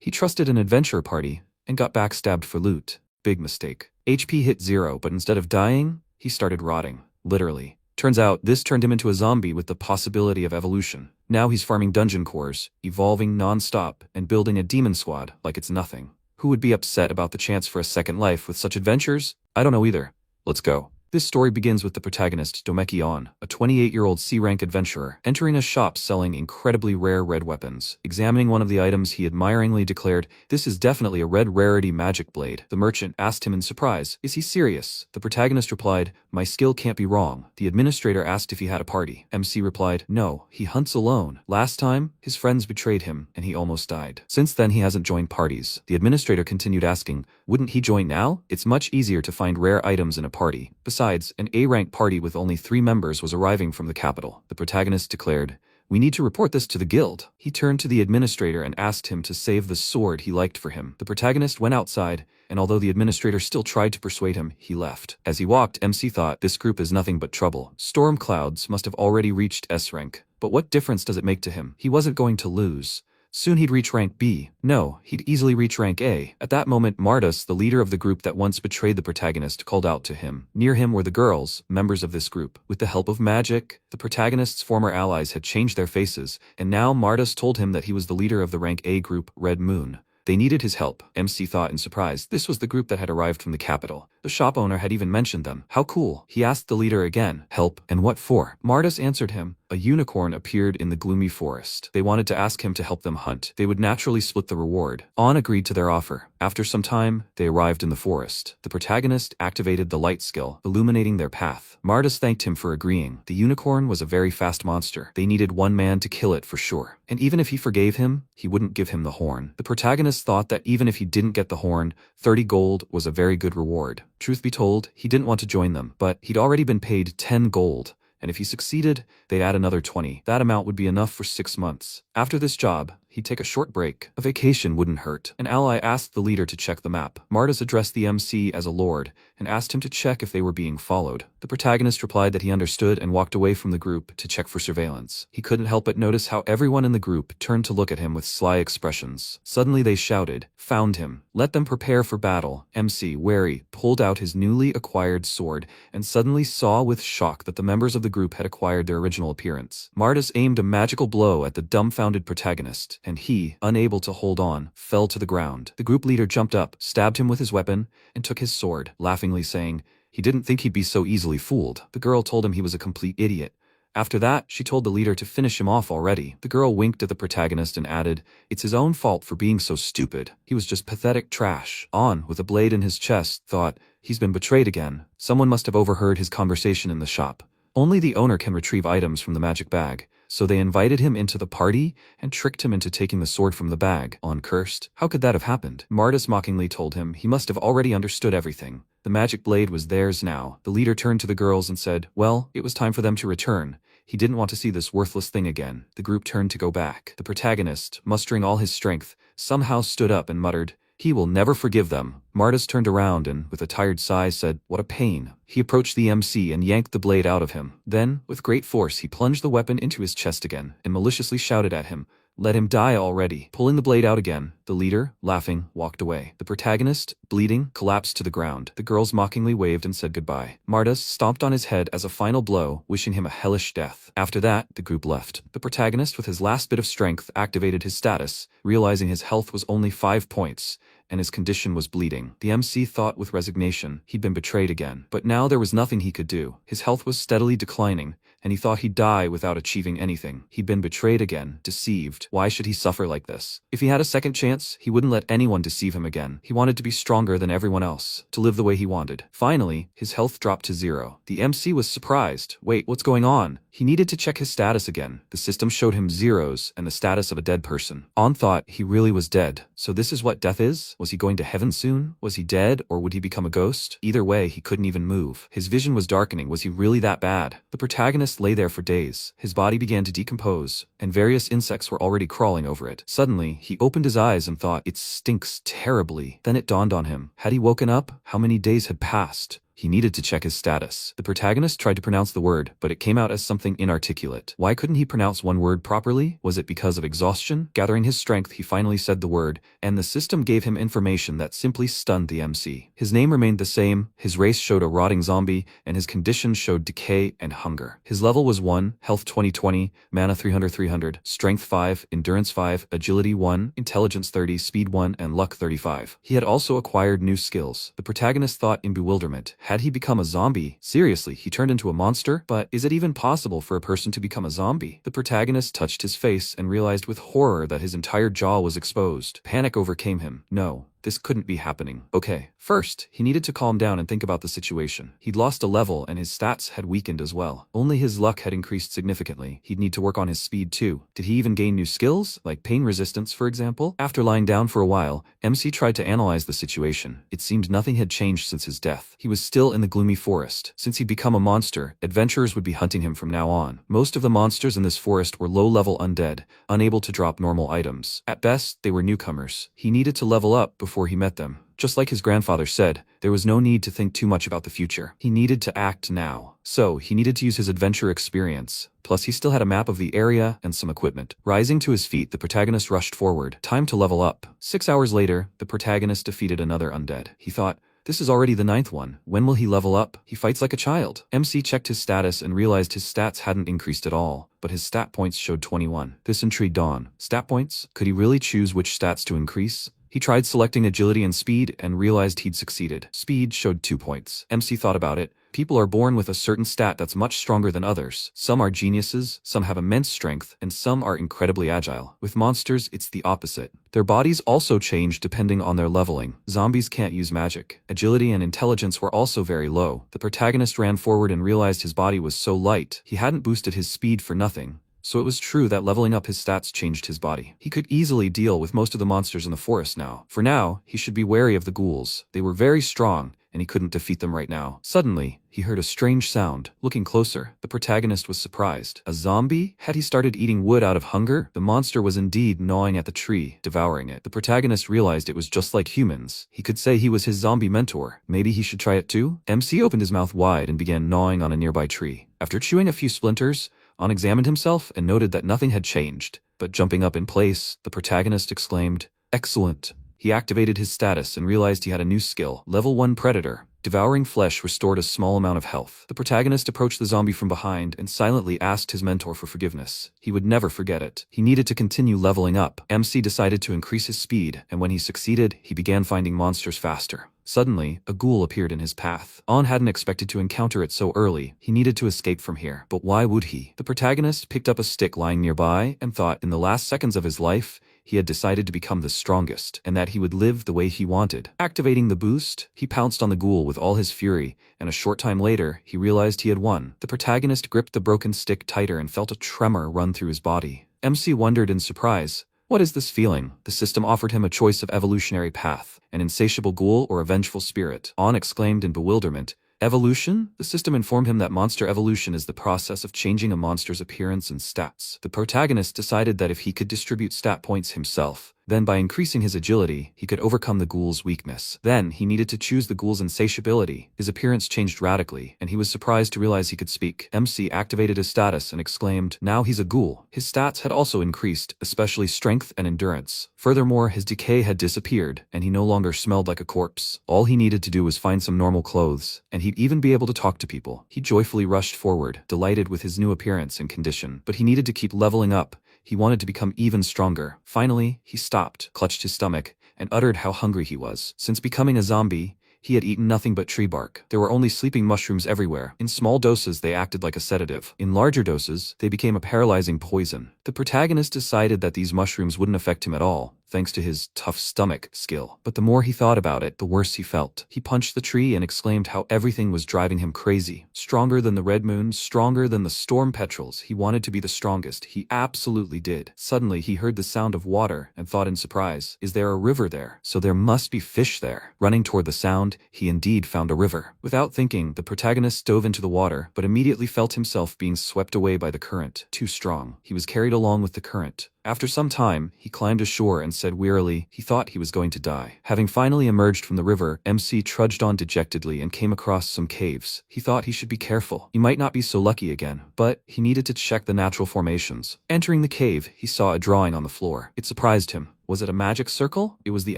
He trusted an adventure party and got backstabbed for loot. Big mistake. HP hit 0, but instead of dying, he started rotting. Literally. Turns out, this turned him into a zombie with the possibility of evolution. Now he's farming dungeon cores, evolving non-stop, and building a demon squad like it's nothing. Who would be upset about the chance for a second life with such adventures? I don't know either. Let's go. This story begins with the protagonist, Domeki-on, a 28-year-old C-rank adventurer, entering a shop selling incredibly rare red weapons. Examining one of the items, he admiringly declared, "This is definitely a red rarity magic blade." The merchant asked him in surprise, "Is he serious?" The protagonist replied, "My skill can't be wrong." The administrator asked if he had a party. MC replied, "No, he hunts alone. Last time, his friends betrayed him, and he almost died. Since then he hasn't joined parties." The administrator continued asking, "Wouldn't he join now? It's much easier to find rare items in a party. Besides, an A-rank party with only 3 members was arriving from the capital." The protagonist declared, "We need to report this to the guild." He turned to the administrator and asked him to save the sword he liked for him. The protagonist went outside, and although the administrator still tried to persuade him, he left. As he walked, MC thought, this group is nothing but trouble. Storm Clouds must have already reached S rank. But what difference does it make to him? He wasn't going to lose. Soon he'd reach rank B. No, he'd easily reach rank A. At that moment, Mardus, the leader of the group that once betrayed the protagonist, called out to him. Near him were the girls, members of this group. With the help of magic, the protagonist's former allies had changed their faces, and now Mardus told him that he was the leader of the rank A group, Red Moon. They needed his help. MC thought in surprise. This was the group that had arrived from the capital. The shop owner had even mentioned them. How cool. He asked the leader again, "Help, and what for?" Mardus answered him. A unicorn appeared in the gloomy forest. They wanted to ask him to help them hunt. They would naturally split the reward. On agreed to their offer. After some time, they arrived in the forest. The protagonist activated the light skill, illuminating their path. Mardus thanked him for agreeing. The unicorn was a very fast monster. They needed one man to kill it for sure. And even if he forgave him, he wouldn't give him the horn. The protagonist thought that even if he didn't get the horn, 30 gold was a very good reward. Truth be told, he didn't want to join them, but he'd already been paid 10 gold. And if he succeeded, they'd add another 20. That amount would be enough for 6 months. After this job, he'd take a short break. A vacation wouldn't hurt. An ally asked the leader to check the map. Mardus addressed the MC as a lord and asked him to check if they were being followed. The protagonist replied that he understood and walked away from the group to check for surveillance. He couldn't help but notice how everyone in the group turned to look at him with sly expressions. Suddenly they shouted, "Found him. Let them prepare for battle." MC, wary, pulled out his newly acquired sword and suddenly saw with shock that the members of the group had acquired their original appearance. Mardus aimed a magical blow at the dumbfounded protagonist, and he, unable to hold on, fell to the ground. The group leader jumped up, stabbed him with his weapon, and took his sword, laughingly saying, he didn't think he'd be so easily fooled. The girl told him he was a complete idiot. After that, she told the leader to finish him off already. The girl winked at the protagonist and added, "It's his own fault for being so stupid. He was just pathetic trash." On, with a blade in his chest, thought, he's been betrayed again. Someone must have overheard his conversation in the shop. Only the owner can retrieve items from the magic bag. So they invited him into the party and tricked him into taking the sword from the bag. On cursed. How could that have happened? Mardus mockingly told him he must have already understood everything. The magic blade was theirs now. The leader turned to the girls and said, well, it was time for them to return. He didn't want to see this worthless thing again. The group turned to go back. The protagonist, mustering all his strength, somehow stood up and muttered, he will never forgive them. Mardus turned around and, with a tired sigh, said, what a pain. He approached the MC and yanked the blade out of him. Then, with great force, he plunged the weapon into his chest again and maliciously shouted at him, let him die already. Pulling the blade out again, the leader, laughing, walked away. The protagonist, bleeding, collapsed to the ground. The girls mockingly waved and said goodbye. Mardus stomped on his head as a final blow, wishing him a hellish death. After that, the group left. The protagonist, with his last bit of strength, activated his status, realizing his health was only 5 points, and his condition was bleeding. The MC thought with resignation he'd been betrayed again. But now there was nothing he could do. His health was steadily declining, and he thought he'd die without achieving anything. He'd been betrayed again, deceived. Why should he suffer like this? If he had a second chance, he wouldn't let anyone deceive him again. He wanted to be stronger than everyone else, to live the way he wanted. Finally, his health dropped to 0. The MC was surprised. Wait, what's going on? He needed to check his status again. The system showed him zeros and the status of a dead person. On thought, he really was dead. So this is what death is? Was he going to heaven soon? Was he dead, or would he become a ghost? Either way, he couldn't even move. His vision was darkening. Was he really that bad? The protagonist lay there for days. His body began to decompose, and various insects were already crawling over it. Suddenly, he opened his eyes and thought, it stinks terribly. Then it dawned on him. Had he woken up? How many days had passed? He needed to check his status. The protagonist tried to pronounce the word, but it came out as something inarticulate. Why couldn't he pronounce one word properly? Was it because of exhaustion? Gathering his strength, he finally said the word, and the system gave him information that simply stunned the MC. His name remained the same, his race showed a rotting zombie, and his condition showed decay and hunger. His level was 1, health 20/20, mana 300/300, strength 5, endurance 5, agility 1, intelligence 30, speed 1, and luck 35. He had also acquired new skills. The protagonist thought in bewilderment, had he become a zombie? Seriously, he turned into a monster? But is it even possible for a person to become a zombie? The protagonist touched his face and realized with horror that his entire jaw was exposed. Panic overcame him. No. This couldn't be happening. Okay. First, he needed to calm down and think about the situation. He'd lost a level and his stats had weakened as well. Only his luck had increased significantly. He'd need to work on his speed too. Did he even gain new skills, like pain resistance for example? After lying down for a while, MC tried to analyze the situation. It seemed nothing had changed since his death. He was still in the gloomy forest. Since he'd become a monster, adventurers would be hunting him from now on. Most of the monsters in this forest were low-level undead, unable to drop normal items. At best, they were newcomers. He needed to level up before he met them. Just like his grandfather said, there was no need to think too much about the future. He needed to act now. So, he needed to use his adventure experience. Plus, he still had a map of the area and some equipment. Rising to his feet, the protagonist rushed forward. Time to level up. 6 hours later, the protagonist defeated another undead. He thought, this is already the 9th one. When will he level up? He fights like a child. MC checked his status and realized his stats hadn't increased at all, but his stat points showed 21. This intrigued Dawn. Stat points? Could he really choose which stats to increase? He tried selecting agility and speed and realized he'd succeeded. Speed showed 2 points. MC thought about it. People are born with a certain stat that's much stronger than others. Some are geniuses, some have immense strength, and some are incredibly agile. With monsters, it's the opposite. Their bodies also change depending on their leveling. Zombies can't use magic. Agility and intelligence were also very low. The protagonist ran forward and realized his body was so light, he hadn't boosted his speed for nothing. So it was true that leveling up his stats changed his body. He could easily deal with most of the monsters in the forest now. For now, he should be wary of the ghouls. They were very strong, and he couldn't defeat them right now. Suddenly, he heard a strange sound. Looking closer, the protagonist was surprised. A zombie? Had he started eating wood out of hunger? The monster was indeed gnawing at the tree, devouring it. The protagonist realized it was just like humans. He could say he was his zombie mentor. Maybe he should try it too? MC opened his mouth wide and began gnawing on a nearby tree. After chewing a few splinters, On examined himself and noted that nothing had changed, but jumping up in place, the protagonist exclaimed, "Excellent." He activated his status and realized he had a new skill, Level 1 Predator. Devouring flesh restored a small amount of health. The protagonist approached the zombie from behind and silently asked his mentor for forgiveness. He would never forget it. He needed to continue leveling up. MC decided to increase his speed, and when he succeeded, he began finding monsters faster. Suddenly, a ghoul appeared in his path. On hadn't expected to encounter it so early. He needed to escape from here. But why would he? The protagonist picked up a stick lying nearby and thought in the last seconds of his life, he had decided to become the strongest, and that he would live the way he wanted. Activating the boost, he pounced on the ghoul with all his fury, and a short time later, he realized he had won. The protagonist gripped the broken stick tighter and felt a tremor run through his body. MC wondered in surprise, what is this feeling? The system offered him a choice of evolutionary path, an insatiable ghoul or a vengeful spirit. On exclaimed in bewilderment, "Evolution?" The system informed him that monster evolution is the process of changing a monster's appearance and stats. The protagonist decided that if he could distribute stat points himself, then by increasing his agility, he could overcome the ghoul's weakness. Then, he needed to choose the ghoul's insatiability. His appearance changed radically, and he was surprised to realize he could speak. MC activated his status and exclaimed, "Now he's a ghoul." His stats had also increased, especially strength and endurance. Furthermore, his decay had disappeared, and he no longer smelled like a corpse. All he needed to do was find some normal clothes, and he'd even be able to talk to people. He joyfully rushed forward, delighted with his new appearance and condition. But he needed to keep leveling up. He wanted to become even stronger. Finally, he stopped, clutched his stomach, and uttered how hungry he was. Since becoming a zombie, he had eaten nothing but tree bark. There were only sleeping mushrooms everywhere. In small doses, they acted like a sedative. In larger doses, they became a paralyzing poison. The protagonist decided that these mushrooms wouldn't affect him at all, thanks to his tough stomach skill. But the more he thought about it, the worse he felt. He punched the tree and exclaimed how everything was driving him crazy. Stronger than the red moon, stronger than the storm petrels. He wanted to be the strongest. He absolutely did. Suddenly, he heard the sound of water and thought in surprise, is there a river there? So there must be fish there. Running toward the sound, he indeed found a river. Without thinking, the protagonist dove into the water, but immediately felt himself being swept away by the current. Too strong. He was carried along with the current. After some time, he climbed ashore and said wearily he thought he was going to die. Having finally emerged from the river, MC trudged on dejectedly and came across some caves. He thought he should be careful. He might not be so lucky again, but he needed to check the natural formations. Entering the cave, he saw a drawing on the floor. It surprised him. Was it a magic circle? It was the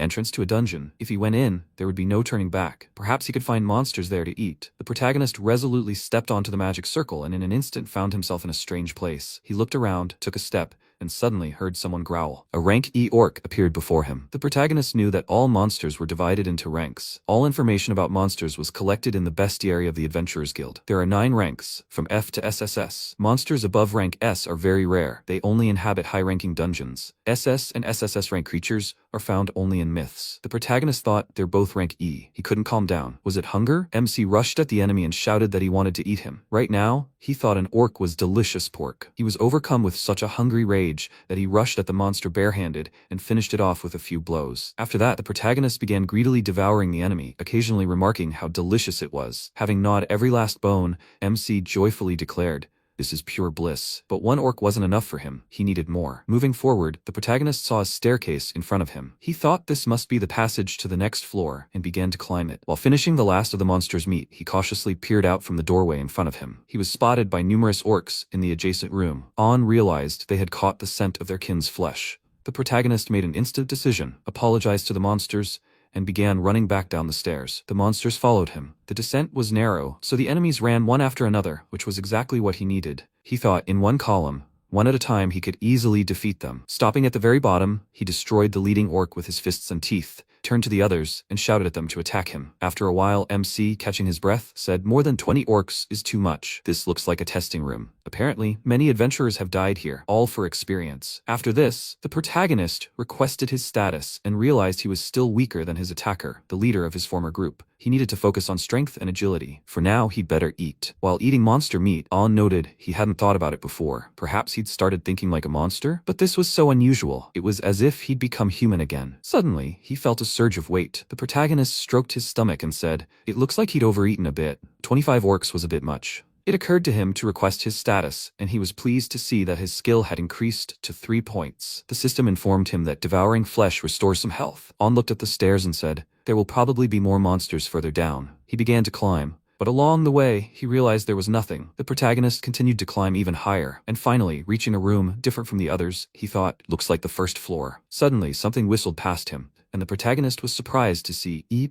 entrance to a dungeon. If he went in, there would be no turning back. Perhaps he could find monsters there to eat. The protagonist resolutely stepped onto the magic circle and in an instant found himself in a strange place. He looked around, took a step, and suddenly heard someone growl. A rank E orc appeared before him. The protagonist knew that all monsters were divided into ranks. All information about monsters was collected in the bestiary of the Adventurers Guild. There are 9 ranks, from F to SSS. Monsters above rank S are very rare. They only inhabit high-ranking dungeons. SS and SSS rank creatures are found only in myths. The protagonist thought they're both rank E. He couldn't calm down. Was it hunger? MC rushed at the enemy and shouted that he wanted to eat him. Right now, he thought an orc was delicious pork. He was overcome with such a hungry rage that he rushed at the monster barehanded and finished it off with a few blows. After that, the protagonist began greedily devouring the enemy, occasionally remarking how delicious it was. Having gnawed every last bone, MC joyfully declared, "This is pure bliss." But one orc wasn't enough for him. He needed more. Moving forward, the protagonist saw a staircase in front of him. He thought this must be the passage to the next floor and began to climb it. While finishing the last of the monster's meat, he cautiously peered out from the doorway in front of him. He was spotted by numerous orcs in the adjacent room. On realized they had caught the scent of their kin's flesh. The protagonist made an instant decision, apologized to the monsters, and began running back down the stairs. The monsters followed him. The descent was narrow, so the enemies ran one after another, which was exactly what he needed. He thought in one column, one at a time, he could easily defeat them. Stopping at the very bottom, he destroyed the leading orc with his fists and teeth, turned to the others, and shouted at them to attack him. After a while, MC, catching his breath, said, "More than 20 orcs is too much. This looks like a testing room. Apparently, many adventurers have died here, all for experience." After this, the protagonist requested his status and realized he was still weaker than his attacker, the leader of his former group. He needed to focus on strength and agility. For now, he'd better eat. While eating monster meat, On noted he hadn't thought about it before. Perhaps he'd started thinking like a monster? But this was so unusual. It was as if he'd become human again. Suddenly, he felt a surge of weight. The protagonist stroked his stomach and said, "It looks like he'd overeaten a bit. 25 orcs was a bit much." It occurred to him to request his status, and he was pleased to see that his skill had increased to 3 points. The system informed him that devouring flesh restores some health. On looked at the stairs and said, "There will probably be more monsters further down." He began to climb, but along the way, he realized there was nothing. The protagonist continued to climb even higher, and finally, reaching a room different from the others, he thought, "Looks like the first floor." Suddenly, something whistled past him, and the protagonist was surprised to see E+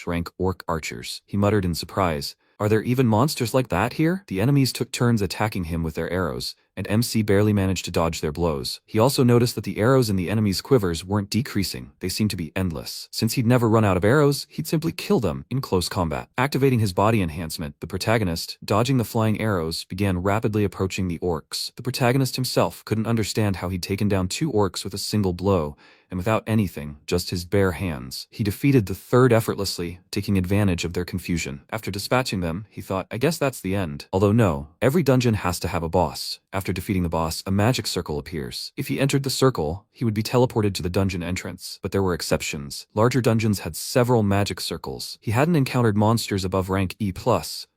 rank orc archers. He muttered in surprise, "Are there even monsters like that here?" The enemies took turns attacking him with their arrows, and MC barely managed to dodge their blows. He also noticed that the arrows in the enemy's quivers weren't decreasing, they seemed to be endless. Since he'd never run out of arrows, he'd simply kill them in close combat. Activating his body enhancement, the protagonist, dodging the flying arrows, began rapidly approaching the orcs. The protagonist himself couldn't understand how he'd taken down 2 orcs with a single blow, and without anything, just his bare hands. He defeated the third effortlessly, taking advantage of their confusion. After dispatching them, he thought, "I guess that's the end." Although no, every dungeon has to have a boss. After defeating the boss, a magic circle appears. If he entered the circle, he would be teleported to the dungeon entrance. But there were exceptions. Larger dungeons had several magic circles. He hadn't encountered monsters above rank E+.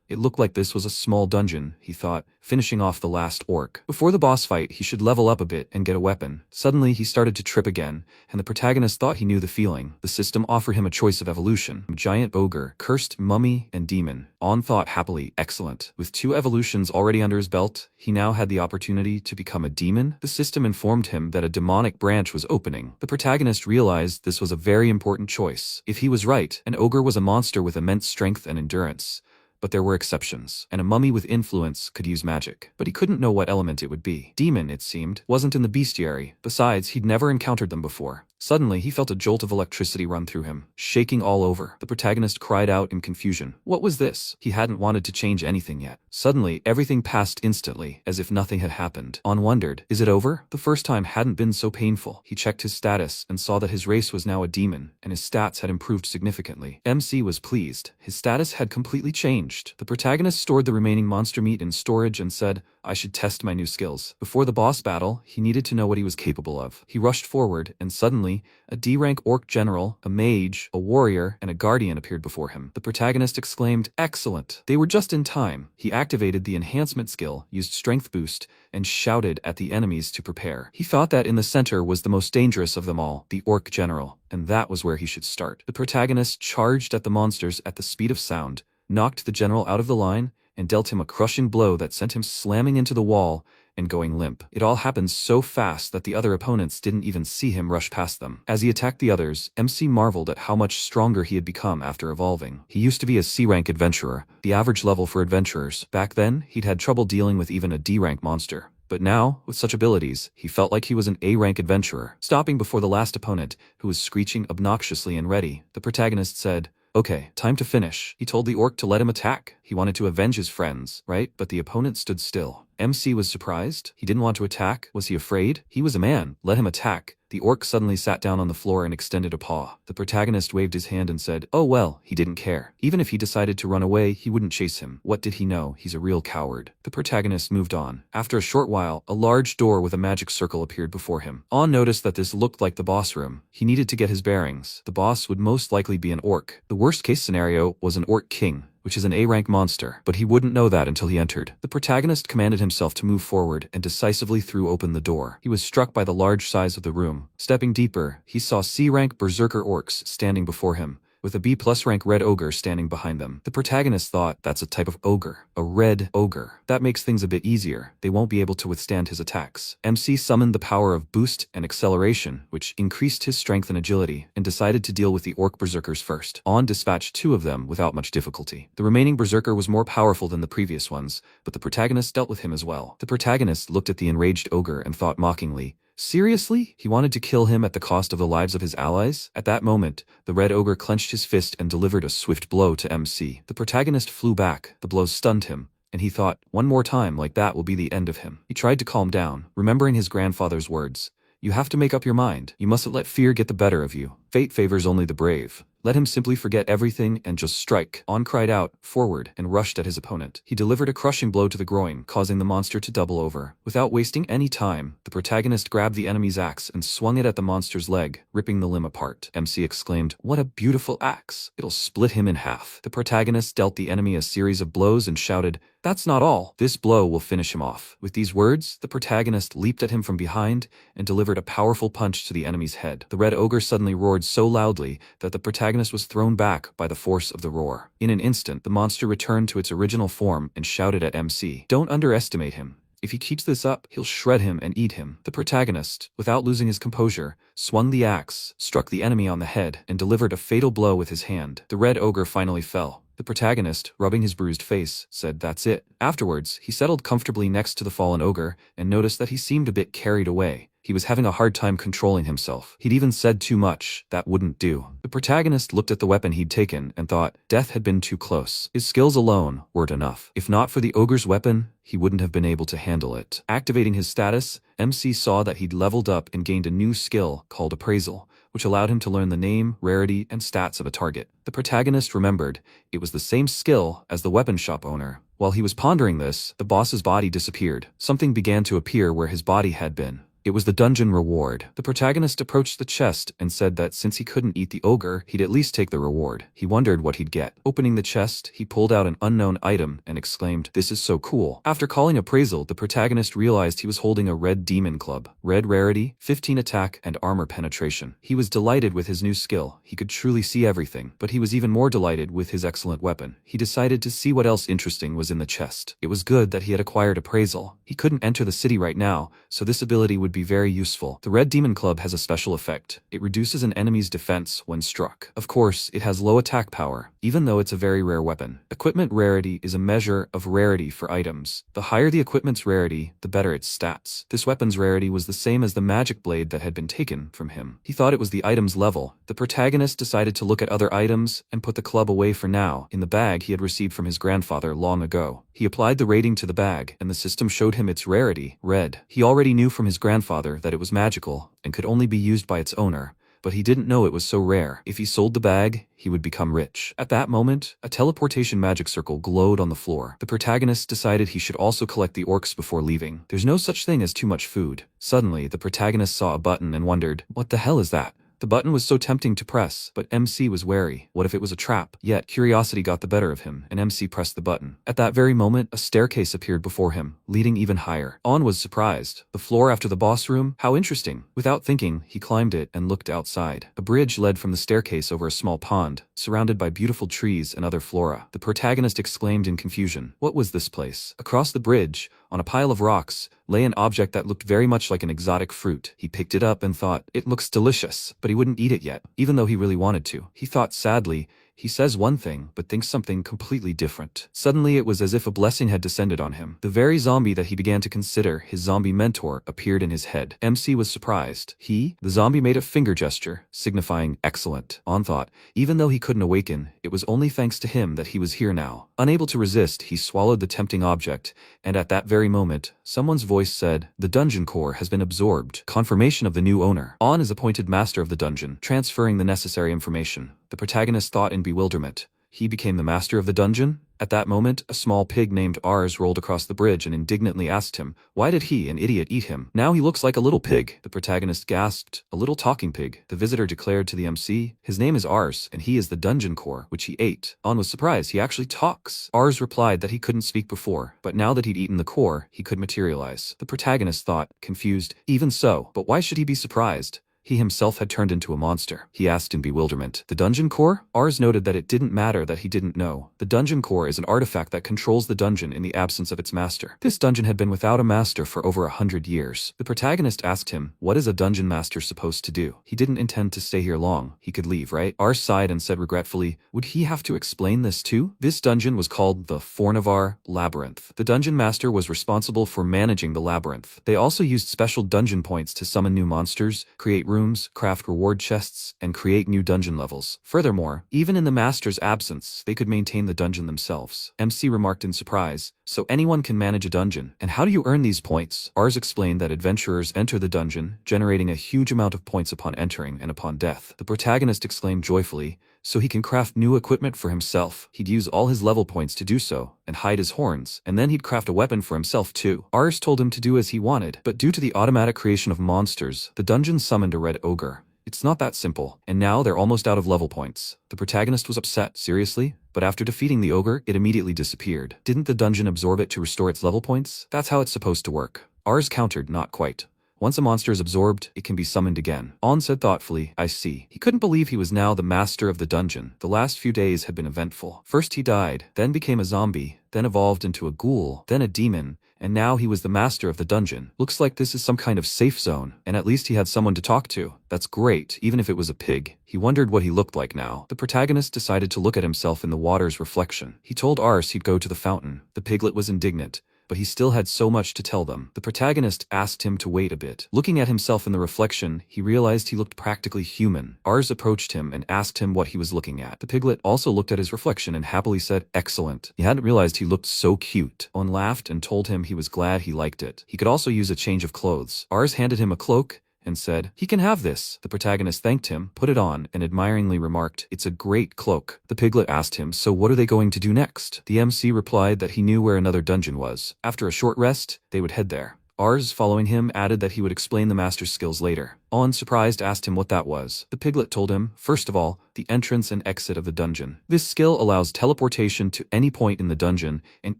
It looked like this was a small dungeon, he thought, finishing off the last orc. Before the boss fight, he should level up a bit and get a weapon. Suddenly, he started to trip again, and the protagonist thought he knew the feeling. The system offered him a choice of evolution: giant ogre, cursed mummy, and demon. On thought happily, excellent. With 2 evolutions already under his belt, he now had the opportunity to become a demon. The system informed him that a demonic branch was opening. The protagonist realized this was a very important choice. If he was right, an ogre was a monster with immense strength and endurance. But there were exceptions, and a mummy with influence could use magic. But he couldn't know what element it would be. Demon, it seemed, wasn't in the bestiary. Besides, he'd never encountered them before. Suddenly, he felt a jolt of electricity run through him, shaking all over. The protagonist cried out in confusion. What was this? He hadn't wanted to change anything yet. Suddenly, everything passed instantly, as if nothing had happened. On wondered, is it over? The first time hadn't been so painful. He checked his status and saw that his race was now a demon, and his stats had improved significantly. MC was pleased. His status had completely changed. clenched. The protagonist stored the remaining monster meat in storage and said, I should test my new skills. Before the boss battle, he needed to know what he was capable of. He rushed forward, and suddenly, a D-rank orc general, a mage, a warrior, and a guardian appeared before him. The protagonist exclaimed, excellent! They were just in time. He activated the enhancement skill, used strength boost, and shouted at the enemies to prepare. He thought that in the center was the most dangerous of them all, the orc general, and that was where he should start. The protagonist charged at the monsters at the speed of sound, knocked the general out of the line, and dealt him a crushing blow that sent him slamming into the wall and going limp. It all happened so fast that the other opponents didn't even see him rush past them. As he attacked the others, MC marveled at how much stronger he had become after evolving. He used to be a C-rank adventurer, the average level for adventurers. Back then, he'd had trouble dealing with even a D-rank monster. But now, with such abilities, he felt like he was an A-rank adventurer. Stopping before the last opponent, who was screeching obnoxiously and ready, the protagonist said, okay, time to finish. He told the orc to let him attack. He wanted to avenge his friends, right? But the opponent stood still. MC was surprised. He didn't want to attack. Was he afraid? He was a man. Let him attack. The orc suddenly sat down on the floor and extended a paw. The protagonist waved his hand and said, oh well, he didn't care. Even if he decided to run away, he wouldn't chase him. What did he know? He's a real coward. The protagonist moved on. After a short while, a large door with a magic circle appeared before him. On noticed that this looked like the boss room. He needed to get his bearings. The boss would most likely be an orc. The worst case scenario was an orc king, which is an A-rank monster, but he wouldn't know that until he entered. The protagonist commanded himself to move forward and decisively threw open the door. He was struck by the large size of the room. Stepping deeper, he saw C-rank berserker orcs standing before him, with a B+ rank red ogre standing behind them. The protagonist thought, that's a type of ogre. A red ogre. That makes things a bit easier. They won't be able to withstand his attacks. MC summoned the power of boost and acceleration, which increased his strength and agility, and decided to deal with the orc berserkers first. On dispatched 2 of them without much difficulty. The remaining berserker was more powerful than the previous ones, but the protagonist dealt with him as well. The protagonist looked at the enraged ogre and thought mockingly, seriously? He wanted to kill him at the cost of the lives of his allies? At that moment, the red ogre clenched his fist and delivered a swift blow to MC. The protagonist flew back. The blow stunned him, and he thought, one more time like that will be the end of him. He tried to calm down, remembering his grandfather's words. You have to make up your mind. You mustn't let fear get the better of you. Fate favors only the brave. Let him simply forget everything and just strike. On cried out, forward, and rushed at his opponent. He delivered a crushing blow to the groin, causing the monster to double over. Without wasting any time, the protagonist grabbed the enemy's axe and swung it at the monster's leg, ripping the limb apart. MC exclaimed, what a beautiful axe. It'll split him in half. The protagonist dealt the enemy a series of blows and shouted, that's not all. This blow will finish him off. With these words, the protagonist leaped at him from behind and delivered a powerful punch to the enemy's head. The red ogre suddenly roared so loudly that the protagonist was thrown back by the force of the roar. In an instant, the monster returned to its original form and shouted at MC, don't underestimate him. If he keeps this up, he'll shred him and eat him. The protagonist, without losing his composure, swung the axe, struck the enemy on the head, and delivered a fatal blow with his hand. The red ogre finally fell. The protagonist, rubbing his bruised face, said that's it. Afterwards, he settled comfortably next to the fallen ogre and noticed that he seemed a bit carried away. He was having a hard time controlling himself. He'd even said too much. That wouldn't do. The protagonist looked at the weapon he'd taken and thought, death had been too close. His skills alone weren't enough. If not for the ogre's weapon, he wouldn't have been able to handle it. Activating his status, MC saw that he'd leveled up and gained a new skill called Appraisal, which allowed him to learn the name, rarity, and stats of a target. The protagonist remembered it was the same skill as the weapon shop owner. While he was pondering this, the boss's body disappeared. Something began to appear where his body had been. It was the dungeon reward. The protagonist approached the chest and said that since he couldn't eat the ogre, he'd at least take the reward. He wondered what he'd get. Opening the chest, he pulled out an unknown item and exclaimed, this is so cool. After calling appraisal, the protagonist realized he was holding a red demon club. Red rarity, 15 attack, and armor penetration. He was delighted with his new skill. He could truly see everything, but he was even more delighted with his excellent weapon. He decided to see what else interesting was in the chest. It was good that he had acquired appraisal. He couldn't enter the city right now, so this ability would be very useful. The Red Demon Club has a special effect. It reduces an enemy's defense when struck. Of course, it has low attack power, even though it's a very rare weapon. Equipment rarity is a measure of rarity for items. The higher the equipment's rarity, the better its stats. This weapon's rarity was the same as the magic blade that had been taken from him. He thought it was the item's level. The protagonist decided to look at other items and put the club away for now in the bag he had received from his grandfather long ago. He applied the rating to the bag, and the system showed him its rarity, red. He already knew from his grandfather that it was magical and could only be used by its owner, but he didn't know it was so rare. If he sold the bag, he would become rich. At that moment, a teleportation magic circle glowed on the floor. The protagonist decided he should also collect the orcs before leaving. There's no such thing as too much food. Suddenly, the protagonist saw a button and wondered, what the hell is that? The button was so tempting to press, but MC was wary. What if it was a trap? Yet, curiosity got the better of him, and MC pressed the button. At that very moment, a staircase appeared before him, leading even higher. On was surprised. The floor after the boss room? How interesting. Without thinking, he climbed it and looked outside. A bridge led from the staircase over a small pond, surrounded by beautiful trees and other flora. The protagonist exclaimed in confusion. What was this place? Across the bridge, on a pile of rocks, lay an object that looked very much like an exotic fruit. He picked it up and thought, it looks delicious, but he wouldn't eat it yet, even though he really wanted to. He thought sadly, he says one thing, but thinks something completely different. Suddenly it was as if a blessing had descended on him. The very zombie that he began to consider his zombie mentor appeared in his head. MC was surprised. The zombie made a finger gesture, signifying excellent. On thought, even though he couldn't awaken, it was only thanks to him that he was here now. Unable to resist, he swallowed the tempting object, and at that very moment, someone's voice said, the dungeon core has been absorbed. Confirmation of the new owner. On is appointed master of the dungeon, transferring the necessary information. The protagonist thought in bewilderment. He became the master of the dungeon? At that moment, a small pig named Ars rolled across the bridge and indignantly asked him, why did he, an idiot, eat him? Now he looks like a little pig. The protagonist gasped, a little talking pig. The visitor declared to the MC, his name is Ars, and he is the dungeon core, which he ate. On was surprised, he actually talks. Ars replied that he couldn't speak before, but now that he'd eaten the core, he could materialize. The protagonist thought, confused, even so, but why should he be surprised? He himself had turned into a monster. He asked in bewilderment. The dungeon core? Ars noted that it didn't matter that he didn't know. The dungeon core is an artifact that controls the dungeon in the absence of its master. This dungeon had been without a master for over 100 years. The protagonist asked him, what is a dungeon master supposed to do? He didn't intend to stay here long. He could leave, right? Ars sighed and said regretfully, would he have to explain this too? This dungeon was called the Fornavar Labyrinth. The dungeon master was responsible for managing the labyrinth. They also used special dungeon points to summon new monsters, create rooms, craft reward chests, and create new dungeon levels. Furthermore, even in the master's absence, they could maintain the dungeon themselves. MC remarked in surprise, so anyone can manage a dungeon. And how do you earn these points? Ars explained that adventurers enter the dungeon, generating a huge amount of points upon entering and upon death. The protagonist exclaimed joyfully, so he can craft new equipment for himself. He'd use all his level points to do so, and hide his horns, and then he'd craft a weapon for himself too. Ars told him to do as he wanted, but due to the automatic creation of monsters, the dungeon summoned a red ogre. It's not that simple, and now they're almost out of level points. The protagonist was upset, seriously? But after defeating the ogre, it immediately disappeared. Didn't the dungeon absorb it to restore its level points? That's how it's supposed to work. Ars countered, not quite. Once a monster is absorbed, it can be summoned again. On said thoughtfully, I see. He couldn't believe he was now the master of the dungeon. The last few days had been eventful. First he died, then became a zombie, then evolved into a ghoul, then a demon, and now he was the master of the dungeon. Looks like this is some kind of safe zone, and at least he had someone to talk to. That's great, even if it was a pig. He wondered what he looked like now. The protagonist decided to look at himself in the water's reflection. He told Ars he'd go to the fountain. The piglet was indignant, but he still had so much to tell them. The protagonist asked him to wait a bit. Looking at himself in the reflection, he realized he looked practically human. Ars approached him and asked him what he was looking at. The piglet also looked at his reflection and happily said, excellent. He hadn't realized he looked so cute. On laughed and told him he was glad he liked it. He could also use a change of clothes. Ars handed him a cloak and said, he can have this. The protagonist thanked him, put it on, and admiringly remarked, it's a great cloak. The piglet asked him, so what are they going to do next? The MC replied that he knew where another dungeon was. After a short rest, they would head there. Ars, following him, added that he would explain the master's skills later. On, surprised, asked him what that was. The piglet told him, first of all, the entrance and exit of the dungeon. This skill allows teleportation to any point in the dungeon and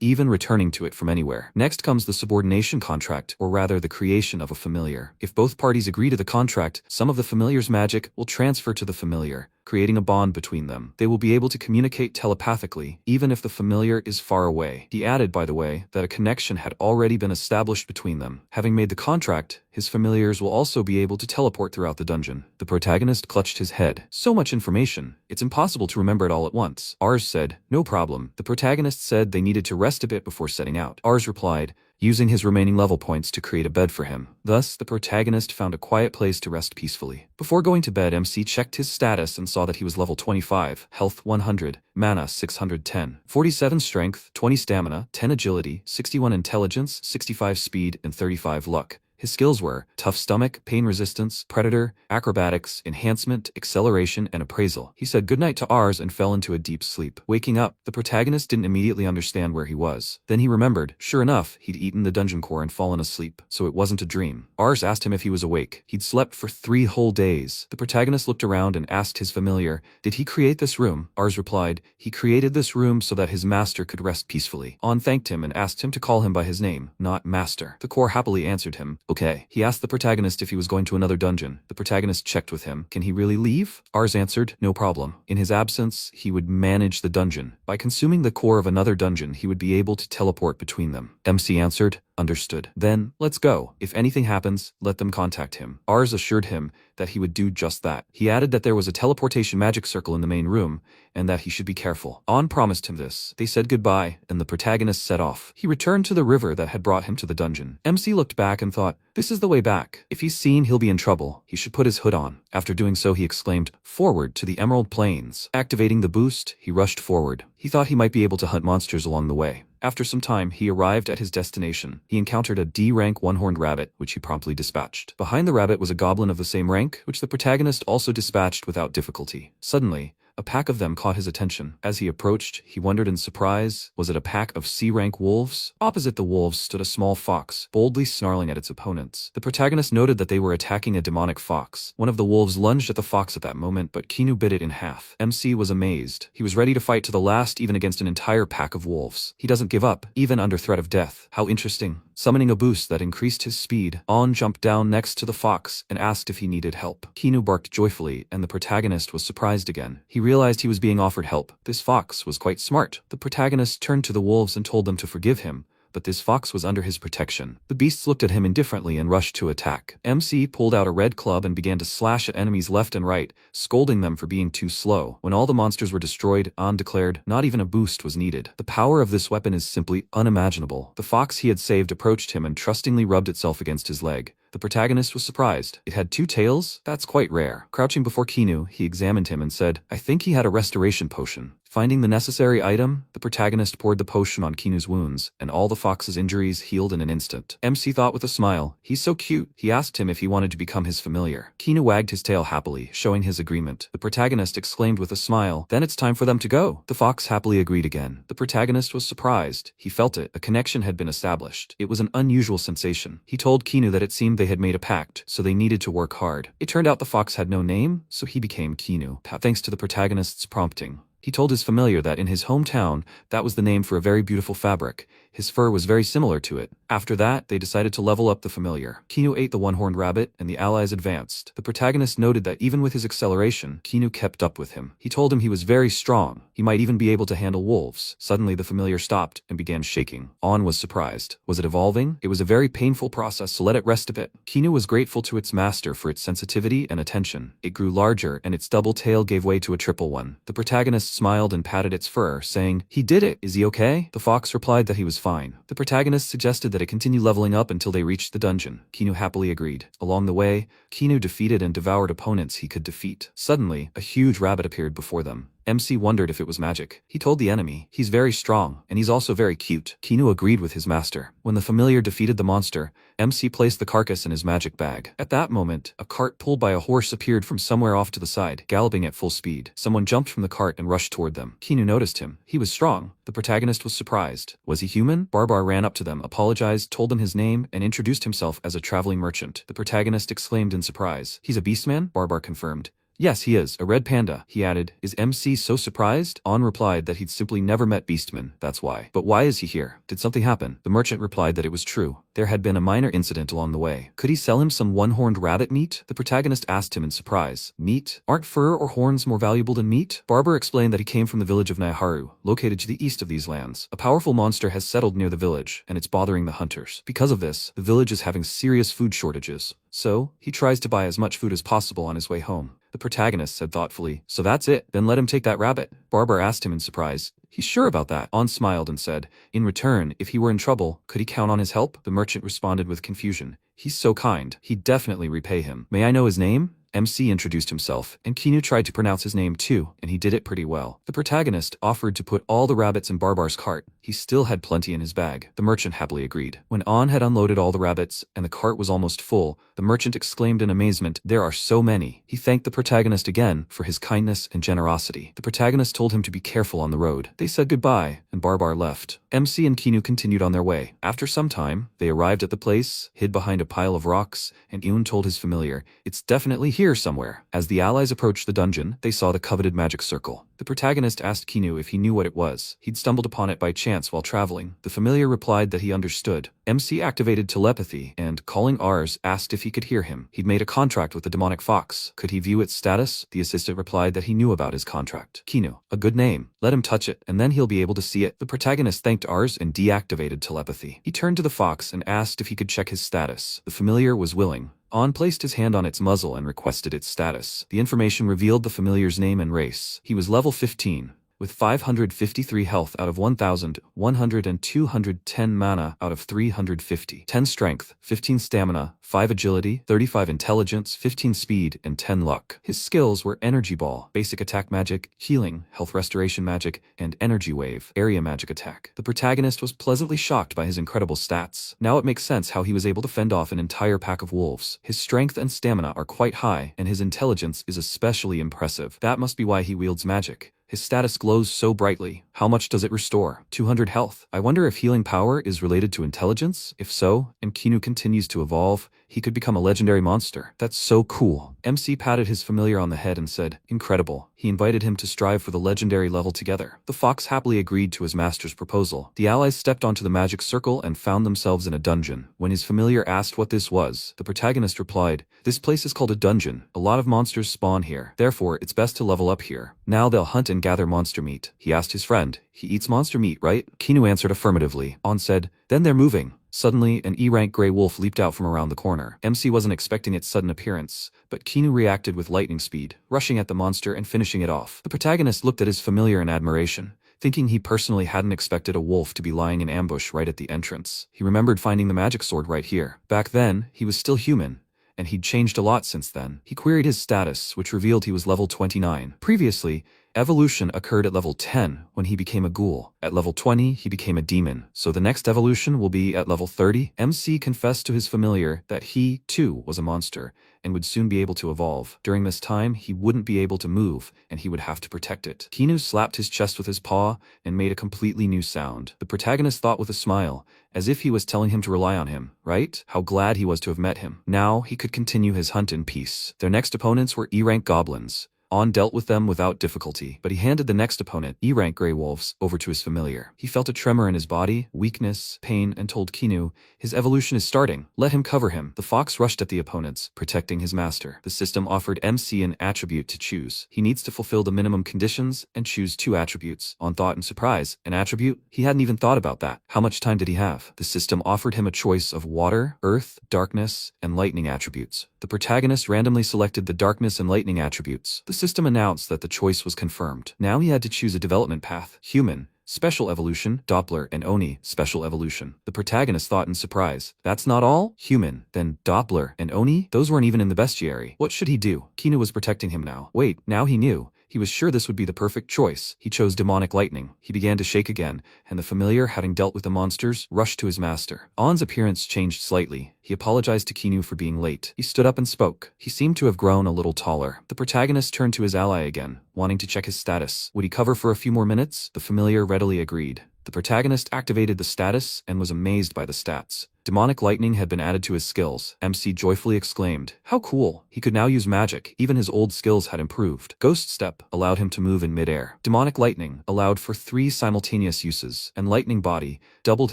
even returning to it from anywhere. Next comes the subordination contract, or rather the creation of a familiar. If both parties agree to the contract, some of the familiar's magic will transfer to the familiar, creating a bond between them. They will be able to communicate telepathically, even if the familiar is far away. He added, by the way, that a connection had already been established between them. Having made the contract, his familiars will also be able to teleport throughout the dungeon. The protagonist clutched his head. So much information. It's impossible to remember it all at once. Ars said, no problem. The protagonist said they needed to rest a bit before setting out. Ars replied, using his remaining level points to create a bed for him. Thus, the protagonist found a quiet place to rest peacefully. Before going to bed, MC checked his status and saw that he was level 25, health 100, mana 610, 47 strength, 20 stamina, 10 agility, 61 intelligence, 65 speed, and 35 luck. His skills were tough stomach, pain resistance, predator, acrobatics, enhancement, acceleration, and appraisal. He said goodnight to Ars and fell into a deep sleep. Waking up, the protagonist didn't immediately understand where he was. Then he remembered, sure enough, he'd eaten the dungeon core and fallen asleep, so it wasn't a dream. Ars asked him if he was awake. He'd slept for 3 whole days. The protagonist looked around and asked his familiar, did he create this room? Ars replied, he created this room so that his master could rest peacefully. On thanked him and asked him to call him by his name, not master. The core happily answered him, okay. He asked the protagonist if he was going to another dungeon. The protagonist checked with him, can he really leave? Ars answered, no problem. In his absence, he would manage the dungeon. By consuming the core of another dungeon, he would be able to teleport between them. MC answered, understood. Then, let's go. If anything happens, let them contact him. Ars assured him that he would do just that. He added that there was a teleportation magic circle in the main room, and that he should be careful. On promised him this. They said goodbye, and the protagonist set off. He returned to the river that had brought him to the dungeon. MC looked back and thought, this is the way back. If he's seen, he'll be in trouble. He should put his hood on. After doing so, he exclaimed, forward to the Emerald Plains. Activating the boost, he rushed forward. He thought he might be able to hunt monsters along the way. After some time, he arrived at his destination. He encountered a D-rank one-horned rabbit, which he promptly dispatched. Behind the rabbit was a goblin of the same rank, which the protagonist also dispatched without difficulty. Suddenly, a pack of them caught his attention. As he approached, he wondered in surprise, was it a pack of C-rank wolves? Opposite the wolves stood a small fox, boldly snarling at its opponents. The protagonist noted that they were attacking a demonic fox. One of the wolves lunged at the fox at that moment, but Kinu bit it in half. MC was amazed. He was ready to fight to the last even against an entire pack of wolves. He doesn't give up, even under threat of death. How interesting. Summoning a boost that increased his speed, On jumped down next to the fox and asked if he needed help. Kinu barked joyfully, and the protagonist was surprised again. He realized he was being offered help. This fox was quite smart. The protagonist turned to the wolves and told them to forgive him, but this fox was under his protection. The beasts looked at him indifferently and rushed to attack. MC pulled out a red club and began to slash at enemies left and right, scolding them for being too slow. When all the monsters were destroyed, An declared, not even a boost was needed. The power of this weapon is simply unimaginable. The fox he had saved approached him and trustingly rubbed itself against his leg. The protagonist was surprised. It had 2 tails? That's quite rare. Crouching before Kinu, he examined him and said, I think he had a restoration potion. Finding the necessary item, the protagonist poured the potion on Kinu's wounds, and all the fox's injuries healed in an instant. MC thought with a smile, he's so cute. He asked him if he wanted to become his familiar. Kinu wagged his tail happily, showing his agreement. The protagonist exclaimed with a smile, then it's time for them to go. The fox happily agreed again. The protagonist was surprised. He felt it. A connection had been established. It was an unusual sensation. He told Kinu that it seemed they had made a pact, so they needed to work hard. It turned out the fox had no name, so he became Kinu, thanks to the protagonist's prompting. He told his familiar that in his hometown, that was the name for a very beautiful fabric. His fur was very similar to it. After that, they decided to level up the familiar. Kinu ate the one-horned rabbit, and the allies advanced. The protagonist noted that even with his acceleration, Kinu kept up with him. He told him he was very strong. He might even be able to handle wolves. Suddenly, the familiar stopped and began shaking. On was surprised. Was it evolving? It was a very painful process, so let it rest a bit. Kinu was grateful to its master for its sensitivity and attention. It grew larger, and its double tail gave way to a triple one. The protagonist smiled and patted its fur, saying, he did it. Is he okay? The fox replied that he was fine. The protagonist suggested that it continue leveling up until they reached the dungeon. Kinu happily agreed. Along the way, Kinu defeated and devoured opponents he could defeat. Suddenly, a huge rabbit appeared before them. MC wondered if it was magic. He told the enemy, he's very strong, and he's also very cute. Kinu agreed with his master. When the familiar defeated the monster, MC placed the carcass in his magic bag. At that moment, a cart pulled by a horse appeared from somewhere off to the side, galloping at full speed. Someone jumped from the cart and rushed toward them. Kinu noticed him. He was strong. The protagonist was surprised. Was he human? Barbar ran up to them, apologized, told them his name, and introduced himself as a traveling merchant. The protagonist exclaimed in surprise. He's a beastman? Barbar confirmed. Yes, he is. A red panda, he added. Is MC so surprised? On replied that he'd simply never met Beastman, that's why. But why is he here? Did something happen? The merchant replied that it was true. There had been a minor incident along the way. Could he sell him some one-horned rabbit meat? The protagonist asked him in surprise. Meat? Aren't fur or horns more valuable than meat? Barber explained that he came from the village of Naiharu, located to the east of these lands. A powerful monster has settled near the village, and it's bothering the hunters. Because of this, the village is having serious food shortages. So, he tries to buy as much food as possible on his way home. The protagonist said thoughtfully, so that's it, then let him take that rabbit. Barber asked him in surprise, he's sure about that? On smiled and said, in return, if he were in trouble, could he count on his help? The merchant responded with confusion, he's so kind, he'd definitely repay him. May I know his name? MC introduced himself, and Kinu tried to pronounce his name too, and he did it pretty well. The protagonist offered to put all the rabbits in Barbar's cart. He still had plenty in his bag. The merchant happily agreed. When An had unloaded all the rabbits, and the cart was almost full, the merchant exclaimed in amazement, "There are so many." He thanked the protagonist again for his kindness and generosity. The protagonist told him to be careful on the road. They said goodbye, and Barbar left. MC and Kinu continued on their way. After some time, they arrived at the place, hid behind a pile of rocks, and Yoon told his familiar, "It's definitely here somewhere." As the allies approached the dungeon, they saw the coveted magic circle. The protagonist asked Kinu if he knew what it was. He'd stumbled upon it by chance while traveling. The familiar replied that he understood. MC activated telepathy and, calling Ars, asked if he could hear him. He'd made a contract with the demonic fox. Could he view its status? The assistant replied that he knew about his contract. Kinu, a good name. Let him touch it, and then he'll be able to see it. The protagonist thanked Ars and deactivated telepathy. He turned to the fox and asked if he could check his status. The familiar was willing. An placed his hand on its muzzle and requested its status. The information revealed the familiar's name and race. He was level 15. With 553 health out of 1,100 and 210 mana out of 350. 10 strength, 15 stamina, 5 agility, 35 intelligence, 15 speed, and 10 luck. His skills were Energy Ball, Basic Attack Magic, Healing, Health Restoration Magic, and Energy Wave, Area Magic Attack. The protagonist was pleasantly shocked by his incredible stats. Now it makes sense how he was able to fend off an entire pack of wolves. His strength and stamina are quite high, and his intelligence is especially impressive. That must be why he wields magic. His status glows so brightly. How much does it restore? 200 health. I wonder if healing power is related to intelligence? If so, and Kinu continues to evolve, he could become a legendary monster. That's so cool. MC patted his familiar on the head and said, "Incredible." He invited him to strive for the legendary level together. The fox happily agreed to his master's proposal. The allies stepped onto the magic circle and found themselves in a dungeon. When his familiar asked what this was, the protagonist replied, "This place is called a dungeon. A lot of monsters spawn here. Therefore, it's best to level up here. Now they'll hunt and gather monster meat." He asked his friend, "He eats monster meat, right?" Kinu answered affirmatively. An said, "Then they're moving." Suddenly, an E-rank gray wolf leaped out from around the corner. MC wasn't expecting its sudden appearance, but Kinu reacted with lightning speed, rushing at the monster and finishing it off. The protagonist looked at his familiar in admiration, thinking he personally hadn't expected a wolf to be lying in ambush right at the entrance. He remembered finding the magic sword right here. Back then, he was still human, and he'd changed a lot since then. He queried his status, which revealed he was level 29. Previously, evolution occurred at level 10 when he became a ghoul. At level 20, he became a demon. So the next evolution will be at level 30. MC confessed to his familiar that he, too, was a monster and would soon be able to evolve. During this time, he wouldn't be able to move, and he would have to protect it. Kinu slapped his chest with his paw and made a completely new sound. The protagonist thought with a smile, as if he was telling him to rely on him, right? How glad he was to have met him. Now, he could continue his hunt in peace. Their next opponents were E-rank goblins. An dealt with them without difficulty, but he handed the next opponent, E-rank Grey Wolves, over to his familiar. He felt a tremor in his body, weakness, pain, and told Kinu, his evolution is starting. Let him cover him. The fox rushed at the opponents, protecting his master. The system offered MC an attribute to choose. He needs to fulfill the minimum conditions and choose 2 attributes. An thought in surprise, an attribute? He hadn't even thought about that. How much time did he have? The system offered him a choice of water, earth, darkness, and lightning attributes. The protagonist randomly selected the darkness and lightning attributes. The system announced that the choice was confirmed. Now he had to choose a development path: human, Special Evolution, Doppler, and Oni, Special Evolution. The protagonist thought in surprise, that's not all? Human, then Doppler, and Oni? Those weren't even in the bestiary. What should he do? Kinu was protecting him now. Wait, now he knew. He was sure this would be the perfect choice. He chose demonic lightning. He began to shake again, and the familiar, having dealt with the monsters, rushed to his master. An's appearance changed slightly. He apologized to Kinu for being late. He stood up and spoke. He seemed to have grown a little taller. The protagonist turned to his ally again, wanting to check his status. Would he cover for a few more minutes? The familiar readily agreed. The protagonist activated the status and was amazed by the stats. Demonic lightning had been added to his skills. MC joyfully exclaimed, "How cool!" He could now use magic. Even his old skills had improved. Ghost Step allowed him to move in midair. Demonic lightning allowed for 3 simultaneous uses, and lightning body doubled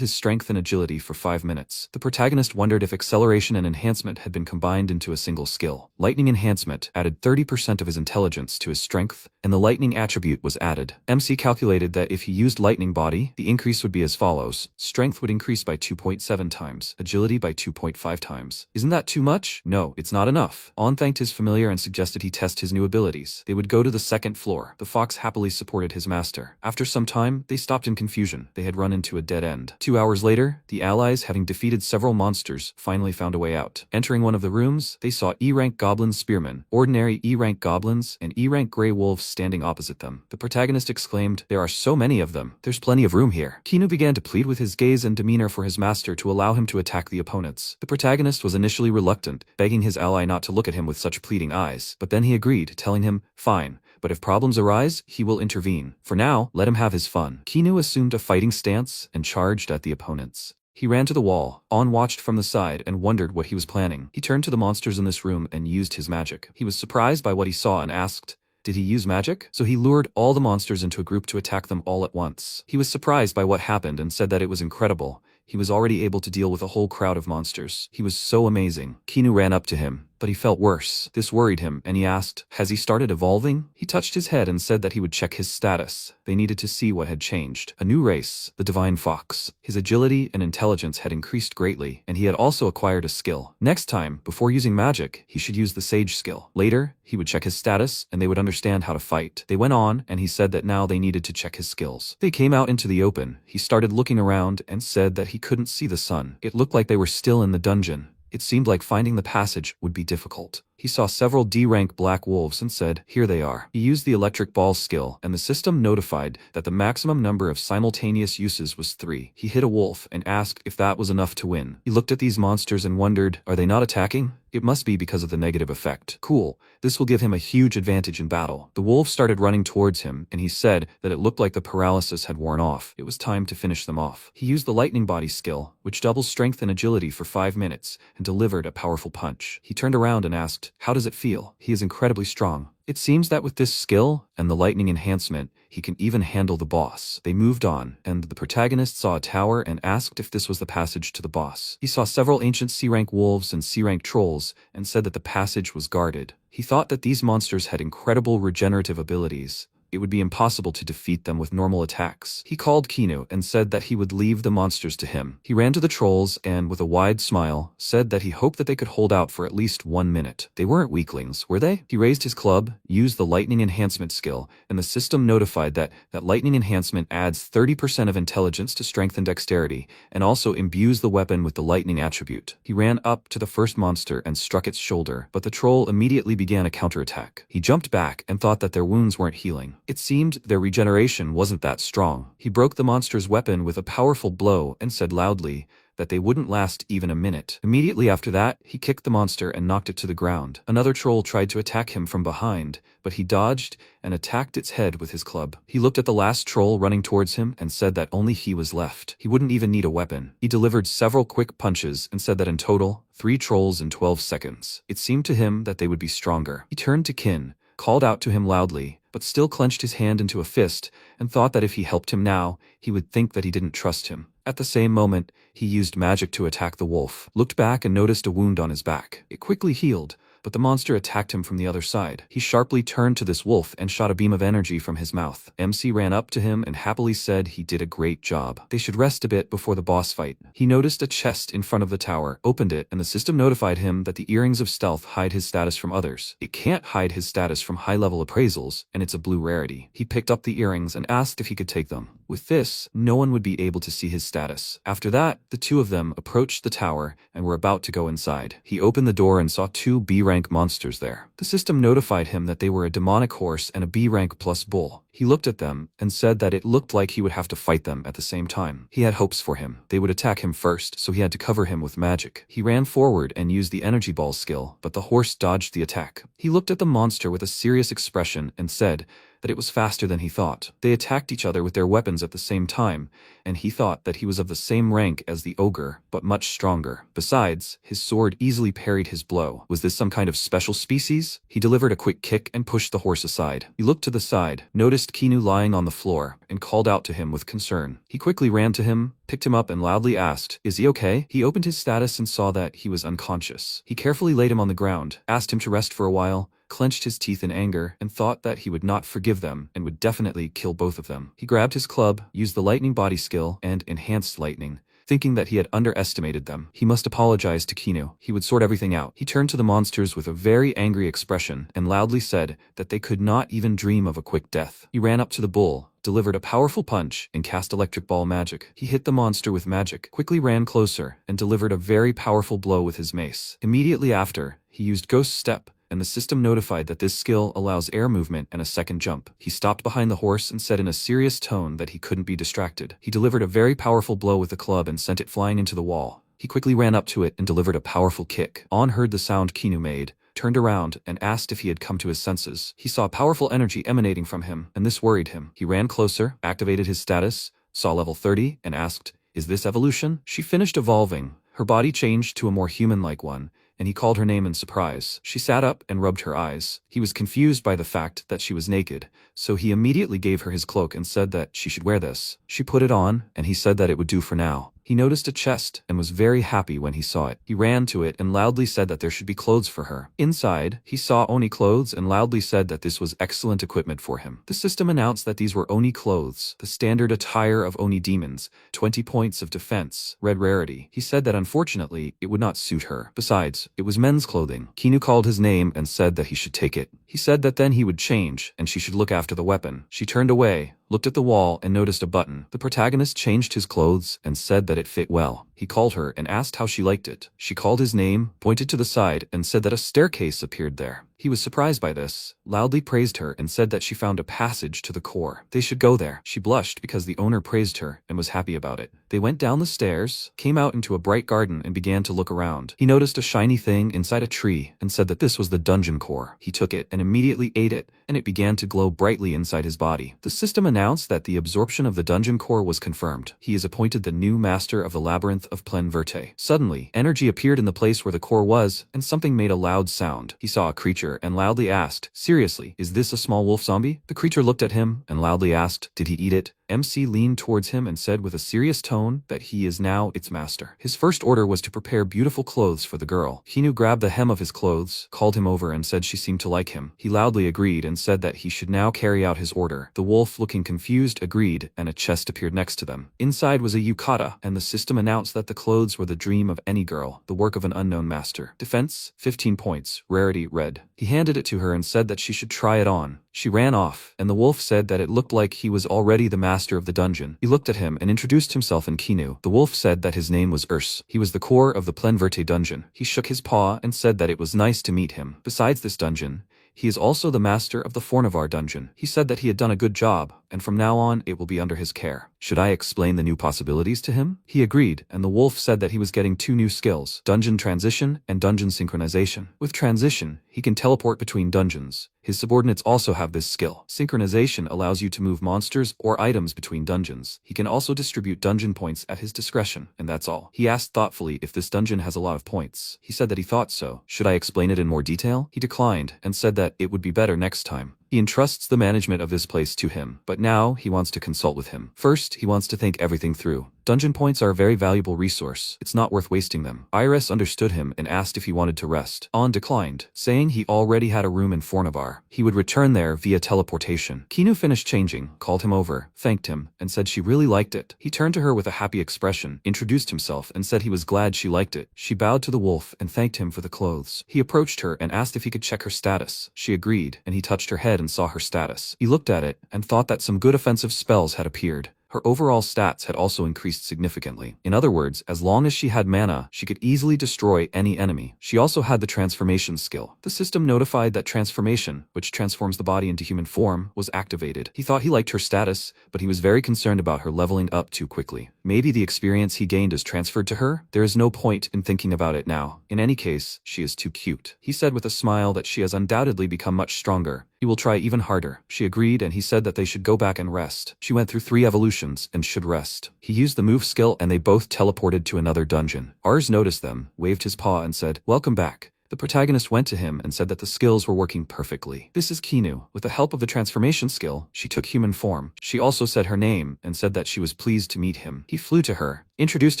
his strength and agility for 5 minutes. The protagonist wondered if acceleration and enhancement had been combined into a single skill. Lightning enhancement added 30% of his intelligence to his strength, and the lightning attribute was added. MC calculated that if he used lightning body, the increase would be as follows. Strength would increase by 2.7 times. times, agility by 2.5 times. Isn't that too much? No, it's not enough. On thanked his familiar and suggested he test his new abilities. They would go to the second floor. The fox happily supported his master. After some time, they stopped in confusion. They had run into a dead end. 2 hours later, the allies, having defeated several monsters, finally found a way out. Entering one of the rooms, they saw E-rank goblin spearmen, ordinary E-rank goblins, and E-rank grey wolves standing opposite them. The protagonist exclaimed, "There are so many of them. There's plenty of room here." Kinu began to plead with his gaze and demeanor for his master to allow him to attack the opponents. The protagonist was initially reluctant, begging his ally not to look at him with such pleading eyes, but then he agreed, telling him, "Fine, but if problems arise, he will intervene. For now, let him have his fun." Kinu assumed a fighting stance and charged at the opponents. He ran to the wall, On watched from the side and wondered what he was planning. He turned to the monsters in this room and used his magic. He was surprised by what he saw and asked, "Did he use magic?" So he lured all the monsters into a group to attack them all at once. He was surprised by what happened and said that it was incredible. He was already able to deal with a whole crowd of monsters. He was so amazing. Kinu ran up to him, but he felt worse. This worried him, and he asked, "Has he started evolving?" He touched his head and said that he would check his status. They needed to see what had changed. A new race, the Divine Fox. His agility and intelligence had increased greatly, and he had also acquired a skill. Next time, before using magic, he should use the Sage skill. Later, he would check his status, and they would understand how to fight. They went on, and he said that now they needed to check his skills. They came out into the open. He started looking around and said that he couldn't see the sun. It looked like they were still in the dungeon. It seemed like finding the passage would be difficult. He saw several D-rank black wolves and said, "Here they are." He used the electric ball skill, and the system notified that the maximum number of simultaneous uses was 3. He hit a wolf and asked if that was enough to win. He looked at these monsters and wondered, are they not attacking? It must be because of the negative effect. Cool. This will give him a huge advantage in battle. The wolves started running towards him, and he said that it looked like the paralysis had worn off. It was time to finish them off. He used the lightning body skill, which doubles strength and agility for 5 minutes, and delivered a powerful punch. He turned around and asked, "How does it feel?" He is incredibly strong. It seems that with this skill and the lightning enhancement, he can even handle the boss. They moved on, and the protagonist saw a tower and asked if this was the passage to the boss. He saw several ancient C-rank wolves and C-rank trolls and said that the passage was guarded. He thought that these monsters had incredible regenerative abilities. It would be impossible to defeat them with normal attacks. He called Kinu and said that he would leave the monsters to him. He ran to the trolls and, with a wide smile, said that he hoped that they could hold out for at least 1 minute. They weren't weaklings, were they? He raised his club, used the lightning enhancement skill, and the system notified that lightning enhancement adds 30% of intelligence to strength and dexterity, and also imbues the weapon with the lightning attribute. He ran up to the first monster and struck its shoulder, but the troll immediately began a counterattack. He jumped back and thought that their wounds weren't healing. It seemed their regeneration wasn't that strong. He broke the monster's weapon with a powerful blow and said loudly that they wouldn't last even a minute. Immediately after that, he kicked the monster and knocked it to the ground. Another troll tried to attack him from behind, but he dodged and attacked its head with his club. He looked at the last troll running towards him and said that only he was left. He wouldn't even need a weapon. He delivered several quick punches and said that in total, 3 trolls in 12 seconds. It seemed to him that they would be stronger. He turned to Kin, called out to him loudly, but still clenched his hand into a fist and thought that if he helped him now, he would think that he didn't trust him. At the same moment, he used magic to attack the wolf, looked back and noticed a wound on his back. It quickly healed, but the monster attacked him from the other side. He sharply turned to this wolf and shot a beam of energy from his mouth. MC ran up to him and happily said he did a great job. They should rest a bit before the boss fight. He noticed a chest in front of the tower, opened it, and the system notified him that the earrings of stealth hide his status from others. It can't hide his status from high-level appraisals, and it's a blue rarity. He picked up the earrings and asked if he could take them. With this, no one would be able to see his status. After that, the two of them approached the tower and were about to go inside. He opened the door and saw 2 B-rank monsters there. The system notified him that they were a demonic horse and a B-rank plus bull. He looked at them and said that it looked like he would have to fight them at the same time. He had hopes for him. They would attack him first, so he had to cover him with magic. He ran forward and used the energy ball skill, but the horse dodged the attack. He looked at the monster with a serious expression and said that it was faster than he thought. They attacked each other with their weapons at the same time, and he thought that he was of the same rank as the ogre, but much stronger. Besides, his sword easily parried his blow. Was this some kind of special species? He delivered a quick kick and pushed the horse aside. He looked to the side, noticed Kinu lying on the floor, and called out to him with concern. He quickly ran to him, picked him up and loudly asked, "Is he okay?" He opened his status and saw that he was unconscious. He carefully laid him on the ground, asked him to rest for a while, clenched his teeth in anger, and thought that he would not forgive them and would definitely kill both of them. He grabbed his club, used the lightning body skill and enhanced lightning, thinking that he had underestimated them. He must apologize to Kinu. He would sort everything out. He turned to the monsters with a very angry expression and loudly said that they could not even dream of a quick death. He ran up to the bull, delivered a powerful punch, and cast electric ball magic. He hit the monster with magic, quickly ran closer, and delivered a very powerful blow with his mace. Immediately after, he used Ghost Step, and the system notified that this skill allows air movement and a second jump. He stopped behind the horse and said in a serious tone that he couldn't be distracted. He delivered a very powerful blow with the club and sent it flying into the wall. He quickly ran up to it and delivered a powerful kick. On heard the sound Kinu made, turned around, and asked if he had come to his senses. He saw powerful energy emanating from him, and this worried him. He ran closer, activated his status, saw level 30, and asked, "Is this evolution?" She finished evolving. Her body changed to a more human-like one, and he called her name in surprise. She sat up and rubbed her eyes. He was confused by the fact that she was naked, so he immediately gave her his cloak and said that she should wear this. She put it on, and he said that it would do for now. He noticed a chest and was very happy when he saw it. He ran to it and loudly said that there should be clothes for her. Inside, he saw Oni clothes and loudly said that this was excellent equipment for him. The system announced that these were Oni clothes, the standard attire of Oni demons, 20 points of defense, red rarity. He said that unfortunately, it would not suit her. Besides, it was men's clothing. Kinu called his name and said that he should take it. He said that then he would change and she should look after the weapon. She turned away, looked at the wall, and noticed a button. The protagonist changed his clothes and said that it fit well. He called her and asked how she liked it. She called his name, pointed to the side, and said that a staircase appeared there. He was surprised by this, loudly praised her, and said that she found a passage to the core. They should go there. She blushed because the owner praised her and was happy about it. They went down the stairs, came out into a bright garden, and began to look around. He noticed a shiny thing inside a tree and said that this was the dungeon core. He took it and immediately ate it, and it began to glow brightly inside his body. The system announced that the absorption of the dungeon core was confirmed. He is appointed the new master of the labyrinth of Plen Verte. Suddenly, energy appeared in the place where the core was, and something made a loud sound. He saw a creature and loudly asked, "Seriously, is this a small wolf zombie?" The creature looked at him and loudly asked, "Did he eat it?" MC leaned towards him and said with a serious tone that he is now its master. His first order was to prepare beautiful clothes for the girl. Hinu grabbed the hem of his clothes, called him over, and said she seemed to like him. He loudly agreed and said that he should now carry out his order. The wolf, looking confused, agreed, and a chest appeared next to them. Inside was a yukata, and the system announced that the clothes were the dream of any girl, the work of an unknown master. Defense, 15 points, rarity, red. He handed it to her and said that she should try it on. She ran off, and the wolf said that it looked like he was already the master of the dungeon. He looked at him and introduced himself in Kinu. The wolf said that his name was Urs. He was the core of the Plen Verte dungeon. He shook his paw and said that it was nice to meet him. Besides this dungeon, he is also the master of the Fornavar dungeon. He said that he had done a good job, and from now on it will be under his care. Should I explain the new possibilities to him? He agreed, and the wolf said that he was getting 2 new skills, dungeon transition and dungeon synchronization. With transition, he can teleport between dungeons. His subordinates also have this skill. Synchronization allows you to move monsters or items between dungeons. He can also distribute dungeon points at his discretion, and that's all. He asked thoughtfully if this dungeon has a lot of points. He said that he thought so. Should I explain it in more detail? He declined and said that it would be better next time. He entrusts the management of this place to him, but now he wants to consult with him. First, he wants to think everything through. Dungeon points are a very valuable resource. It's not worth wasting them. Iris understood him and asked if he wanted to rest. An declined, saying he already had a room in Fornavar. He would return there via teleportation. Kinu finished changing, called him over, thanked him, and said she really liked it. He turned to her with a happy expression, introduced himself, and said he was glad she liked it. She bowed to the wolf and thanked him for the clothes. He approached her and asked if he could check her status. She agreed, and he touched her head and saw her status. He looked at it and thought that some good offensive spells had appeared. Her overall stats had also increased significantly. In other words, as long as she had mana, she could easily destroy any enemy. She also had the transformation skill. The system notified that transformation, which transforms the body into human form, was activated. He thought he liked her status, but he was very concerned about her leveling up too quickly. Maybe the experience he gained is transferred to her? There is no point in thinking about it now. In any case, she is too cute. He said with a smile that she has undoubtedly become much stronger. He will try even harder. She agreed, and he said that they should go back and rest. She went through 3 evolutions and should rest. He used the move skill and they both teleported to another dungeon. Ars noticed them, waved his paw and said, "Welcome back." The protagonist went to him and said that the skills were working perfectly. This is Kinu. With the help of the transformation skill, she took human form. She also said her name and said that she was pleased to meet him. He flew to her, introduced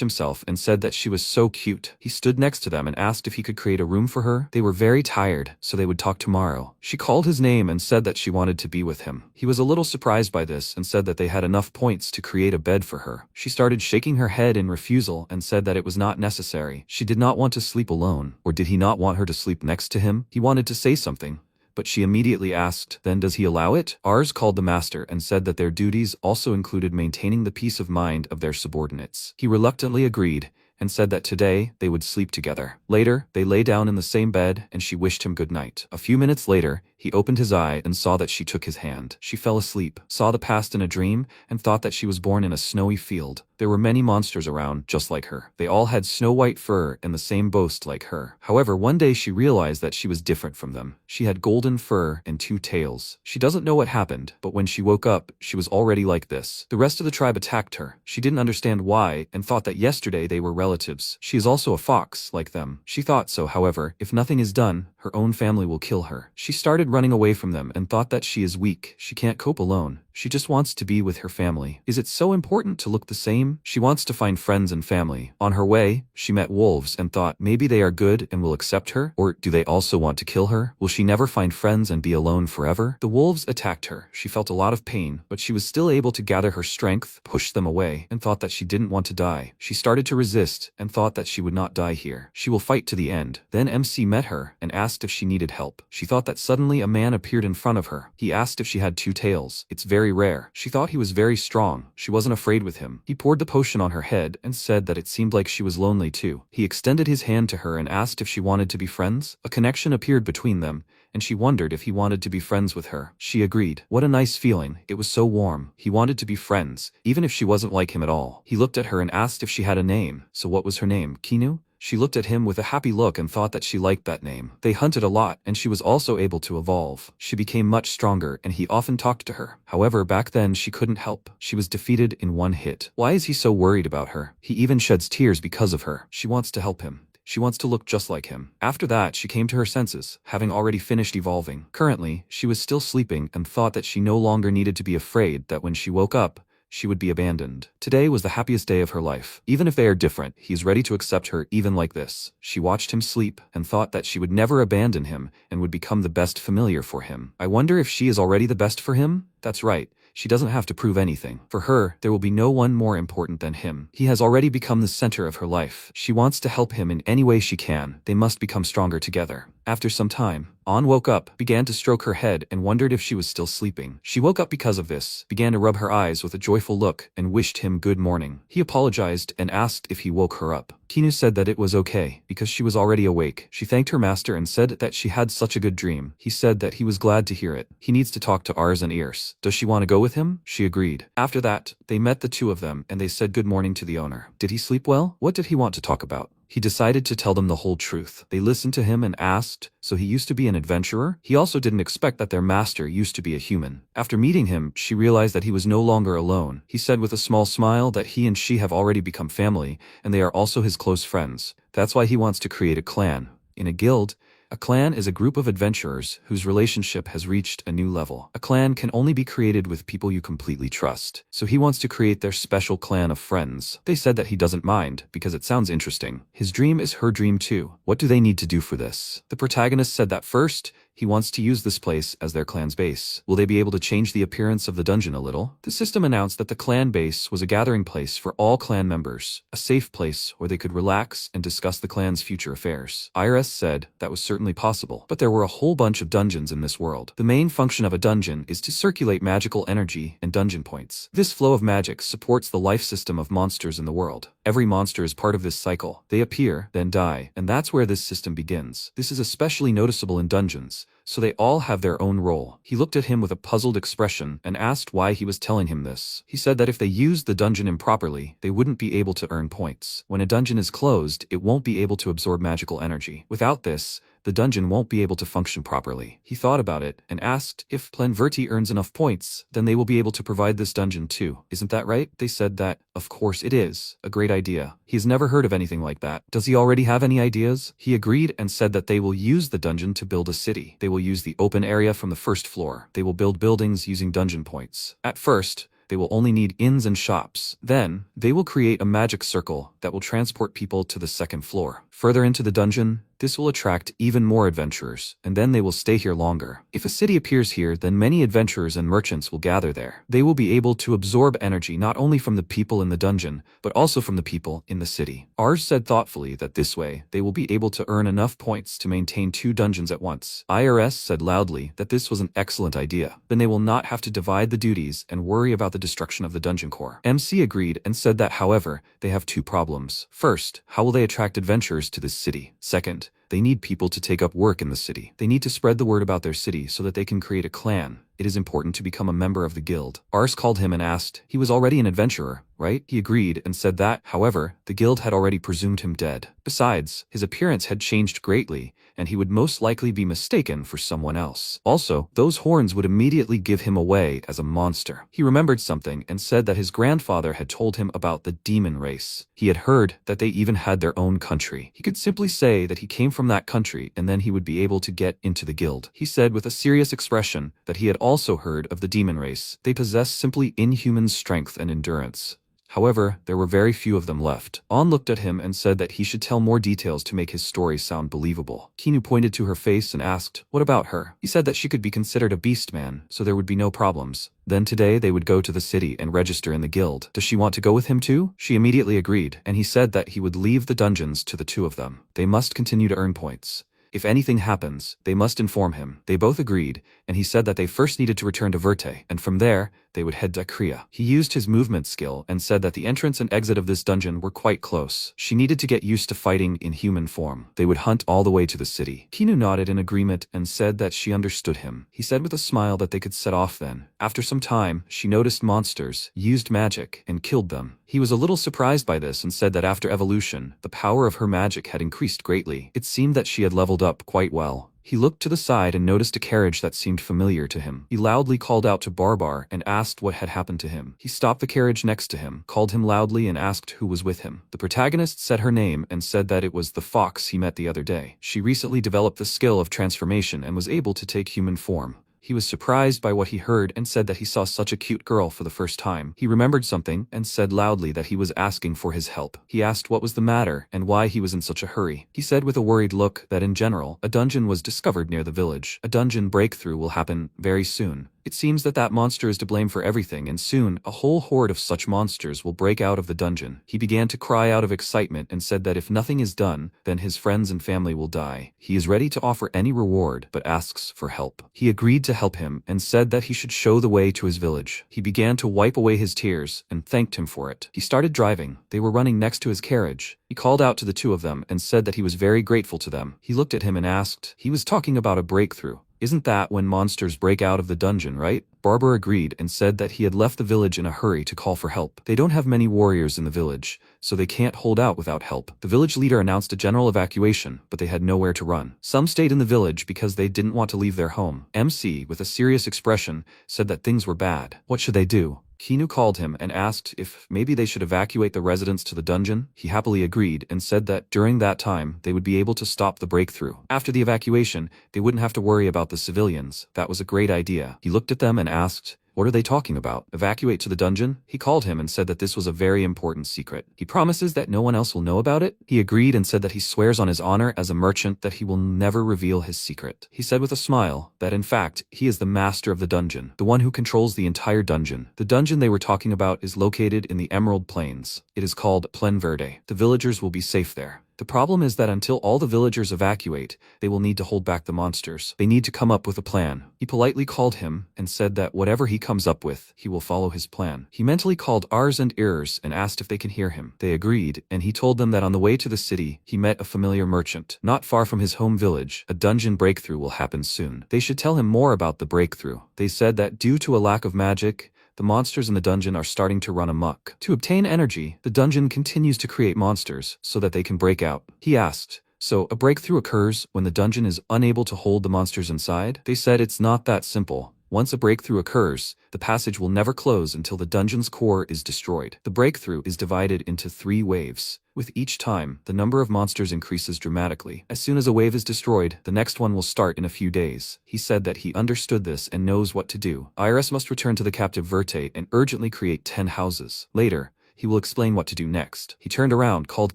himself and said that she was so cute. He stood next to them and asked if he could create a room for her. They were very tired, so they would talk tomorrow. She called his name and said that she wanted to be with him. He was a little surprised by this and said that they had enough points to create a bed for her. She started shaking her head in refusal and said that it was not necessary. She did not want to sleep alone. Or did he not want her to sleep next to him? He wanted to say something, but she immediately asked, then does he allow it? Ars called the master and said that their duties also included maintaining the peace of mind of their subordinates. He reluctantly agreed and said that today they would sleep together. Later, they lay down in the same bed and she wished him good night. A few minutes later, he opened his eye and saw that she took his hand. She fell asleep, saw the past in a dream, and thought that she was born in a snowy field. There were many monsters around, just like her. They all had snow-white fur and the same boast like her. However, one day she realized that she was different from them. She had golden fur and 2 tails. She doesn't know what happened, but when she woke up, she was already like this. The rest of the tribe attacked her. She didn't understand why and thought that yesterday they were relatives. She is also a fox, like them. She thought so, however, if nothing is done, her own family will kill her. She started running away from them and thought that she is weak. She can't cope alone. She just wants to be with her family. Is it so important to look the same? She wants to find friends and family. On her way, she met wolves and thought maybe they are good and will accept her, or do they also want to kill her? Will she never find friends and be alone forever? The wolves attacked her. She felt a lot of pain, but she was still able to gather her strength, push them away, and thought that she didn't want to die. She started to resist and thought that she would not die here. She will fight to the end. Then MC met her and asked if she needed help. She thought that suddenly a man appeared in front of her. He asked if she had 2 tails. It's very rare. She thought he was very strong. She wasn't afraid with him. He poured the potion on her head and said that it seemed like she was lonely too. He extended his hand to her and asked if she wanted to be friends. A connection appeared between them, and she wondered if he wanted to be friends with her. She agreed. What a nice feeling. It was so warm. He wanted to be friends, even if she wasn't like him at all. He looked at her and asked if she had a name. So what was her name? Kinu? She looked at him with a happy look and thought that she liked that name. They hunted a lot, and she was also able to evolve. She became much stronger, and he often talked to her. However, back then she couldn't help. She was defeated in 1 hit. Why is he so worried about her? He even sheds tears because of her. She wants to help him. She wants to look just like him. After that, she came to her senses, having already finished evolving. Currently, she was still sleeping and thought that she no longer needed to be afraid that when she woke up, she would be abandoned. Today was the happiest day of her life. Even if they are different, he is ready to accept her even like this. She watched him sleep and thought that she would never abandon him and would become the best familiar for him. I wonder if she is already the best for him? That's right. She doesn't have to prove anything. For her, there will be no one more important than him. He has already become the center of her life. She wants to help him in any way she can. They must become stronger together. After some time, An woke up, began to stroke her head, and wondered if she was still sleeping. She woke up because of this, began to rub her eyes with a joyful look, and wished him good morning. He apologized and asked if he woke her up. Kinu said that it was okay, because she was already awake. She thanked her master and said that she had such a good dream. He said that he was glad to hear it. He needs to talk to Ars and Ears. Does she want to go with him? She agreed. After that, they met the 2 of them, and they said good morning to the owner. Did he sleep well? What did he want to talk about? He decided to tell them the whole truth. They listened to him and asked, so he used to be an adventurer? He also didn't expect that their master used to be a human. After meeting him, she realized that he was no longer alone. He said with a small smile that he and she have already become family, and they are also his close friends. That's why he wants to create a clan. In a guild, a clan is a group of adventurers whose relationship has reached a new level. A clan can only be created with people you completely trust. So he wants to create their special clan of friends. They said that he doesn't mind, because it sounds interesting. His dream is her dream too. What do they need to do for this? The protagonist said that first, he wants to use this place as their clan's base. Will they be able to change the appearance of the dungeon a little? The system announced that the clan base was a gathering place for all clan members, a safe place where they could relax and discuss the clan's future affairs. IRS said that was certainly possible, but there were a whole bunch of dungeons in this world. The main function of a dungeon is to circulate magical energy and dungeon points. This flow of magic supports the life system of monsters in the world. Every monster is part of this cycle. They appear, then die, and that's where this system begins. This is especially noticeable in dungeons, so they all have their own role. He looked at him with a puzzled expression and asked why he was telling him this. He said that if they used the dungeon improperly, they wouldn't be able to earn points. When a dungeon is closed, it won't be able to absorb magical energy. Without this, the dungeon won't be able to function properly. He thought about it and asked if Plenverti earns enough points, then they will be able to provide this dungeon too. Isn't that right? They said that, of course it is. A great idea. He's never heard of anything like that. Does he already have any ideas? He agreed and said that they will use the dungeon to build a city. They will use the open area from the first floor. They will build buildings using dungeon points. At first, they will only need inns and shops. Then, they will create a magic circle that will transport people to the second floor. Further into the dungeon, this will attract even more adventurers, and then they will stay here longer. If a city appears here, then many adventurers and merchants will gather there. They will be able to absorb energy not only from the people in the dungeon, but also from the people in the city. Ars said thoughtfully that this way, they will be able to earn enough points to maintain 2 dungeons at once. IRS said loudly that this was an excellent idea. Then they will not have to divide the duties and worry about the destruction of the dungeon core. MC agreed and said that, however, they have 2 problems. First, how will they attract adventurers to this city? Second, they need people to take up work in the city. They need to spread the word about their city so that they can create a clan. It is important to become a member of the guild. Ars called him and asked, he was already an adventurer, right? He agreed and said that, however, the guild had already presumed him dead. Besides, his appearance had changed greatly, and he would most likely be mistaken for someone else. Also, those horns would immediately give him away as a monster. He remembered something and said that his grandfather had told him about the demon race. He had heard that they even had their own country. He could simply say that he came from that country and then he would be able to get into the guild. He said with a serious expression that he had also heard of the demon race. They possess simply inhuman strength and endurance. However, there were very few of them left. An looked at him and said that he should tell more details to make his story sound believable. Kinu pointed to her face and asked, what about her? He said that she could be considered a beast man, so there would be no problems. Then today they would go to the city and register in the guild. Does she want to go with him too? She immediately agreed, and he said that he would leave the dungeons to the 2 of them. They must continue to earn points. If anything happens, they must inform him. They both agreed, and he said that they first needed to return to Verte, and from there, they would head to Kriya. He used his movement skill and said that the entrance and exit of this dungeon were quite close. She needed to get used to fighting in human form. They would hunt all the way to the city. Kinu nodded in agreement and said that she understood him. He said with a smile that they could set off then. After some time, she noticed monsters, used magic, and killed them. He was a little surprised by this and said that after evolution, the power of her magic had increased greatly. It seemed that she had leveled up quite well. He looked to the side and noticed a carriage that seemed familiar to him. He loudly called out to Barbar and asked what had happened to him. He stopped the carriage next to him, called him loudly and asked who was with him. The protagonist said her name and said that it was the fox he met the other day. She recently developed the skill of transformation and was able to take human form. He was surprised by what he heard and said that he saw such a cute girl for the first time. He remembered something and said loudly that he was asking for his help. He asked what was the matter and why he was in such a hurry. He said with a worried look that in general, a dungeon was discovered near the village. A dungeon breakthrough will happen very soon. It seems that that monster is to blame for everything, and soon, a whole horde of such monsters will break out of the dungeon. He began to cry out of excitement and said that if nothing is done, then his friends and family will die. He is ready to offer any reward, but asks for help. He agreed to help him and said that he should show the way to his village. He began to wipe away his tears and thanked him for it. He started driving. They were running next to his carriage. He called out to the 2 of them and said that he was very grateful to them. He looked at him and asked, he was talking about a breakthrough. Isn't that when monsters break out of the dungeon, right? Barber agreed and said that he had left the village in a hurry to call for help. They don't have many warriors in the village, so they can't hold out without help. The village leader announced a general evacuation, but they had nowhere to run. Some stayed in the village because they didn't want to leave their home. MC, with a serious expression, said that things were bad. What should they do? Kinu called him and asked if maybe they should evacuate the residents to the dungeon. He happily agreed and said that during that time, they would be able to stop the breakthrough. After the evacuation, they wouldn't have to worry about the civilians. That was a great idea. He looked at them and asked, what are they talking about? Evacuate to the dungeon? He called him and said that this was a very important secret. He promises that no one else will know about it. He agreed and said that he swears on his honor as a merchant that he will never reveal his secret. He said with a smile that in fact, he is the master of the dungeon, the one who controls the entire dungeon. The dungeon they were talking about is located in the Emerald Plains. It is called Plen Verde. The villagers will be safe there. The problem is that until all the villagers evacuate, they will need to hold back the monsters. They need to come up with a plan. He politely called him and said that whatever he comes up with, he will follow his plan. He mentally called Ars and Irs and asked if they can hear him. They agreed, and he told them that on the way to the city, he met a familiar merchant. Not far from his home village, a dungeon breakthrough will happen soon. They should tell him more about the breakthrough. They said that due to a lack of magic, the monsters in the dungeon are starting to run amok. To obtain energy, the dungeon continues to create monsters so that they can break out. He asked, so a breakthrough occurs when the dungeon is unable to hold the monsters inside? They said it's not that simple. Once a breakthrough occurs, the passage will never close until the dungeon's core is destroyed. The breakthrough is divided into 3 waves. With each time, the number of monsters increases dramatically. As soon as a wave is destroyed, the next one will start in a few days. He said that he understood this and knows what to do. Iris must return to the captive Verte and urgently create 10 houses. Later, he will explain what to do next. He turned around, called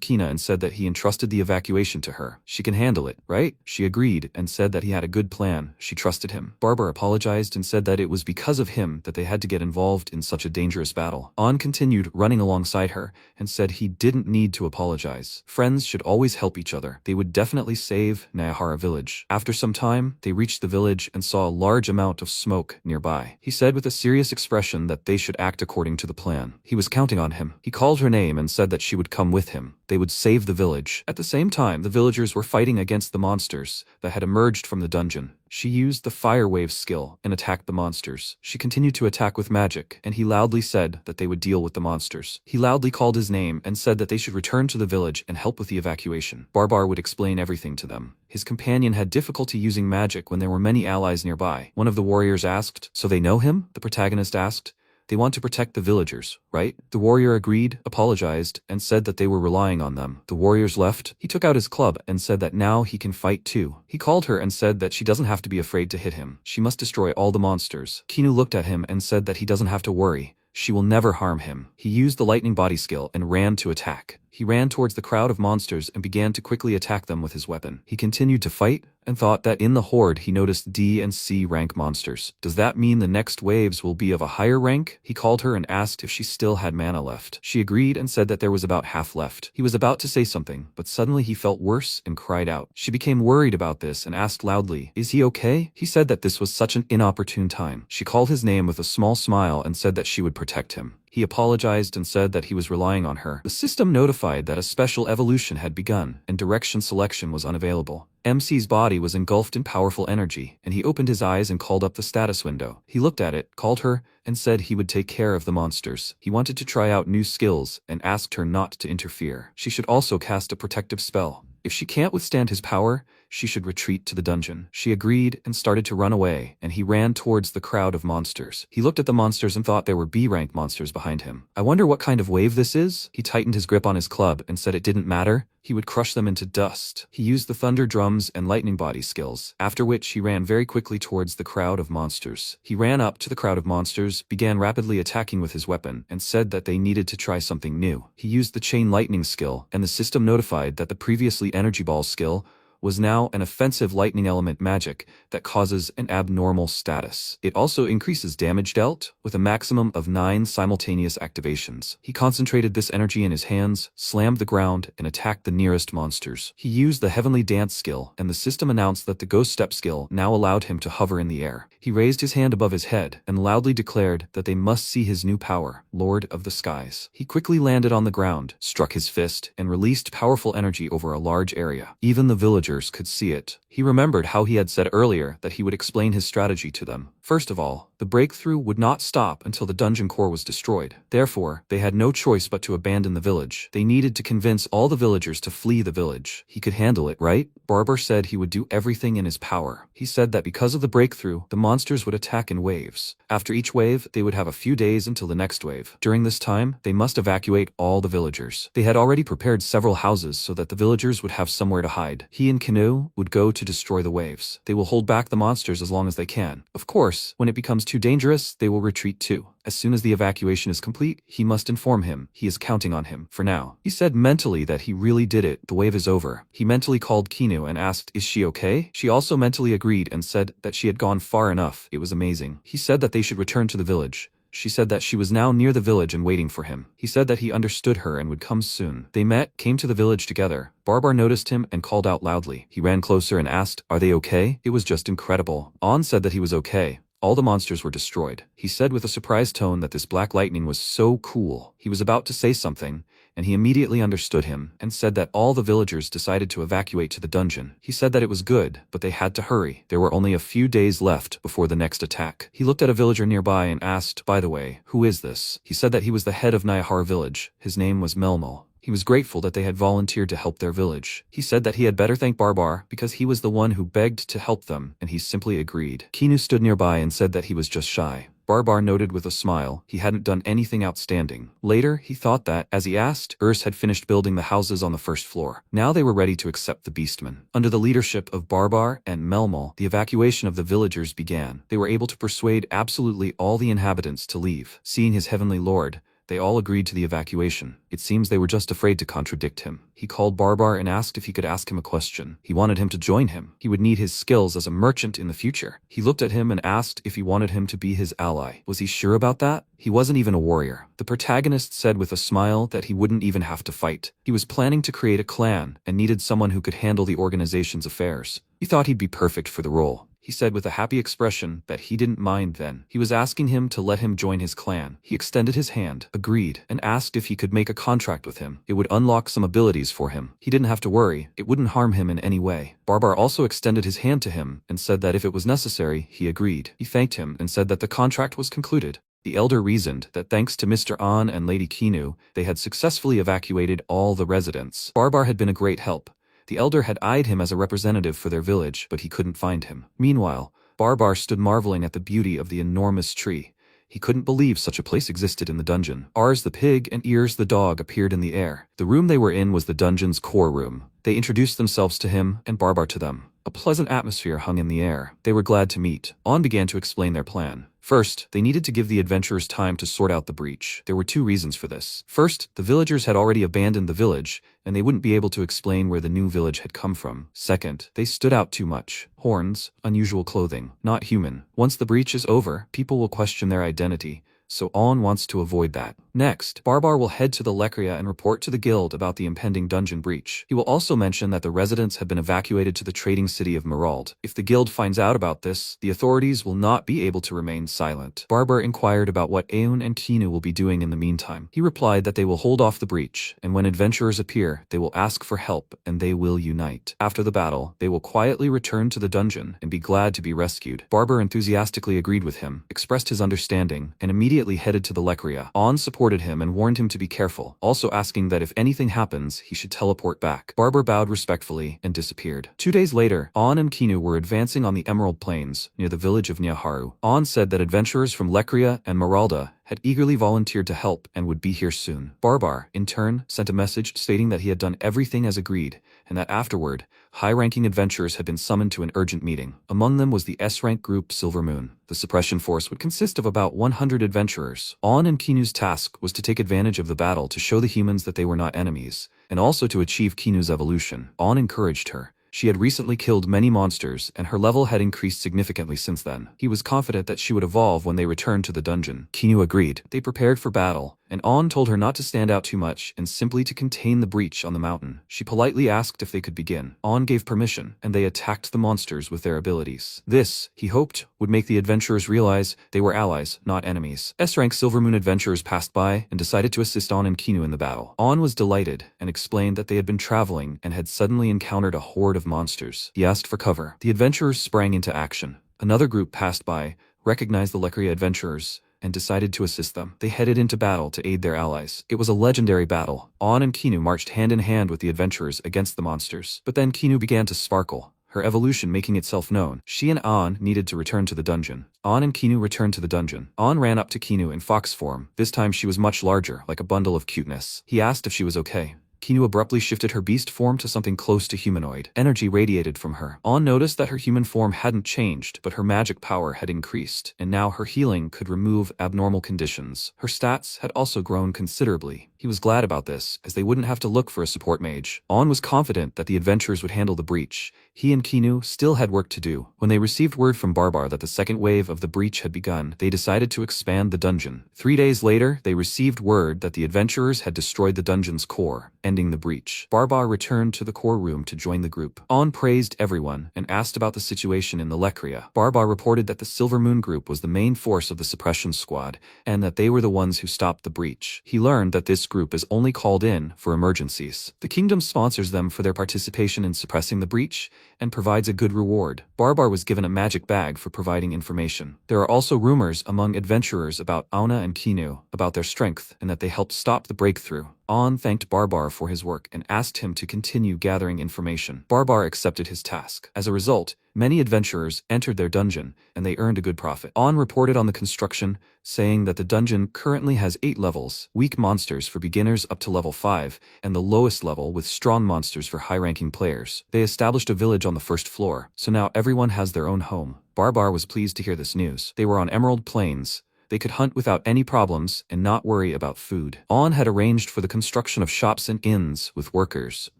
Kina and said that he entrusted the evacuation to her. She can handle it, right? She agreed and said that he had a good plan. She trusted him. Barbara apologized and said that it was because of him that they had to get involved in such a dangerous battle. An continued running alongside her and said he didn't need to apologize. Friends should always help each other. They would definitely save Nayahara village. After some time, they reached the village and saw a large amount of smoke nearby. He said with a serious expression that they should act according to the plan. He was counting on him. He called her name and said that she would come with him. They would save the village. At the same time, the villagers were fighting against the monsters that had emerged from the dungeon. She used the fire wave skill and attacked the monsters. She continued to attack with magic, and he loudly said that they would deal with the monsters. He loudly called his name and said that they should return to the village and help with the evacuation. Barbar would explain everything to them. His companion had difficulty using magic when there were many allies nearby. One of the warriors asked, "So they know him?" The protagonist asked. "They want to protect the villagers, right?" The warrior agreed, apologized, and said that they were relying on them. The warriors left. He took out his club and said that now he can fight too. He called her and said that she doesn't have to be afraid to hit him. She must destroy all the monsters. Kinu looked at him and said that he doesn't have to worry. She will never harm him. He used the lightning body skill and ran to attack. He ran towards the crowd of monsters and began to quickly attack them with his weapon. He continued to fight and thought that in the horde he noticed D and C rank monsters. Does that mean the next waves will be of a higher rank? He called her and asked if she still had mana left. She agreed and said that there was about half left. He was about to say something, but suddenly he felt worse and cried out. She became worried about this and asked loudly, "Is he okay?" He said that this was such an inopportune time. She called his name with a small smile and said that she would protect him. He apologized and said that he was relying on her. The system notified that a special evolution had begun, and direction selection was unavailable. MC's body was engulfed in powerful energy, and he opened his eyes and called up the status window. He looked at it, called her, and said he would take care of the monsters. He wanted to try out new skills, and asked her not to interfere. She should also cast a protective spell. If she can't withstand his power, she should retreat to the dungeon. She agreed and started to run away, and he ran towards the crowd of monsters. He looked at the monsters and thought there were B-rank monsters behind him. "I wonder what kind of wave this is?" He tightened his grip on his club and said it didn't matter. He would crush them into dust. He used the thunder drums and lightning body skills, after which he ran very quickly towards the crowd of monsters. He ran up to the crowd of monsters, began rapidly attacking with his weapon, and said that they needed to try something new. He used the chain lightning skill, and the system notified that the previously energy ball skill was now an offensive lightning element magic that causes an abnormal status. It also increases damage dealt, with a maximum of 9 simultaneous activations. He concentrated this energy in his hands, slammed the ground, and attacked the nearest monsters. He used the Heavenly Dance skill, and the system announced that the Ghost Step skill now allowed him to hover in the air. He raised his hand above his head and loudly declared that they must see his new power, Lord of the Skies. He quickly landed on the ground, struck his fist, and released powerful energy over a large area. Even the villagers could see it. He remembered how he had said earlier that he would explain his strategy to them. First of all, the breakthrough would not stop until the dungeon core was destroyed. Therefore, they had no choice but to abandon the village. They needed to convince all the villagers to flee the village. He could handle it, right? Barber said he would do everything in his power. He said that because of the breakthrough, the monsters would attack in waves. After each wave, they would have a few days until the next wave. During this time, they must evacuate all the villagers. They had already prepared several houses so that the villagers would have somewhere to hide. He and Canoe would go to destroy the waves. They will hold back the monsters as long as they can. Of course, when it becomes too dangerous, they will retreat too. As soon as the evacuation is complete, he must inform him. He is counting on him. For now. He said mentally that he really did it. The wave is over. He mentally called Kinu and asked, "Is she okay?" She also mentally agreed and said that she had gone far enough. It was amazing. He said that they should return to the village. She said that she was now near the village and waiting for him. He said that he understood her and would come soon. They met, came to the village together. Barbar noticed him and called out loudly. He ran closer and asked, "Are they okay?" It was just incredible. An said that he was okay. All the monsters were destroyed. He said with a surprised tone that this black lightning was so cool. He was about to say something, and he immediately understood him, and said that all the villagers decided to evacuate to the dungeon. He said that it was good, but they had to hurry. There were only a few days left before the next attack. He looked at a villager nearby and asked, "By the way, who is this?" He said that he was the head of Nayahara village. His name was Melmo. He was grateful that they had volunteered to help their village. He said that he had better thank Barbar because he was the one who begged to help them, and he simply agreed. Kinu stood nearby and said that he was just shy. Barbar noted with a smile he hadn't done anything outstanding. Later, he thought that, as he asked, Urs had finished building the houses on the first floor. Now they were ready to accept the beastmen. Under the leadership of Barbar and Melmal, the evacuation of the villagers began. They were able to persuade absolutely all the inhabitants to leave. Seeing his heavenly lord, they all agreed to the evacuation. It seems they were just afraid to contradict him. He called Barbar and asked if he could ask him a question. He wanted him to join him. He would need his skills as a merchant in the future. He looked at him and asked if he wanted him to be his ally. Was he sure about that? He wasn't even a warrior. The protagonist said with a smile that he wouldn't even have to fight. He was planning to create a clan and needed someone who could handle the organization's affairs. He thought he'd be perfect for the role. He said with a happy expression that he didn't mind then. He was asking him to let him join his clan. He extended his hand, agreed, and asked if he could make a contract with him. It would unlock some abilities for him. He didn't have to worry. It wouldn't harm him in any way. Barbar also extended his hand to him and said that if it was necessary, he agreed. He thanked him and said that the contract was concluded. The elder reasoned that thanks to Mr. An and Lady Kinu, they had successfully evacuated all the residents. Barbar had been a great help. The elder had eyed him as a representative for their village, but he couldn't find him. Meanwhile, Barbar stood marveling at the beauty of the enormous tree. He couldn't believe such a place existed in the dungeon. Ars the pig and Ears the dog appeared in the air. The room they were in was the dungeon's core room. They introduced themselves to him and Barbar to them. A pleasant atmosphere hung in the air. They were glad to meet. On began to explain their plan. First, they needed to give the adventurers time to sort out the breach. There were two reasons for this. First, the villagers had already abandoned the village, and they wouldn't be able to explain where the new village had come from. Second, they stood out too much. Horns, unusual clothing, not human. Once the breach is over, people will question their identity. So On wants to avoid that. Next, Barbar will head to the Lecria and report to the guild about the impending dungeon breach. He will also mention that the residents have been evacuated to the trading city of Merald. If the guild finds out about this, the authorities will not be able to remain silent. Barbar inquired about what Aeon and Kinu will be doing in the meantime. He replied that they will hold off the breach, and when adventurers appear, they will ask for help, and they will unite. After the battle, they will quietly return to the dungeon and be glad to be rescued. Barbar enthusiastically agreed with him, expressed his understanding, and immediately headed to the Lecria. On supported him and warned him to be careful, also asking that if anything happens, he should teleport back. Barbar bowed respectfully and disappeared. 2 days later, On and Kinu were advancing on the Emerald Plains, near the village of Nyaharu. On said that adventurers from Lecria and Meralda had eagerly volunteered to help and would be here soon. Barbar, in turn, sent a message stating that he had done everything as agreed, and that afterward, high-ranking adventurers had been summoned to an urgent meeting. Among them was the S-rank group Silver Moon. The suppression force would consist of about 100 adventurers. On and Kinu's task was to take advantage of the battle to show the humans that they were not enemies, and also to achieve Kinu's evolution. On encouraged her. She had recently killed many monsters, and her level had increased significantly since then. He was confident that she would evolve when they returned to the dungeon. Kinu agreed. They prepared for battle, and On told her not to stand out too much and simply to contain the breach on the mountain. She politely asked if they could begin. On gave permission, and they attacked the monsters with their abilities. This, he hoped, would make the adventurers realize they were allies, not enemies. S-rank Silvermoon adventurers passed by and decided to assist On and Kinu in the battle. On was delighted and explained that they had been traveling and had suddenly encountered a horde of monsters. He asked for cover. The adventurers sprang into action. Another group passed by, recognized the Lecria adventurers, and decided to assist them. They headed into battle to aid their allies. It was a legendary battle. On and Kinu marched hand in hand with the adventurers against the monsters. But then Kinu began to sparkle, her evolution making itself known. She and An needed to return to the dungeon. An and Kinu returned to the dungeon. An ran up to Kinu in fox form. This time she was much larger, like a bundle of cuteness. He asked if she was okay. Kinu abruptly shifted her beast form to something close to humanoid. Energy radiated from her. On noticed that her human form hadn't changed, but her magic power had increased, and now her healing could remove abnormal conditions. Her stats had also grown considerably. He was glad about this, as they wouldn't have to look for a support mage. On was confident that the adventurers would handle the breach. He and Kinu still had work to do. When they received word from Barbar that the second wave of the breach had begun, they decided to expand the dungeon. 3 days later, they received word that the adventurers had destroyed the dungeon's core, ending the breach. Barbar returned to the core room to join the group. On praised everyone and asked about the situation in the Lecria. Barbar reported that the Silver Moon group was the main force of the suppression squad, and that they were the ones who stopped the breach. He learned that this group group is only called in for emergencies. The kingdom sponsors them for their participation in suppressing the breach and provides a good reward. Barbar was given a magic bag for providing information. There are also rumors among adventurers about Auna and Kinu about their strength and that they helped stop the breakthrough. On thanked Barbar for his work and asked him to continue gathering information. Barbar accepted his task. As a result, many adventurers entered their dungeon, and they earned a good profit. On reported on the construction, saying that the dungeon currently has 8 levels, weak monsters for beginners up to level 5, and the lowest level with strong monsters for high-ranking players. They established a village on the first floor, so now everyone has their own home. Barbar was pleased to hear this news. They were on Emerald Plains. They could hunt without any problems and not worry about food. On had arranged for the construction of shops and inns with workers.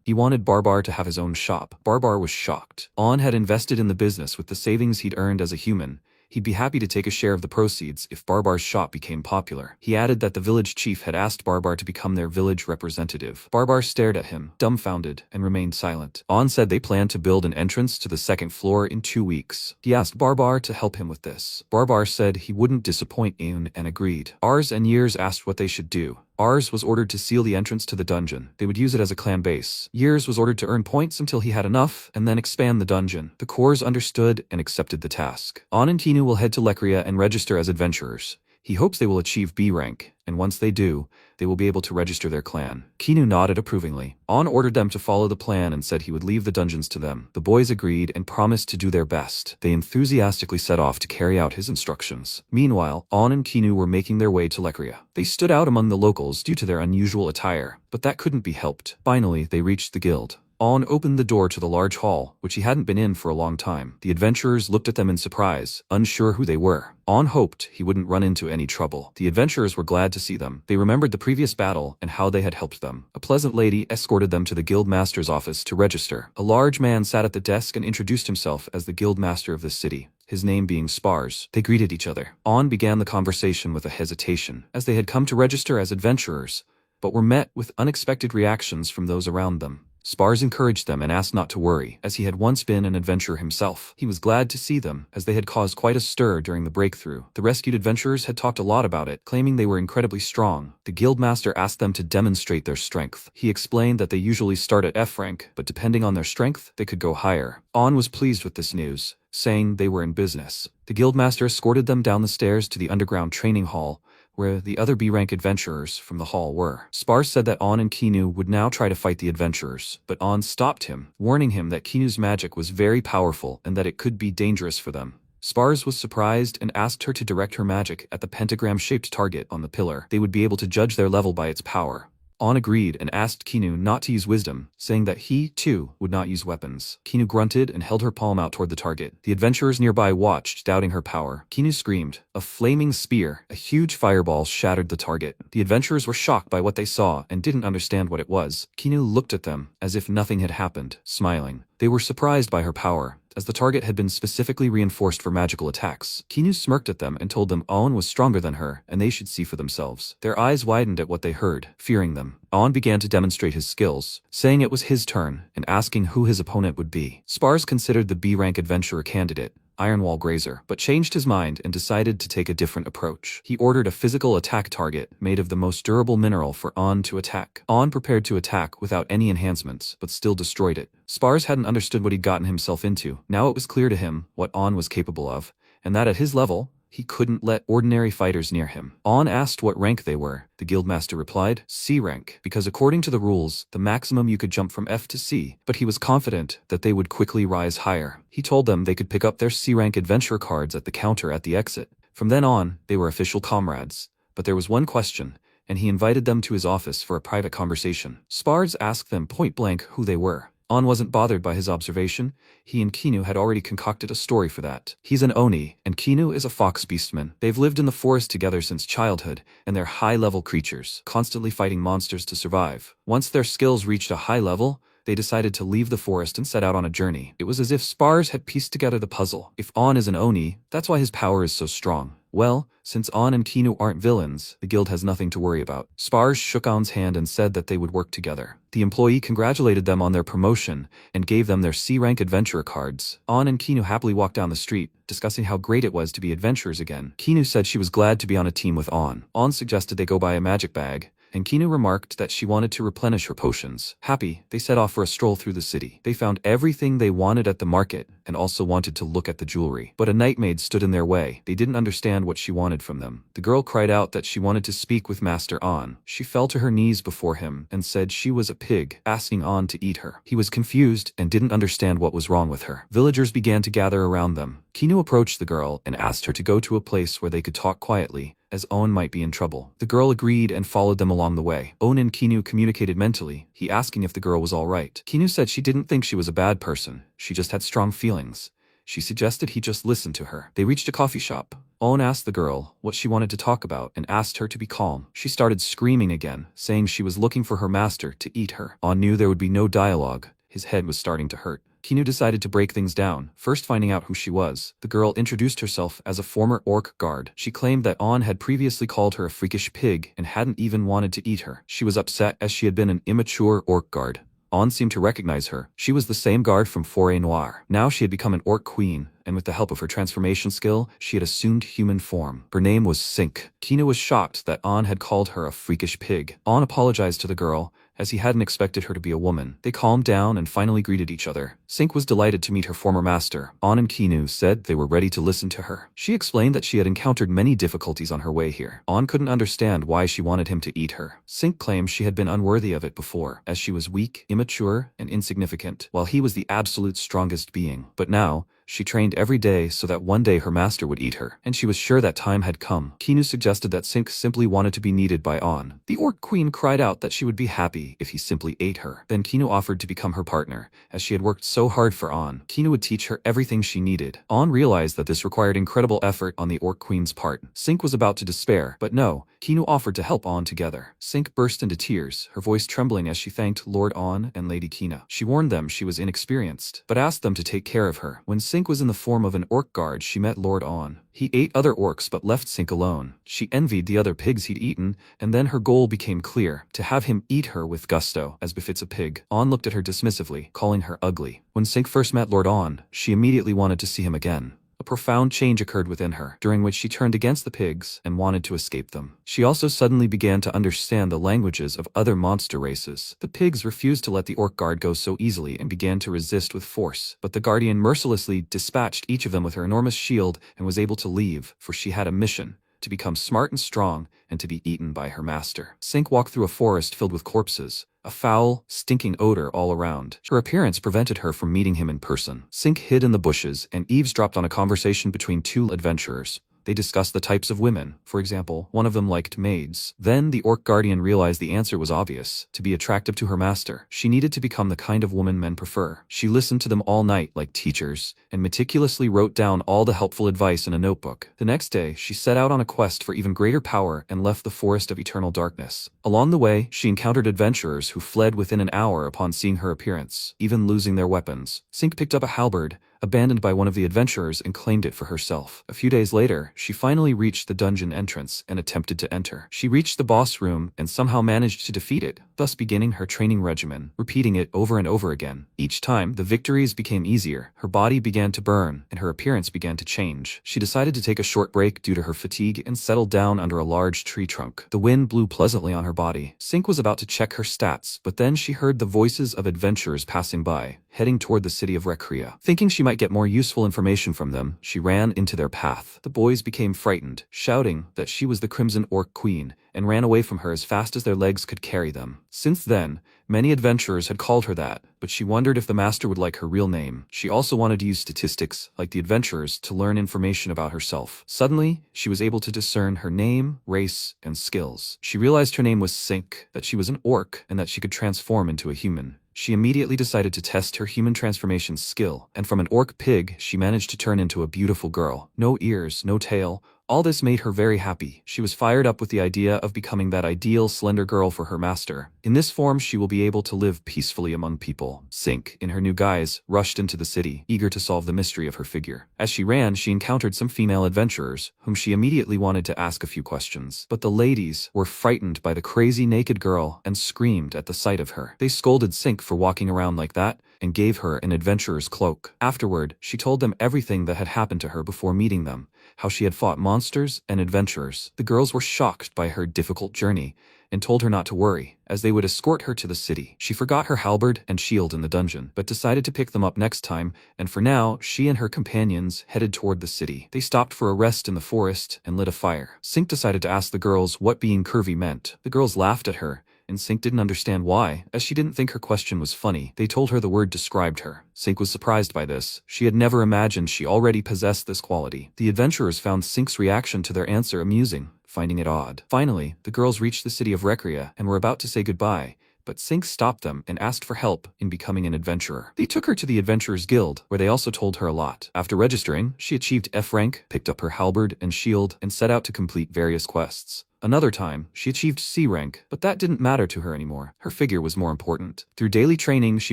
He wanted Barbar to have his own shop. Barbar was shocked. On had invested in the business with the savings he'd earned as a human. He'd be happy to take a share of the proceeds if Barbar's shop became popular. He added that the village chief had asked Barbar to become their village representative. Barbar stared at him, dumbfounded, and remained silent. On said they planned to build an entrance to the second floor in 2 weeks. He asked Barbar to help him with this. Barbar said he wouldn't disappoint Aun and agreed. Ars and Years asked what they should do. Ars was ordered to seal the entrance to the dungeon. They would use it as a clan base. Years was ordered to earn points until he had enough, and then expand the dungeon. The cores understood and accepted the task. On and Kinu will head to Lekria and register as adventurers. He hopes they will achieve B rank, and once they do, they will be able to register their clan. Kinu nodded approvingly. On ordered them to follow the plan and said he would leave the dungeons to them. The boys agreed and promised to do their best. They enthusiastically set off to carry out his instructions. Meanwhile, On and Kinu were making their way to Lekria. They stood out among the locals due to their unusual attire, but that couldn't be helped. Finally, they reached the guild. On opened the door to the large hall, which he hadn't been in for a long time. The adventurers looked at them in surprise, unsure who they were. On hoped he wouldn't run into any trouble. The adventurers were glad to see them. They remembered the previous battle and how they had helped them. A pleasant lady escorted them to the guild master's office to register. A large man sat at the desk and introduced himself as the guild master of this city, his name being Spars. They greeted each other. On began the conversation with a hesitation, as they had come to register as adventurers, but were met with unexpected reactions from those around them. Spars encouraged them and asked not to worry, as he had once been an adventurer himself. He was glad to see them, as they had caused quite a stir during the breakthrough. The rescued adventurers had talked a lot about it, claiming they were incredibly strong. The guildmaster asked them to demonstrate their strength. He explained that they usually start at F rank, but depending on their strength, they could go higher. On was pleased with this news, saying they were in business. The guildmaster escorted them down the stairs to the underground training hall, where the other B-rank adventurers from the hall were. Spars said that On and Kinu would now try to fight the adventurers, but On stopped him, warning him that Kinu's magic was very powerful and that it could be dangerous for them. Spars was surprised and asked her to direct her magic at the pentagram-shaped target on the pillar. They would be able to judge their level by its power. On agreed and asked Kinu not to use wisdom, saying that he, too, would not use weapons. Kinu grunted and held her palm out toward the target. The adventurers nearby watched, doubting her power. Kinu screamed. A flaming spear, a huge fireball, shattered the target. The adventurers were shocked by what they saw and didn't understand what it was. Kinu looked at them, as if nothing had happened, smiling. They were surprised by her power, as the target had been specifically reinforced for magical attacks. Kinu smirked at them and told them On was stronger than her, and they should see for themselves. Their eyes widened at what they heard, fearing them. On began to demonstrate his skills, saying it was his turn, and asking who his opponent would be. Spars considered the B-rank adventurer candidate, Ironwall Grazer, but changed his mind and decided to take a different approach. He ordered a physical attack target made of the most durable mineral for On to attack. On prepared to attack without any enhancements, but still destroyed it. Spars hadn't understood what he'd gotten himself into. Now it was clear to him what On was capable of, and that at his level, he couldn't let ordinary fighters near him. On asked what rank they were. The guildmaster replied, C rank, because according to the rules, the maximum you could jump from F to C, but he was confident that they would quickly rise higher. He told them they could pick up their C rank adventure cards at the counter at the exit. From then on, they were official comrades. But there was one question, and he invited them to his office for a private conversation. Spars asked them point blank who they were. On wasn't bothered by his observation. He and Kinu had already concocted a story for that. He's an Oni, and Kinu is a fox beastman. They've lived in the forest together since childhood, and they're high-level creatures, constantly fighting monsters to survive. Once their skills reached a high level, they decided to leave the forest and set out on a journey. It was as if Spars had pieced together the puzzle. If On is an Oni, that's why his power is so strong. Well, since On and Kinu aren't villains, the guild has nothing to worry about. Spars shook On's hand and said that they would work together. The employee congratulated them on their promotion and gave them their C-rank adventurer cards. On and Kinu happily walked down the street, discussing how great it was to be adventurers again. Kinu said she was glad to be on a team with On. On suggested they go buy a magic bag, and Kinu remarked that she wanted to replenish her potions. Happy, they set off for a stroll through the city. They found everything they wanted at the market and also wanted to look at the jewelry. But a nightmaid stood in their way. They didn't understand what she wanted from them. The girl cried out that she wanted to speak with Master An. She fell to her knees before him and said she was a pig, asking An to eat her. He was confused and didn't understand what was wrong with her. Villagers began to gather around them. Kinu approached the girl and asked her to go to a place where they could talk quietly, as Owen might be in trouble. The girl agreed and followed them along the way. Owen and Kinu communicated mentally, he asking if the girl was alright. Kinu said she didn't think she was a bad person, she just had strong feelings. She suggested he just listen to her. They reached a coffee shop. Owen asked the girl what she wanted to talk about and asked her to be calm. She started screaming again, saying she was looking for her master to eat her. Owen knew there would be no dialogue. His head was starting to hurt. Kinu decided to break things down, first finding out who she was. The girl introduced herself as a former orc guard. She claimed that An had previously called her a freakish pig and hadn't even wanted to eat her. She was upset as she had been an immature orc guard. An seemed to recognize her. She was the same guard from Foray Noir. Now she had become an orc queen, and with the help of her transformation skill, she had assumed human form. Her name was Sink. Kinu was shocked that An had called her a freakish pig. An apologized to the girl, as he hadn't expected her to be a woman. They calmed down and finally greeted each other. Sink was delighted to meet her former master. An and Kinu said they were ready to listen to her. She explained that she had encountered many difficulties on her way here. An couldn't understand why she wanted him to eat her. Sink claimed she had been unworthy of it before, as she was weak, immature, and insignificant, while he was the absolute strongest being. But now, she trained every day so that one day her master would eat her, and she was sure that time had come. Kinu suggested that Sink simply wanted to be needed by An. The orc queen cried out that she would be happy if he simply ate her. Then Kinu offered to become her partner, as she had worked so hard for An. Kinu would teach her everything she needed. An realized that this required incredible effort on the orc queen's part. Sink was about to despair, but no, Kinu offered to help An together. Sink burst into tears, her voice trembling as she thanked Lord An and Lady Kina. She warned them she was inexperienced, but asked them to take care of her. When Sink was in the form of an orc guard, she met Lord An. He ate other orcs but left Sink alone. She envied the other pigs he'd eaten, and then her goal became clear, to have him eat her with gusto, as befits a pig. An looked at her dismissively, calling her ugly. When Sink first met Lord An, she immediately wanted to see him again. A profound change occurred within her, during which she turned against the pigs and wanted to escape them. She also suddenly began to understand the languages of other monster races. The pigs refused to let the orc guard go so easily and began to resist with force, but the guardian mercilessly dispatched each of them with her enormous shield and was able to leave, for she had a mission: to become smart and strong and to be eaten by her master. Sink walked through a forest filled with corpses, a foul, stinking odor all around. Her appearance prevented her from meeting him in person. Sink hid in the bushes and eavesdropped on a conversation between two adventurers. They discussed the types of women. For example, one of them liked maids. Then the orc guardian realized the answer was obvious: to be attractive to her master, she needed to become the kind of woman men prefer. She listened to them all night like teachers, and meticulously wrote down all the helpful advice in a notebook. The next day, she set out on a quest for even greater power and left the forest of eternal darkness. Along the way, she encountered adventurers who fled within an hour upon seeing her appearance, even losing their weapons. Sink picked up a halberd, abandoned by one of the adventurers, and claimed it for herself. A few days later, she finally reached the dungeon entrance and attempted to enter. She reached the boss room and somehow managed to defeat it, thus beginning her training regimen, repeating it over and over again. Each time, the victories became easier, her body began to burn, and her appearance began to change. She decided to take a short break due to her fatigue and settled down under a large tree trunk. The wind blew pleasantly on her body. Sink was about to check her stats, but then she heard the voices of adventurers passing by, heading toward the city of Recrea. Thinking she might get more useful information from them, she ran into their path. The boys became frightened, shouting that she was the Crimson Orc Queen, and ran away from her as fast as their legs could carry them. Since then, many adventurers had called her that, but she wondered if the master would like her real name. She also wanted to use statistics, like the adventurers, to learn information about herself. Suddenly, she was able to discern her name, race, and skills. She realized her name was Sink, that she was an orc, and that she could transform into a human. She immediately decided to test her human transformation skill, and from an orc pig, she managed to turn into a beautiful girl. No ears, no tail. All this made her very happy. She was fired up with the idea of becoming that ideal slender girl for her master. In this form, she will be able to live peacefully among people. Sink, in her new guise, rushed into the city, eager to solve the mystery of her figure. As she ran, she encountered some female adventurers, whom she immediately wanted to ask a few questions. But the ladies were frightened by the crazy naked girl and screamed at the sight of her. They scolded Sink for walking around like that, and gave her an adventurer's cloak. Afterward, she told them everything that had happened to her before meeting them, how she had fought monsters and adventurers. The girls were shocked by her difficult journey and told her not to worry, as they would escort her to the city. She forgot her halberd and shield in the dungeon, but decided to pick them up next time, and for now, she and her companions headed toward the city. They stopped for a rest in the forest and lit a fire. Sink decided to ask the girls what being curvy meant. The girls laughed at her, and Sink didn't understand why, as she didn't think her question was funny. They told her the word described her. Sink was surprised by this. She had never imagined she already possessed this quality. The adventurers found Sink's reaction to their answer amusing, finding it odd. Finally, the girls reached the city of Recria and were about to say goodbye, but Sink stopped them and asked for help in becoming an adventurer. They took her to the Adventurers Guild, where they also told her a lot. After registering, she achieved F rank, picked up her halberd and shield, and set out to complete various quests. Another time, she achieved C rank, but that didn't matter to her anymore. Her figure was more important. Through daily training, she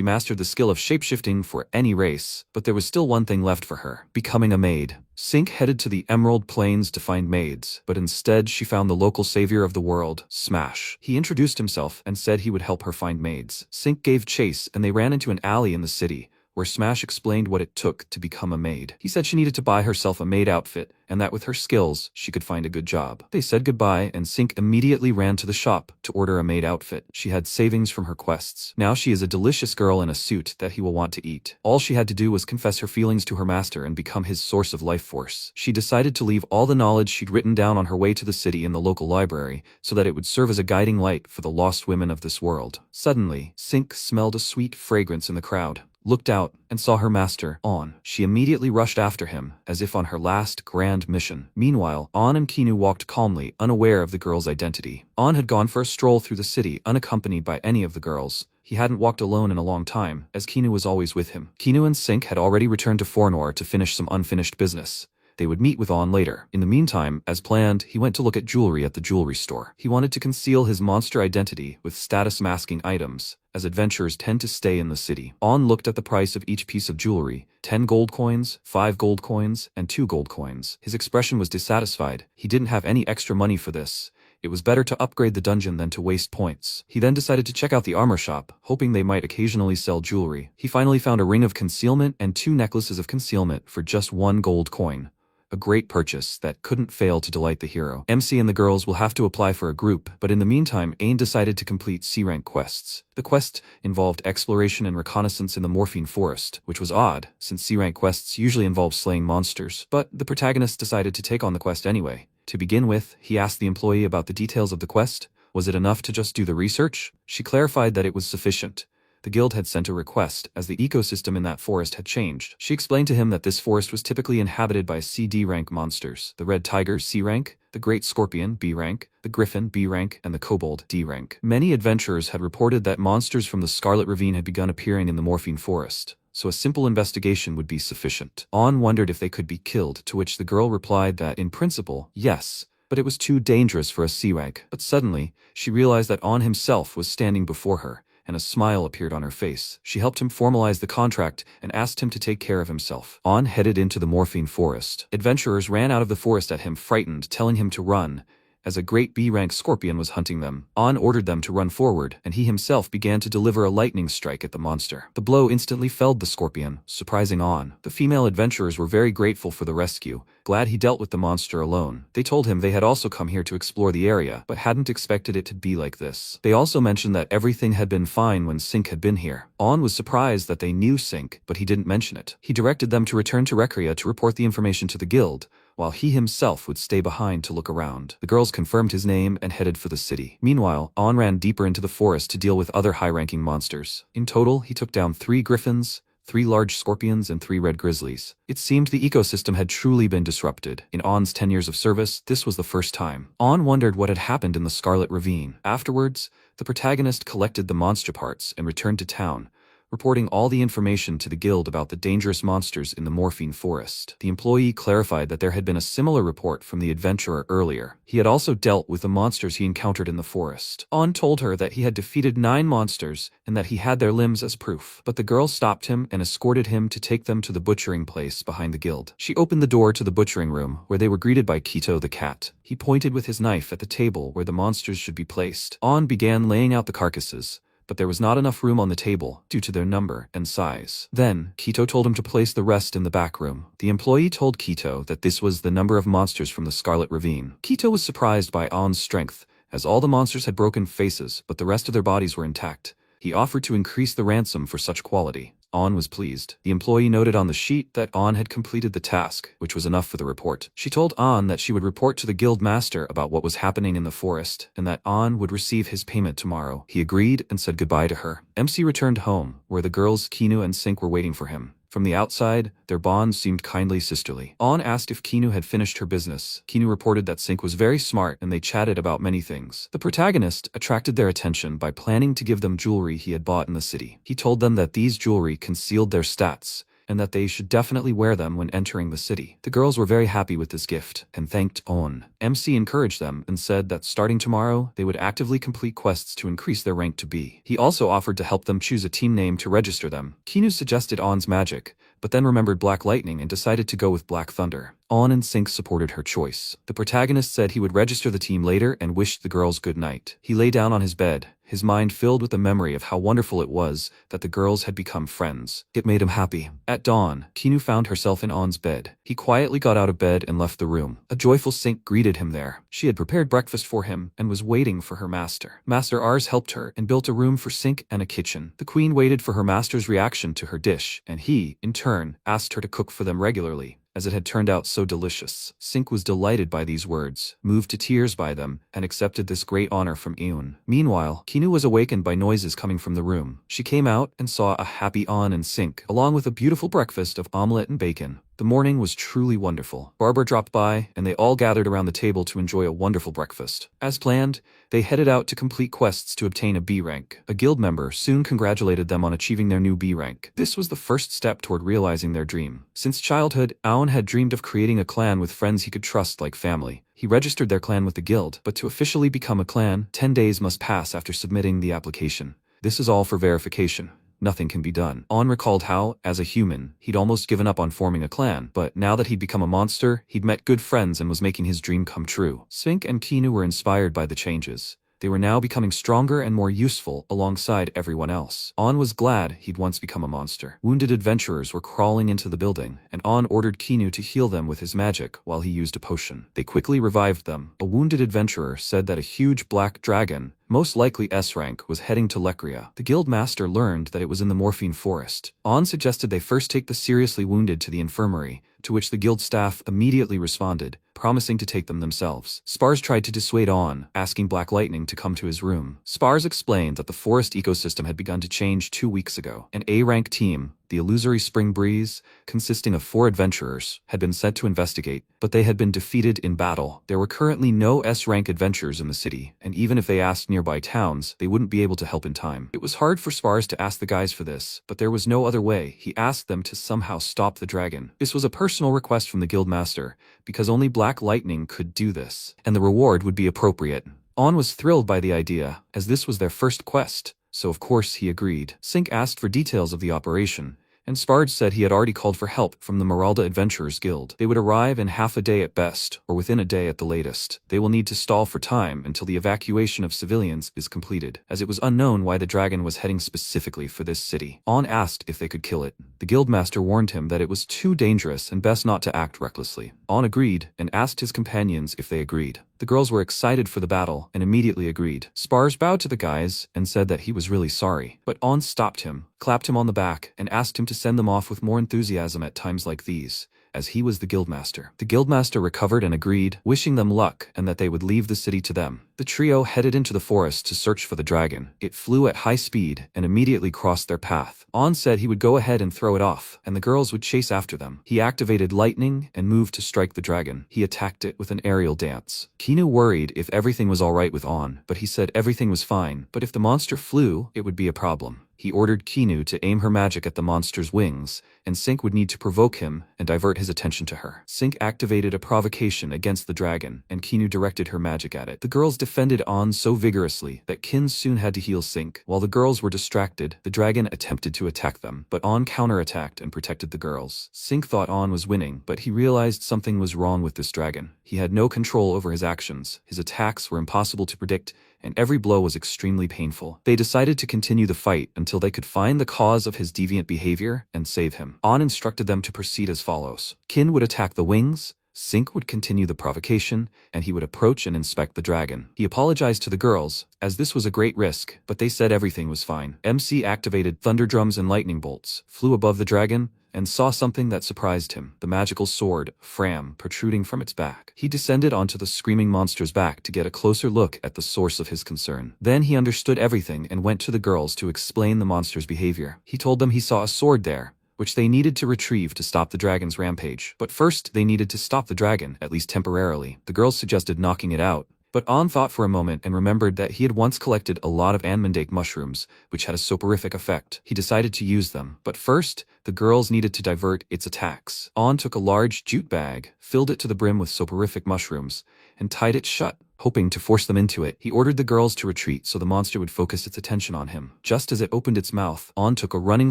mastered the skill of shapeshifting for any race, but there was still one thing left for her: becoming a maid. Sink headed to the Emerald Plains to find maids, but instead she found the local savior of the world, Smash. He introduced himself and said he would help her find maids. Sink gave chase and they ran into an alley in the city, where Smash explained what it took to become a maid. He said she needed to buy herself a maid outfit, and that with her skills, she could find a good job. They said goodbye, and Sink immediately ran to the shop to order a maid outfit. She had savings from her quests. Now she is a delicious girl in a suit that he will want to eat. All she had to do was confess her feelings to her master and become his source of life force. She decided to leave all the knowledge she'd written down on her way to the city in the local library, so that it would serve as a guiding light for the lost women of this world. Suddenly, Sink smelled a sweet fragrance in the crowd, looked out, and saw her master, On. She immediately rushed after him, as if on her last grand mission. Meanwhile, On and Kinu walked calmly, unaware of the girl's identity. On had gone for a stroll through the city, unaccompanied by any of the girls. He hadn't walked alone in a long time, as Kinu was always with him. Kinu and Sink had already returned to Fornor to finish some unfinished business. They would meet with On later. In the meantime, as planned, he went to look at jewelry at the jewelry store. He wanted to conceal his monster identity with status-masking items, as adventurers tend to stay in the city. On looked at the price of each piece of jewelry: 10 gold coins, 5 gold coins, and 2 gold coins. His expression was dissatisfied. He didn't have any extra money for this. It was better to upgrade the dungeon than to waste points. He then decided to check out the armor shop, hoping they might occasionally sell jewelry. He finally found a ring of concealment and 2 necklaces of concealment for just 1 gold coin. A great purchase that couldn't fail to delight the hero. MC and the girls will have to apply for a group, but in the meantime, Ain decided to complete C-rank quests. The quest involved exploration and reconnaissance in the Morphine Forest, which was odd, since C-rank quests usually involve slaying monsters, but the protagonist decided to take on the quest anyway. To begin with, he asked the employee about the details of the quest. Was it enough to just do the research? She clarified that it was sufficient. The guild had sent a request, as the ecosystem in that forest had changed. She explained to him that this forest was typically inhabited by CD rank monsters: the Red Tiger C rank, the Great Scorpion B rank, the Griffin B rank, and the Kobold D rank. Many adventurers had reported that monsters from the Scarlet Ravine had begun appearing in the Morphine Forest, so a simple investigation would be sufficient. On wondered if they could be killed, to which the girl replied that, in principle, yes, but it was too dangerous for a C rank. But suddenly, she realized that On himself was standing before her, and a smile appeared on her face. She helped him formalize the contract and asked him to take care of himself. On headed into the Morphine Forest. Adventurers ran out of the forest at him, frightened, telling him to run, as a great B-rank scorpion was hunting them. On ordered them to run forward, and he himself began to deliver a lightning strike at the monster. The blow instantly felled the scorpion, surprising On. The female adventurers were very grateful for the rescue, glad he dealt with the monster alone. They told him they had also come here to explore the area, but hadn't expected it to be like this. They also mentioned that everything had been fine when Sink had been here. On was surprised that they knew Sink, but he didn't mention it. He directed them to return to Recria to report the information to the guild, while he himself would stay behind to look around. The girls confirmed his name and headed for the city. Meanwhile, On ran deeper into the forest to deal with other high-ranking monsters. In total, he took down 3 griffins, 3 large scorpions, and 3 red grizzlies. It seemed the ecosystem had truly been disrupted. In On's 10 years of service, this was the first time. On wondered what had happened in the Scarlet Ravine. Afterwards, the protagonist collected the monster parts and returned to town, reporting all the information to the guild about the dangerous monsters in the Morphine Forest. The employee clarified that there had been a similar report from the adventurer earlier. He had also dealt with the monsters he encountered in the forest. On told her that he had defeated 9 monsters and that he had their limbs as proof, but the girl stopped him and escorted him to take them to the butchering place behind the guild. She opened the door to the butchering room, where they were greeted by Kito the cat. He pointed with his knife at the table where the monsters should be placed. On began laying out the carcasses. but there was not enough room on the table due to their number and size. Then, Kito told him to place the rest in the back room. The employee told Kito that this was the number of monsters from the Scarlet Ravine. Kito was surprised by On's strength, as all the monsters had broken faces, but the rest of their bodies were intact. He offered to increase the ransom for such quality. On was pleased. The employee noted on the sheet that On had completed the task, which was enough for the report. She told On that she would report to the guild master about what was happening in the forest, and that On would receive his payment tomorrow. He agreed and said goodbye to her. MC returned home, where the girls Kinu and Sink were waiting for him. From the outside, their bond seemed kindly sisterly. On asked if Kinu had finished her business. Kinu reported that Sink was very smart and they chatted about many things. The protagonist attracted their attention by planning to give them jewelry he had bought in the city. He told them that these jewelry concealed their stats, and that they should definitely wear them when entering the city. The girls were very happy with this gift, and thanked On. MC encouraged them and said that starting tomorrow, they would actively complete quests to increase their rank to B. He also offered to help them choose a team name to register them. Kinu suggested On's magic, but then remembered Black Lightning and decided to go with Black Thunder. On and Sink supported her choice. The protagonist said he would register the team later and wished the girls good night. He lay down on his bed, his mind filled with the memory of how wonderful it was that the girls had become friends. It made him happy. At dawn, Kinu found herself in On's bed. He quietly got out of bed and left the room. A joyful Sink greeted him there. She had prepared breakfast for him and was waiting for her master. Master Ars helped her and built a room for Sink and a kitchen. The queen waited for her master's reaction to her dish, and he, in turn, asked her to cook for them regularly, as it had turned out so delicious. Sink was delighted by these words, moved to tears by them, and accepted this great honor from Eun. Meanwhile, Kinu was awakened by noises coming from the room. She came out and saw a happy On and Sink, along with a beautiful breakfast of omelette and bacon. The morning was truly wonderful. Barber dropped by, and they all gathered around the table to enjoy a wonderful breakfast. As planned, they headed out to complete quests to obtain a B rank. A guild member soon congratulated them on achieving their new B rank. This was the first step toward realizing their dream. Since childhood, Aon had dreamed of creating a clan with friends he could trust like family. He registered their clan with the guild, but to officially become a clan, 10 days must pass after submitting the application. This is all for verification. Nothing can be done. On recalled how, as a human, he'd almost given up on forming a clan, but now that he'd become a monster, he'd met good friends and was making his dream come true. Sink and Kinu were inspired by the changes. They were now becoming stronger and more useful alongside everyone else. On was glad he'd once become a monster. Wounded adventurers were crawling into the building, and On ordered Kinu to heal them with his magic while he used a potion. They quickly revived them. A wounded adventurer said that a huge black dragon, most likely S rank, was heading to Lecria. The guild master learned that it was in the Morphine Forest. On suggested they first take the seriously wounded to the infirmary, to which the guild staff immediately responded, promising to take them themselves. Spars tried to dissuade On, asking Black Lightning to come to his room. Spars explained that the forest ecosystem had begun to change 2 weeks ago. An A-rank team, the Illusory Spring Breeze, consisting of 4 adventurers, had been sent to investigate, but they had been defeated in battle. There were currently no S-rank adventurers in the city, and even if they asked nearby towns, they wouldn't be able to help in time. It was hard for Spars to ask the guys for this, but there was no other way. He asked them to somehow stop the dragon. This was a personal request from the guild master, because only Black Lightning could do this, and the reward would be appropriate. On was thrilled by the idea, as this was their first quest, so of course he agreed. Sink asked for details of the operation, and Sparge said he had already called for help from the Meralda Adventurers Guild. They would arrive in half a day at best, or within a day at the latest. They will need to stall for time until the evacuation of civilians is completed, as it was unknown why the dragon was heading specifically for this city. On asked if they could kill it. The guildmaster warned him that it was too dangerous and best not to act recklessly. On agreed, and asked his companions if they agreed. The girls were excited for the battle and immediately agreed. Spars bowed to the guys and said that he was really sorry, but On stopped him, clapped him on the back, and asked him to send them off with more enthusiasm at times like these, as he was the guildmaster. The guildmaster recovered and agreed, wishing them luck and that they would leave the city to them. The trio headed into the forest to search for the dragon. It flew at high speed and immediately crossed their path. On said he would go ahead and throw it off, and the girls would chase after them. He activated lightning and moved to strike the dragon. He attacked it with an aerial dance. Kinu worried if everything was alright with On, but he said everything was fine, but if the monster flew, it would be a problem. He ordered Kinu to aim her magic at the monster's wings, and Sync would need to provoke him and divert his attention to her. Sync activated a provocation against the dragon, and Kinu directed her magic at it. The girls defended On so vigorously that Kin soon had to heal Sync. While the girls were distracted, the dragon attempted to attack them, but On counterattacked and protected the girls. Sync thought On was winning, but he realized something was wrong with this dragon. He had no control over his actions, his attacks were impossible to predict, and every blow was extremely painful. They decided to continue the fight until they could find the cause of his deviant behavior and save him. On instructed them to proceed as follows. Kin would attack the wings, Sync would continue the provocation, and he would approach and inspect the dragon. He apologized to the girls, as this was a great risk, but they said everything was fine. MC activated thunder drums and lightning bolts, flew above the dragon, and saw something that surprised him, the magical sword, Fram, protruding from its back. He descended onto the screaming monster's back to get a closer look at the source of his concern. Then he understood everything and went to the girls to explain the monster's behavior. He told them he saw a sword there, which they needed to retrieve to stop the dragon's rampage. But first, they needed to stop the dragon, at least temporarily. The girls suggested knocking it out, but On thought for a moment and remembered that he had once collected a lot of Anmandake mushrooms, which had a soporific effect. He decided to use them, but first, the girls needed to divert its attacks. On took a large jute bag, filled it to the brim with soporific mushrooms, and tied it shut, hoping to force them into it. He ordered the girls to retreat so the monster would focus its attention on him. Just as it opened its mouth, On took a running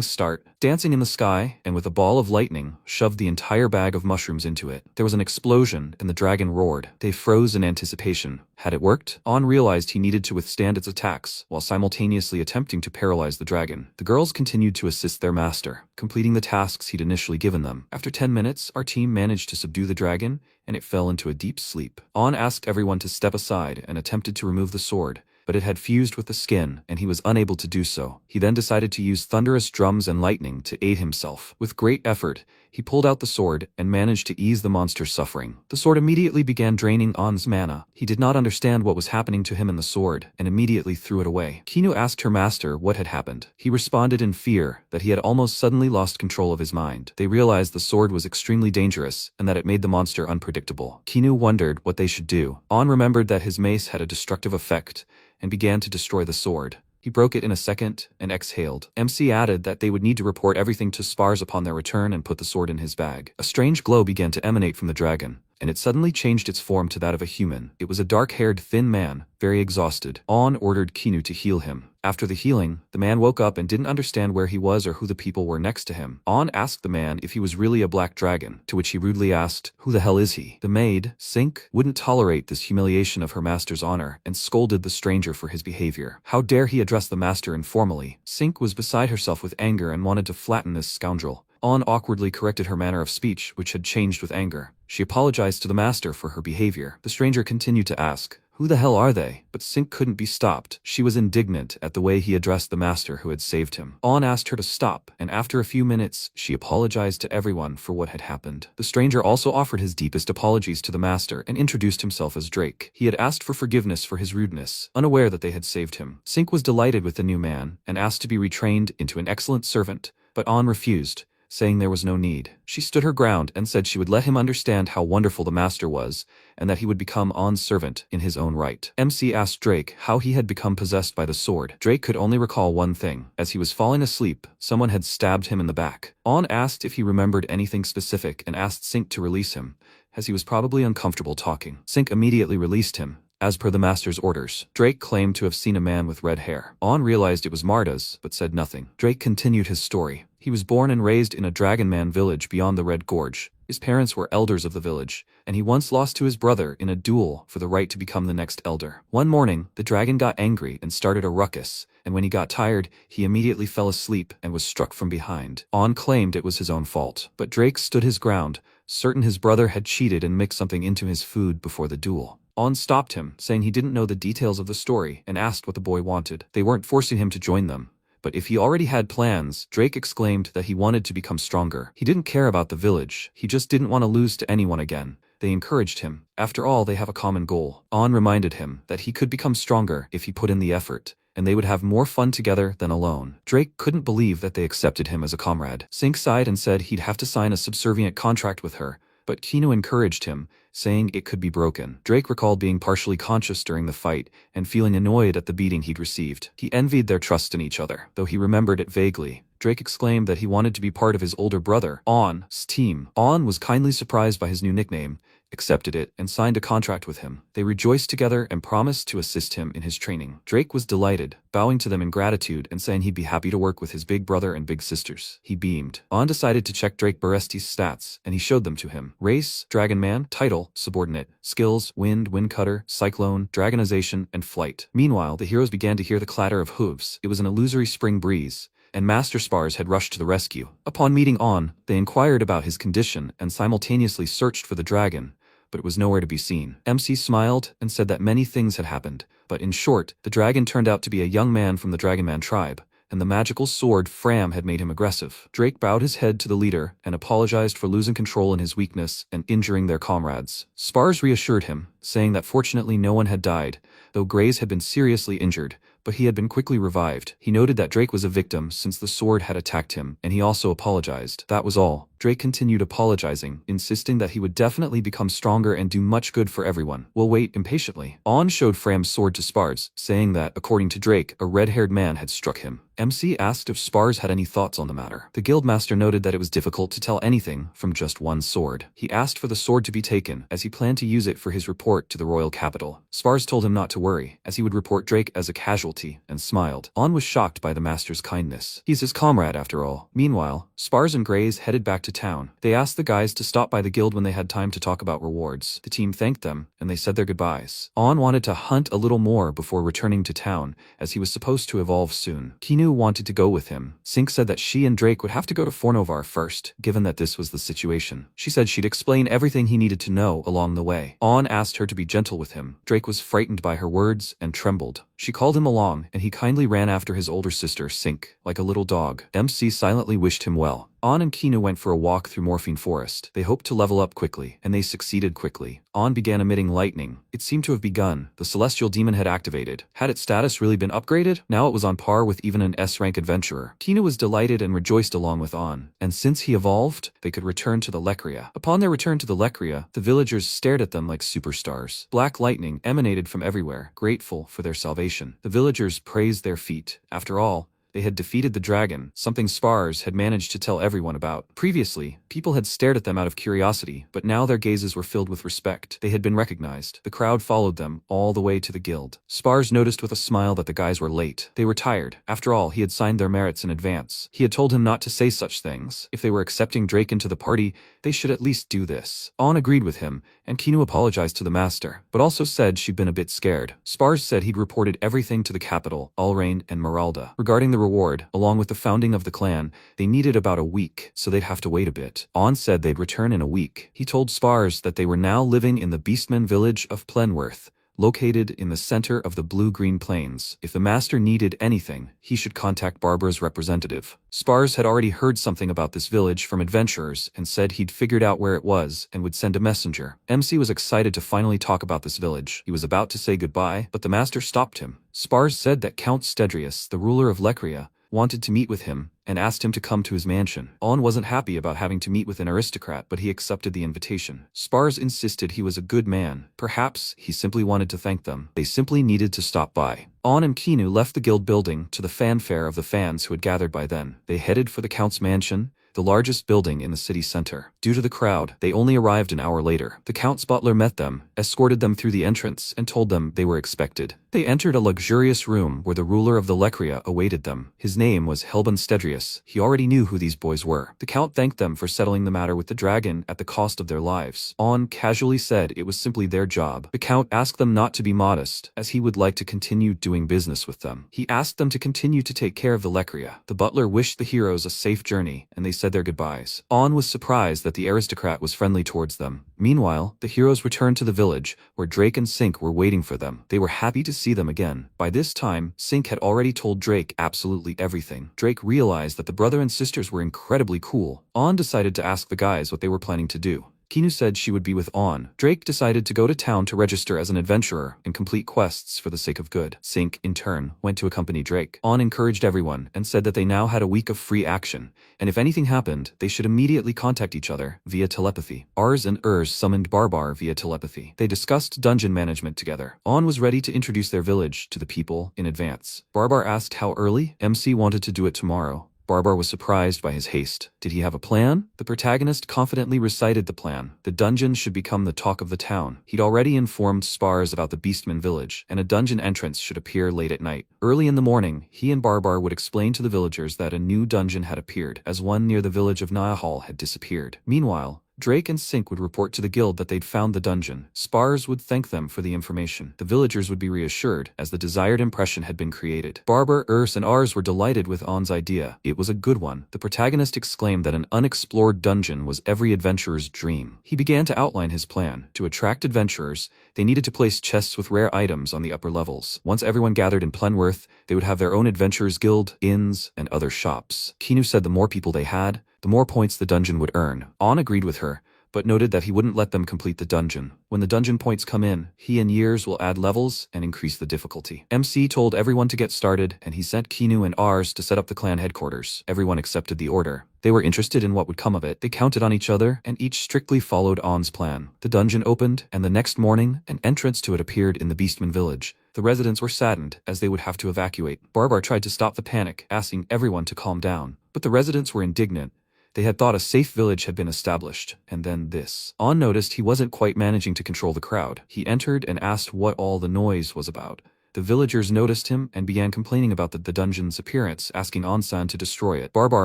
start, dancing in the sky, and with a ball of lightning, shoved the entire bag of mushrooms into it. There was an explosion, and the dragon roared. They froze in anticipation. Had it worked? On realized he needed to withstand its attacks, while simultaneously attempting to paralyze the dragon. The girls continued to assist their master, completing the tasks he'd initially given them. After 10 minutes, our team managed to subdue the dragon, and it fell into a deep sleep. On asked everyone to step aside and attempted to remove the sword, but it had fused with the skin, and he was unable to do so. He then decided to use thunderous drums and lightning to aid himself. With great effort, he pulled out the sword and managed to ease the monster's suffering. The sword immediately began draining On's mana. He did not understand what was happening to him in the sword, and immediately threw it away. Kinu asked her master what had happened. He responded in fear that he had almost suddenly lost control of his mind. They realized the sword was extremely dangerous, and that it made the monster unpredictable. Kinu wondered what they should do. On remembered that his mace had a destructive effect, and began to destroy the sword. He broke it in a second and exhaled. MC added that they would need to report everything to Spars upon their return and put the sword in his bag. A strange glow began to emanate from the dragon, and it suddenly changed its form to that of a human. It was a dark-haired, thin man, very exhausted. On ordered Kinu to heal him. After the healing, the man woke up and didn't understand where he was or who the people were next to him. On asked the man if he was really a black dragon, to which he rudely asked, "Who the hell is he?" The maid, Sync, wouldn't tolerate this humiliation of her master's honor and scolded the stranger for his behavior. How dare he address the master informally? Sync was beside herself with anger and wanted to flatten this scoundrel. On awkwardly corrected her manner of speech, which had changed with anger. She apologized to the master for her behavior. The stranger continued to ask, "Who the hell are they?" But Sync couldn't be stopped. She was indignant at the way he addressed the master who had saved him. On asked her to stop, and after a few minutes, she apologized to everyone for what had happened. The stranger also offered his deepest apologies to the master and introduced himself as Drake. He had asked for forgiveness for his rudeness, unaware that they had saved him. Sync was delighted with the new man, and asked to be retrained into an excellent servant, but On refused, saying there was no need. She stood her ground and said she would let him understand how wonderful the master was, and that he would become On's servant in his own right. MC asked Drake how he had become possessed by the sword. Drake could only recall one thing. As he was falling asleep, someone had stabbed him in the back. On asked if he remembered anything specific and asked Sync to release him, as he was probably uncomfortable talking. Sync immediately released him, as per the master's orders. Drake claimed to have seen a man with red hair. On realized it was Marta's, but said nothing. Drake continued his story. He was born and raised in a Dragonman village beyond the Red Gorge. His parents were elders of the village, and he once lost to his brother in a duel for the right to become the next elder. One morning, the dragon got angry and started a ruckus, and when he got tired, he immediately fell asleep and was struck from behind. On claimed it was his own fault, but Drake stood his ground, certain his brother had cheated and mixed something into his food before the duel. On stopped him, saying he didn't know the details of the story, and asked what the boy wanted. They weren't forcing him to join them, but if he already had plans, Drake exclaimed that he wanted to become stronger. He didn't care about the village, he just didn't want to lose to anyone again. They encouraged him. After all, they have a common goal. On reminded him that he could become stronger if he put in the effort, and they would have more fun together than alone. Drake couldn't believe that they accepted him as a comrade. Sync sighed and said he'd have to sign a subservient contract with her, but Kino encouraged him, saying it could be broken. Drake recalled being partially conscious during the fight and feeling annoyed at the beating he'd received. He envied their trust in each other, though he remembered it vaguely. Drake exclaimed that he wanted to be part of his older brother, On's team. On was kindly surprised by his new nickname, accepted it, and signed a contract with him. They rejoiced together and promised to assist him in his training. Drake was delighted, bowing to them in gratitude and saying he'd be happy to work with his big brother and big sisters. He beamed. On decided to check Drake Baresti's stats, and he showed them to him. Race, Dragon Man, title, subordinate, skills, wind, wind cutter, cyclone, dragonization, and flight. Meanwhile, the heroes began to hear the clatter of hooves. It was an illusory spring breeze, and Master Spars had rushed to the rescue. Upon meeting On, they inquired about his condition and simultaneously searched for the dragon, but it was nowhere to be seen. MC smiled and said that many things had happened, but in short, the dragon turned out to be a young man from the Dragonman tribe, and the magical sword Fram had made him aggressive. Drake bowed his head to the leader and apologized for losing control in his weakness and injuring their comrades. Spars reassured him, saying that fortunately no one had died, though Grays had been seriously injured, but he had been quickly revived. He noted that Drake was a victim since the sword had attacked him, and he also apologized. That was all. Drake continued apologizing, insisting that he would definitely become stronger and do much good for everyone. We'll wait impatiently. On showed Fram's sword to Spars, saying that, according to Drake, a red-haired man had struck him. MC asked if Spars had any thoughts on the matter. The guildmaster noted that it was difficult to tell anything from just one sword. He asked for the sword to be taken, as he planned to use it for his report to the royal capital. Spars told him not to worry, as he would report Drake as a casualty, and smiled. On was shocked by the master's kindness. He's his comrade after all. Meanwhile, Spars and Grays headed back to town. They asked the guys to stop by the guild when they had time to talk about rewards. The team thanked them, and they said their goodbyes. On wanted to hunt a little more before returning to town, as he was supposed to evolve soon. Kinu wanted to go with him. Sink said that she and Drake would have to go to Fornovar first, given that this was the situation. She said she'd explain everything he needed to know along the way. On asked her to be gentle with him. Drake was frightened by her words and trembled. She called him along, and he kindly ran after his older sister, Sink, like a little dog. MC silently wished him well. On and Kinu went for a walk through Morphine Forest. They hoped to level up quickly, and they succeeded quickly. On began emitting lightning. It seemed to have begun. The celestial demon had activated. Had its status really been upgraded? Now it was on par with even an S-rank adventurer. Kinu was delighted and rejoiced along with On. And since he evolved, they could return to the Lecria. Upon their return to the Lecria, the villagers stared at them like superstars. Black lightning emanated from everywhere, grateful for their salvation. The villagers praised their feat. After all, they had defeated the dragon, something Spars had managed to tell everyone about. Previously, people had stared at them out of curiosity, but now their gazes were filled with respect. They had been recognized. The crowd followed them all the way to the guild. Spars noticed with a smile that the guys were late. They were tired. After all, he had signed their merits in advance. He had told him not to say such things. If they were accepting Drake into the party, they should at least do this. On agreed with him, and Kinu apologized to the master, but also said she'd been a bit scared. Spars said he'd reported everything to the capital, Ulrain and Meralda. Regarding the reward, along with the founding of the clan, they needed about a week, so they'd have to wait a bit. On said they'd return in a week. He told Spars that they were now living in the Beastmen village of Plenworth, located in the center of the blue-green plains. If the master needed anything, he should contact Barbara's representative. Spars had already heard something about this village from adventurers and said he'd figured out where it was and would send a messenger. MC was excited to finally talk about this village. He was about to say goodbye, but the master stopped him. Spars said that Count Stedrius, the ruler of Lecria, wanted to meet with him and asked him to come to his mansion. On wasn't happy about having to meet with an aristocrat, but he accepted the invitation. Spars insisted he was a good man. Perhaps he simply wanted to thank them. They simply needed to stop by. On and Kinu left the guild building to the fanfare of the fans who had gathered by then. They headed for the Count's mansion, the largest building in the city center. Due to the crowd, they only arrived an hour later. The Count's butler met them, escorted them through the entrance, and told them they were expected. They entered a luxurious room where the ruler of the Lecria awaited them. His name was Helban Stedrius. He already knew who these boys were. The Count thanked them for settling the matter with the dragon at the cost of their lives. On casually said it was simply their job. The Count asked them not to be modest, as he would like to continue doing business with them. He asked them to continue to take care of the Lecria. The butler wished the heroes a safe journey, and they said their goodbyes. On was surprised that the aristocrat was friendly towards them. Meanwhile, the heroes returned to the village, where Drake and Sink were waiting for them. They were happy to see them again. By this time, Sink had already told Drake absolutely everything. Drake realized that the brother and sisters were incredibly cool. On decided to ask the guys what they were planning to do. Kinu said she would be with On. Drake decided to go to town to register as an adventurer and complete quests for the sake of good. Sink, in turn, went to accompany Drake. On encouraged everyone and said that they now had a week of free action, and if anything happened, they should immediately contact each other via telepathy. Ars and Urs summoned Barbar via telepathy. They discussed dungeon management together. On was ready to introduce their village to the people in advance. Barbar asked how early. MC wanted to do it tomorrow. Barbar was surprised by his haste. Did he have a plan? The protagonist confidently recited the plan. The dungeon should become the talk of the town. He'd already informed Spars about the Beastman village, and a dungeon entrance should appear late at night. Early in the morning, he and Barbar would explain to the villagers that a new dungeon had appeared, as one near the village of Niahal had disappeared. Meanwhile, Drake and Sink would report to the guild that they'd found the dungeon. Spars would thank them for the information. The villagers would be reassured, as the desired impression had been created. Barbar, Urs, and Ars were delighted with On's idea. It was a good one. The protagonist exclaimed that an unexplored dungeon was every adventurer's dream. He began to outline his plan. To attract adventurers, they needed to place chests with rare items on the upper levels. Once everyone gathered in Plenworth, they would have their own adventurers guild, inns, and other shops. Kinu said the more people they had, the more points the dungeon would earn. On agreed with her, but noted that he wouldn't let them complete the dungeon. When the dungeon points come in, he and Years will add levels and increase the difficulty. MC told everyone to get started, and he sent Kinu and Ars to set up the clan headquarters. Everyone accepted the order. They were interested in what would come of it. They counted on each other, and each strictly followed On's plan. The dungeon opened, and the next morning, an entrance to it appeared in the Beastman village. The residents were saddened, as they would have to evacuate. Barbar tried to stop the panic, asking everyone to calm down. But the residents were indignant. They had thought a safe village had been established, and then this. On noticed he wasn't quite managing to control the crowd. He entered and asked what all the noise was about. The villagers noticed him and began complaining about the dungeon's appearance, asking On-san to destroy it. Barbar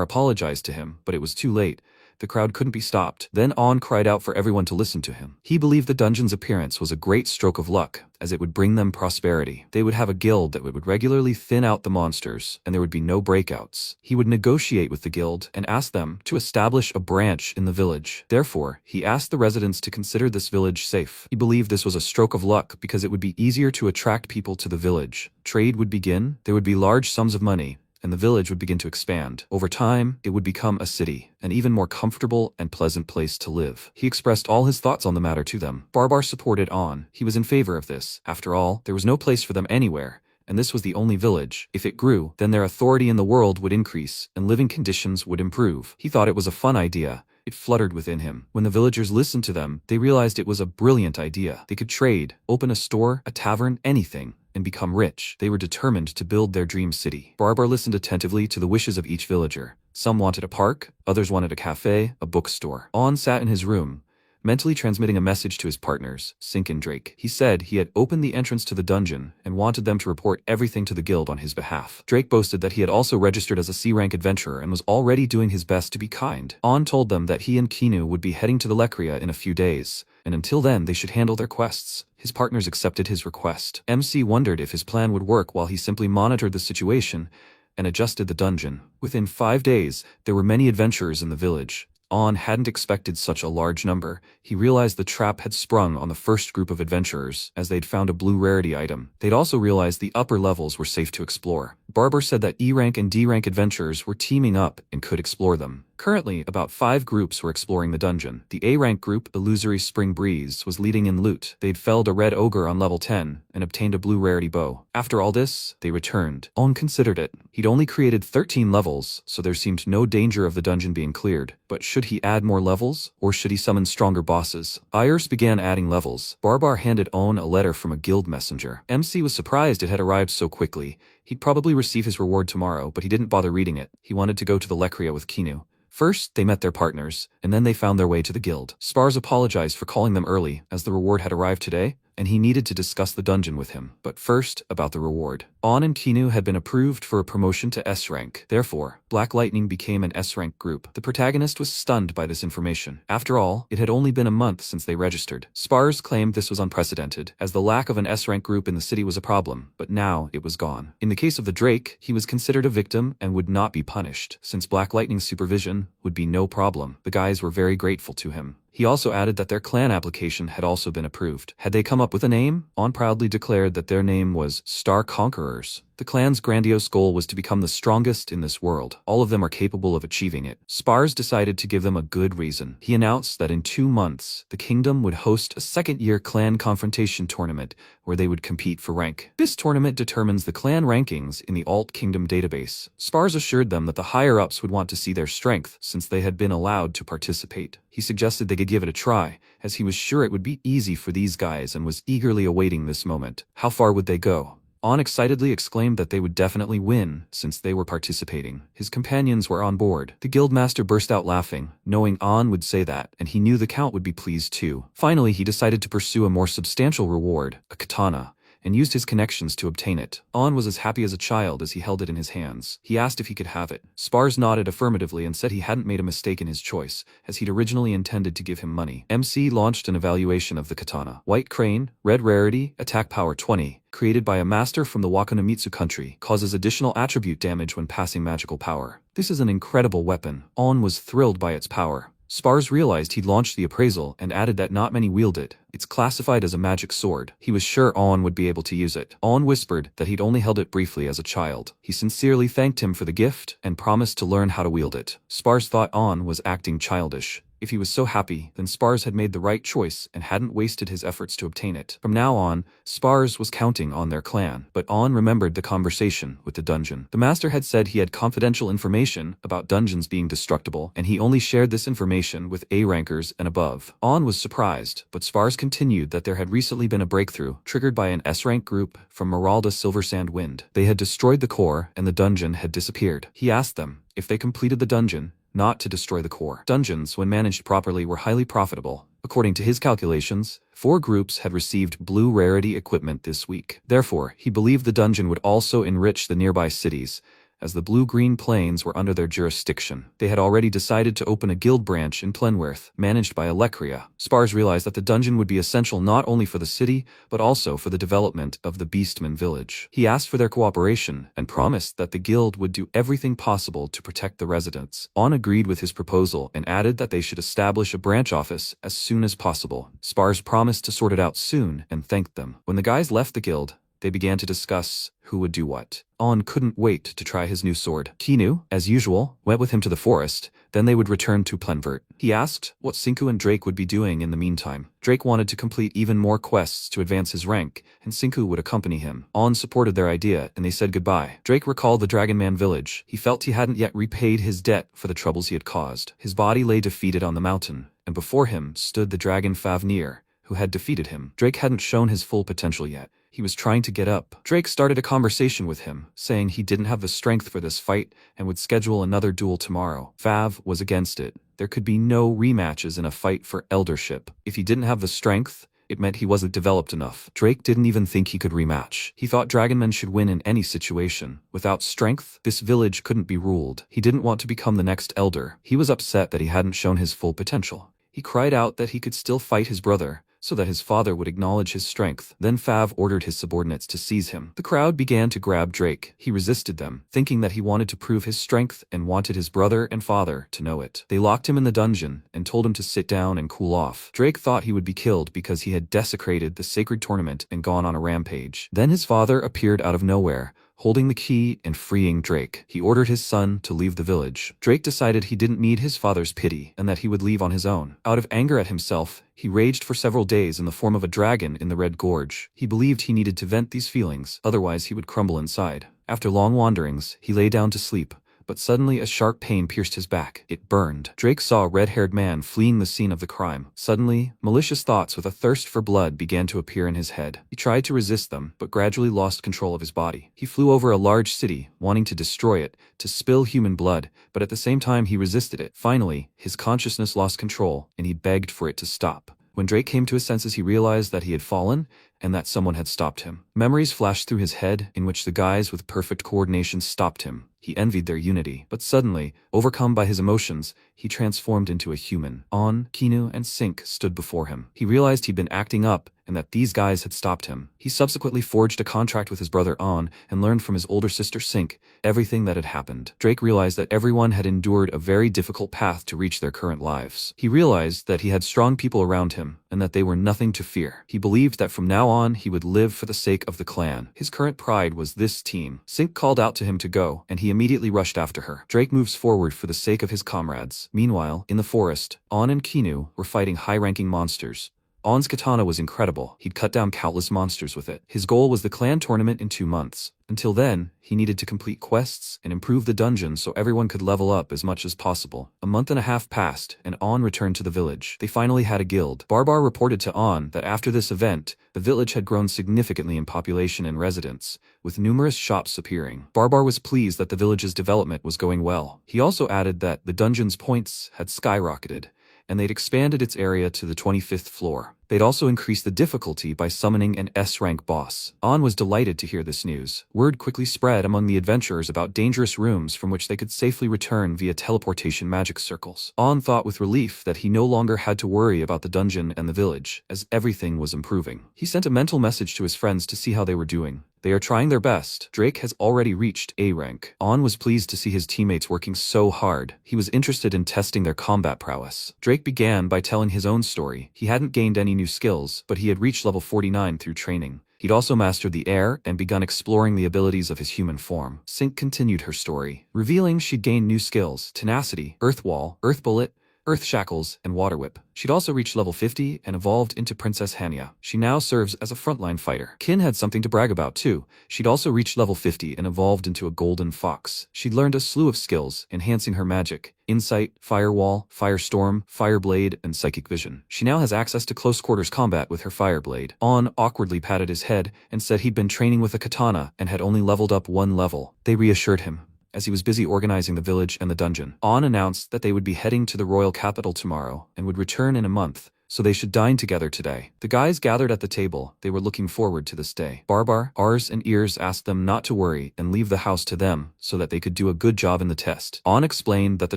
apologized to him, but it was too late. The crowd couldn't be stopped. Then On cried out for everyone to listen to him. He believed the dungeon's appearance was a great stroke of luck, as it would bring them prosperity. They would have a guild that would regularly thin out the monsters, and there would be no breakouts. He would negotiate with the guild and ask them to establish a branch in the village. Therefore, he asked the residents to consider this village safe. He believed this was a stroke of luck because it would be easier to attract people to the village. Trade would begin, there would be large sums of money, and the village would begin to expand. Over time, it would become a city, an even more comfortable and pleasant place to live. He expressed all his thoughts on the matter to them. Barbar supported On. He was in favor of this. After all, there was no place for them anywhere, and this was the only village. If it grew, then their authority in the world would increase, and living conditions would improve. He thought it was a fun idea. It fluttered within him. When the villagers listened to them, they realized it was a brilliant idea. They could trade, open a store, a tavern, anything, and become rich. They were determined to build their dream city. Barbar listened attentively to the wishes of each villager. Some wanted a park, others wanted a cafe, a bookstore. On sat in his room, mentally transmitting a message to his partners, Sink and Drake. He said he had opened the entrance to the dungeon and wanted them to report everything to the guild on his behalf. Drake boasted that he had also registered as a C-rank adventurer and was already doing his best to be kind. On told them that he and Kinu would be heading to the Lecria in a few days, and until then they should handle their quests. His partners accepted his request. MC wondered if his plan would work while he simply monitored the situation and adjusted the dungeon. Within 5 days, there were many adventurers in the village. On hadn't expected such a large number. He realized the trap had sprung on the first group of adventurers, as they'd found a blue rarity item. They'd also realized the upper levels were safe to explore. Barbar said that E-rank and D-rank adventurers were teaming up and could explore them. Currently, about 5 groups were exploring the dungeon. The A-rank group, Illusory Spring Breeze, was leading in loot. They'd felled a red ogre on level 10 and obtained a blue rarity bow. After all this, they returned. On considered it. He'd only created 13 levels, so there seemed no danger of the dungeon being cleared. But should he add more levels, or should he summon stronger bosses? Iris began adding levels. Barbar handed On a letter from a guild messenger. MC was surprised it had arrived so quickly. He'd probably receive his reward tomorrow, but he didn't bother reading it. He wanted to go to the Lecria with Kinu. First, they met their partners, and then they found their way to the guild. Spars apologized for calling them early, as the reward had arrived today, and he needed to discuss the dungeon with him. But first, about the reward. On and Kinu had been approved for a promotion to S rank. Therefore, Black Lightning became an S rank group. The protagonist was stunned by this information. After all, it had only been a month since they registered. Spars claimed this was unprecedented, as the lack of an S rank group in the city was a problem, but now it was gone. In the case of the Drake, he was considered a victim and would not be punished, since Black Lightning's supervision would be no problem. The guys were very grateful to him. He also added that their clan application had also been approved. Had they come up with a name? On proudly declared that their name was Star Conquerors. The clan's grandiose goal was to become the strongest in this world. All of them are capable of achieving it. Spars decided to give them a good reason. He announced that in 2 months, the kingdom would host a second-year clan confrontation tournament where they would compete for rank. This tournament determines the clan rankings in the Alt Kingdom database. Spars assured them that the higher-ups would want to see their strength since they had been allowed to participate. He suggested they could give it a try, as he was sure it would be easy for these guys and was eagerly awaiting this moment. How far would they go? On excitedly exclaimed that they would definitely win, since they were participating. His companions were on board. The guildmaster burst out laughing, knowing On would say that, and he knew the count would be pleased too. Finally, he decided to pursue a more substantial reward, a katana, and used his connections to obtain it. On was as happy as a child as he held it in his hands. He asked if he could have it. Spars nodded affirmatively and said he hadn't made a mistake in his choice, as he'd originally intended to give him money. MC launched an evaluation of the katana. White Crane, Red Rarity, Attack Power 20. Created by a master from the Wakanamitsu country, causes additional attribute damage when passing magical power. This is an incredible weapon. On was thrilled by its power. Spars realized he'd launched the appraisal and added that not many wield it. It's classified as a magic sword. He was sure On would be able to use it. On whispered that he'd only held it briefly as a child. He sincerely thanked him for the gift and promised to learn how to wield it. Spars thought On was acting childish. If he was so happy, then Spars had made the right choice and hadn't wasted his efforts to obtain it. From now on, Spars was counting on their clan, but On remembered the conversation with the dungeon. The master had said he had confidential information about dungeons being destructible, and he only shared this information with A rankers and above. On was surprised, but Spars continued that there had recently been a breakthrough, triggered by an S-rank group from Meralda Silversand Wind. They had destroyed the core, and the dungeon had disappeared. He asked them if they completed the dungeon, not to destroy the core. Dungeons, when managed properly, were highly profitable. According to his calculations, 4 groups had received blue rarity equipment this week. Therefore, he believed the dungeon would also enrich the nearby cities, as the blue-green plains were under their jurisdiction. They had already decided to open a guild branch in Plenworth, managed by Alecria. Spars realized that the dungeon would be essential not only for the city, but also for the development of the Beastman village. He asked for their cooperation, and promised that the guild would do everything possible to protect the residents. On agreed with his proposal and added that they should establish a branch office as soon as possible. Spars promised to sort it out soon and thanked them. When the guys left the guild, they began to discuss who would do what. On couldn't wait to try his new sword. Kinu, as usual, went with him to the forest, then they would return to Plenvert. He asked what Sinku and Drake would be doing in the meantime. Drake wanted to complete even more quests to advance his rank, and Sinku would accompany him. On supported their idea, and they said goodbye. Drake recalled the Dragonman village. He felt he hadn't yet repaid his debt for the troubles he had caused. His body lay defeated on the mountain, and before him stood the dragon Favnir, who had defeated him. Drake hadn't shown his full potential yet. He was trying to get up. Drake started a conversation with him, saying he didn't have the strength for this fight and would schedule another duel tomorrow. Fav was against it. There could be no rematches in a fight for eldership. If he didn't have the strength, it meant he wasn't developed enough. Drake didn't even think he could rematch. He thought Dragonmen should win in any situation. Without strength, this village couldn't be ruled. He didn't want to become the next elder. He was upset that he hadn't shown his full potential. He cried out that he could still fight his brother, so that his father would acknowledge his strength. Then Fav ordered his subordinates to seize him. The crowd began to grab Drake. He resisted them, thinking that he wanted to prove his strength and wanted his brother and father to know it. They locked him in the dungeon and told him to sit down and cool off. Drake thought he would be killed because he had desecrated the sacred tournament and gone on a rampage. Then his father appeared out of nowhere, holding the key and freeing Drake. He ordered his son to leave the village. Drake decided he didn't need his father's pity and that he would leave on his own. Out of anger at himself, he raged for several days in the form of a dragon in the Red Gorge. He believed he needed to vent these feelings, otherwise he would crumble inside. After long wanderings, he lay down to sleep, but suddenly a sharp pain pierced his back. It burned. Drake saw a red-haired man fleeing the scene of the crime. Suddenly, malicious thoughts with a thirst for blood began to appear in his head. He tried to resist them, but gradually lost control of his body. He flew over a large city, wanting to destroy it, to spill human blood, but at the same time he resisted it. Finally, his consciousness lost control, and he begged for it to stop. When Drake came to his senses, he realized that he had fallen, and that someone had stopped him. Memories flashed through his head in which the guys with perfect coordination stopped him. He envied their unity, but suddenly, overcome by his emotions, he transformed into a human. On, Kinu, and Sink stood before him. He realized he'd been acting up and that these guys had stopped him. He subsequently forged a contract with his brother On and learned from his older sister Sink everything that had happened. Drake realized that everyone had endured a very difficult path to reach their current lives. He realized that he had strong people around him and that they were nothing to fear. He believed that from now on he would live for the sake of the clan. His current pride was this team. Sink called out to him to go, and he immediately rushed after her. Drake moves forward for the sake of his comrades. Meanwhile, in the forest, On and Kinu were fighting high-ranking monsters. On's katana was incredible. He'd cut down countless monsters with it. His goal was the clan tournament in 2 months. Until then, he needed to complete quests and improve the dungeon so everyone could level up as much as possible. A month and a half passed, and On returned to the village. They finally had a guild. Barbar reported to On that after this event, the village had grown significantly in population and residents, with numerous shops appearing. Barbar was pleased that the village's development was going well. He also added that the dungeon's points had skyrocketed, and they'd expanded its area to the 25th floor. They'd also increased the difficulty by summoning an S-rank boss. On was delighted to hear this news. Word quickly spread among the adventurers about dangerous rooms from which they could safely return via teleportation magic circles. On thought with relief that he no longer had to worry about the dungeon and the village, as everything was improving. He sent a mental message to his friends to see how they were doing. They are trying their best. Drake has already reached A rank. On was pleased to see his teammates working so hard. He was interested in testing their combat prowess. Drake began by telling his own story. He hadn't gained any new skills, but he had reached level 49 through training. He'd also mastered the air and begun exploring the abilities of his human form. Sink continued her story, revealing she'd gained new skills: tenacity, earth wall, earth bullet, earth shackles, and water whip. She'd also reached level 50 and evolved into Princess Hania. She now serves as a frontline fighter. Kin had something to brag about too. She'd also reached level 50 and evolved into a golden fox. She'd learned a slew of skills, enhancing her magic: insight, firewall, firestorm, fireblade, and psychic vision. She now has access to close quarters combat with her fireblade. On awkwardly patted his head and said he'd been training with a katana and had only leveled up 1 level. They reassured him, as he was busy organizing the village and the dungeon. On announced that they would be heading to the royal capital tomorrow and would return in a month, so they should dine together today. The guys gathered at the table. They were looking forward to this day. Barbar, Ars, and Ears asked them not to worry and leave the house to them so that they could do a good job in the test. On explained that the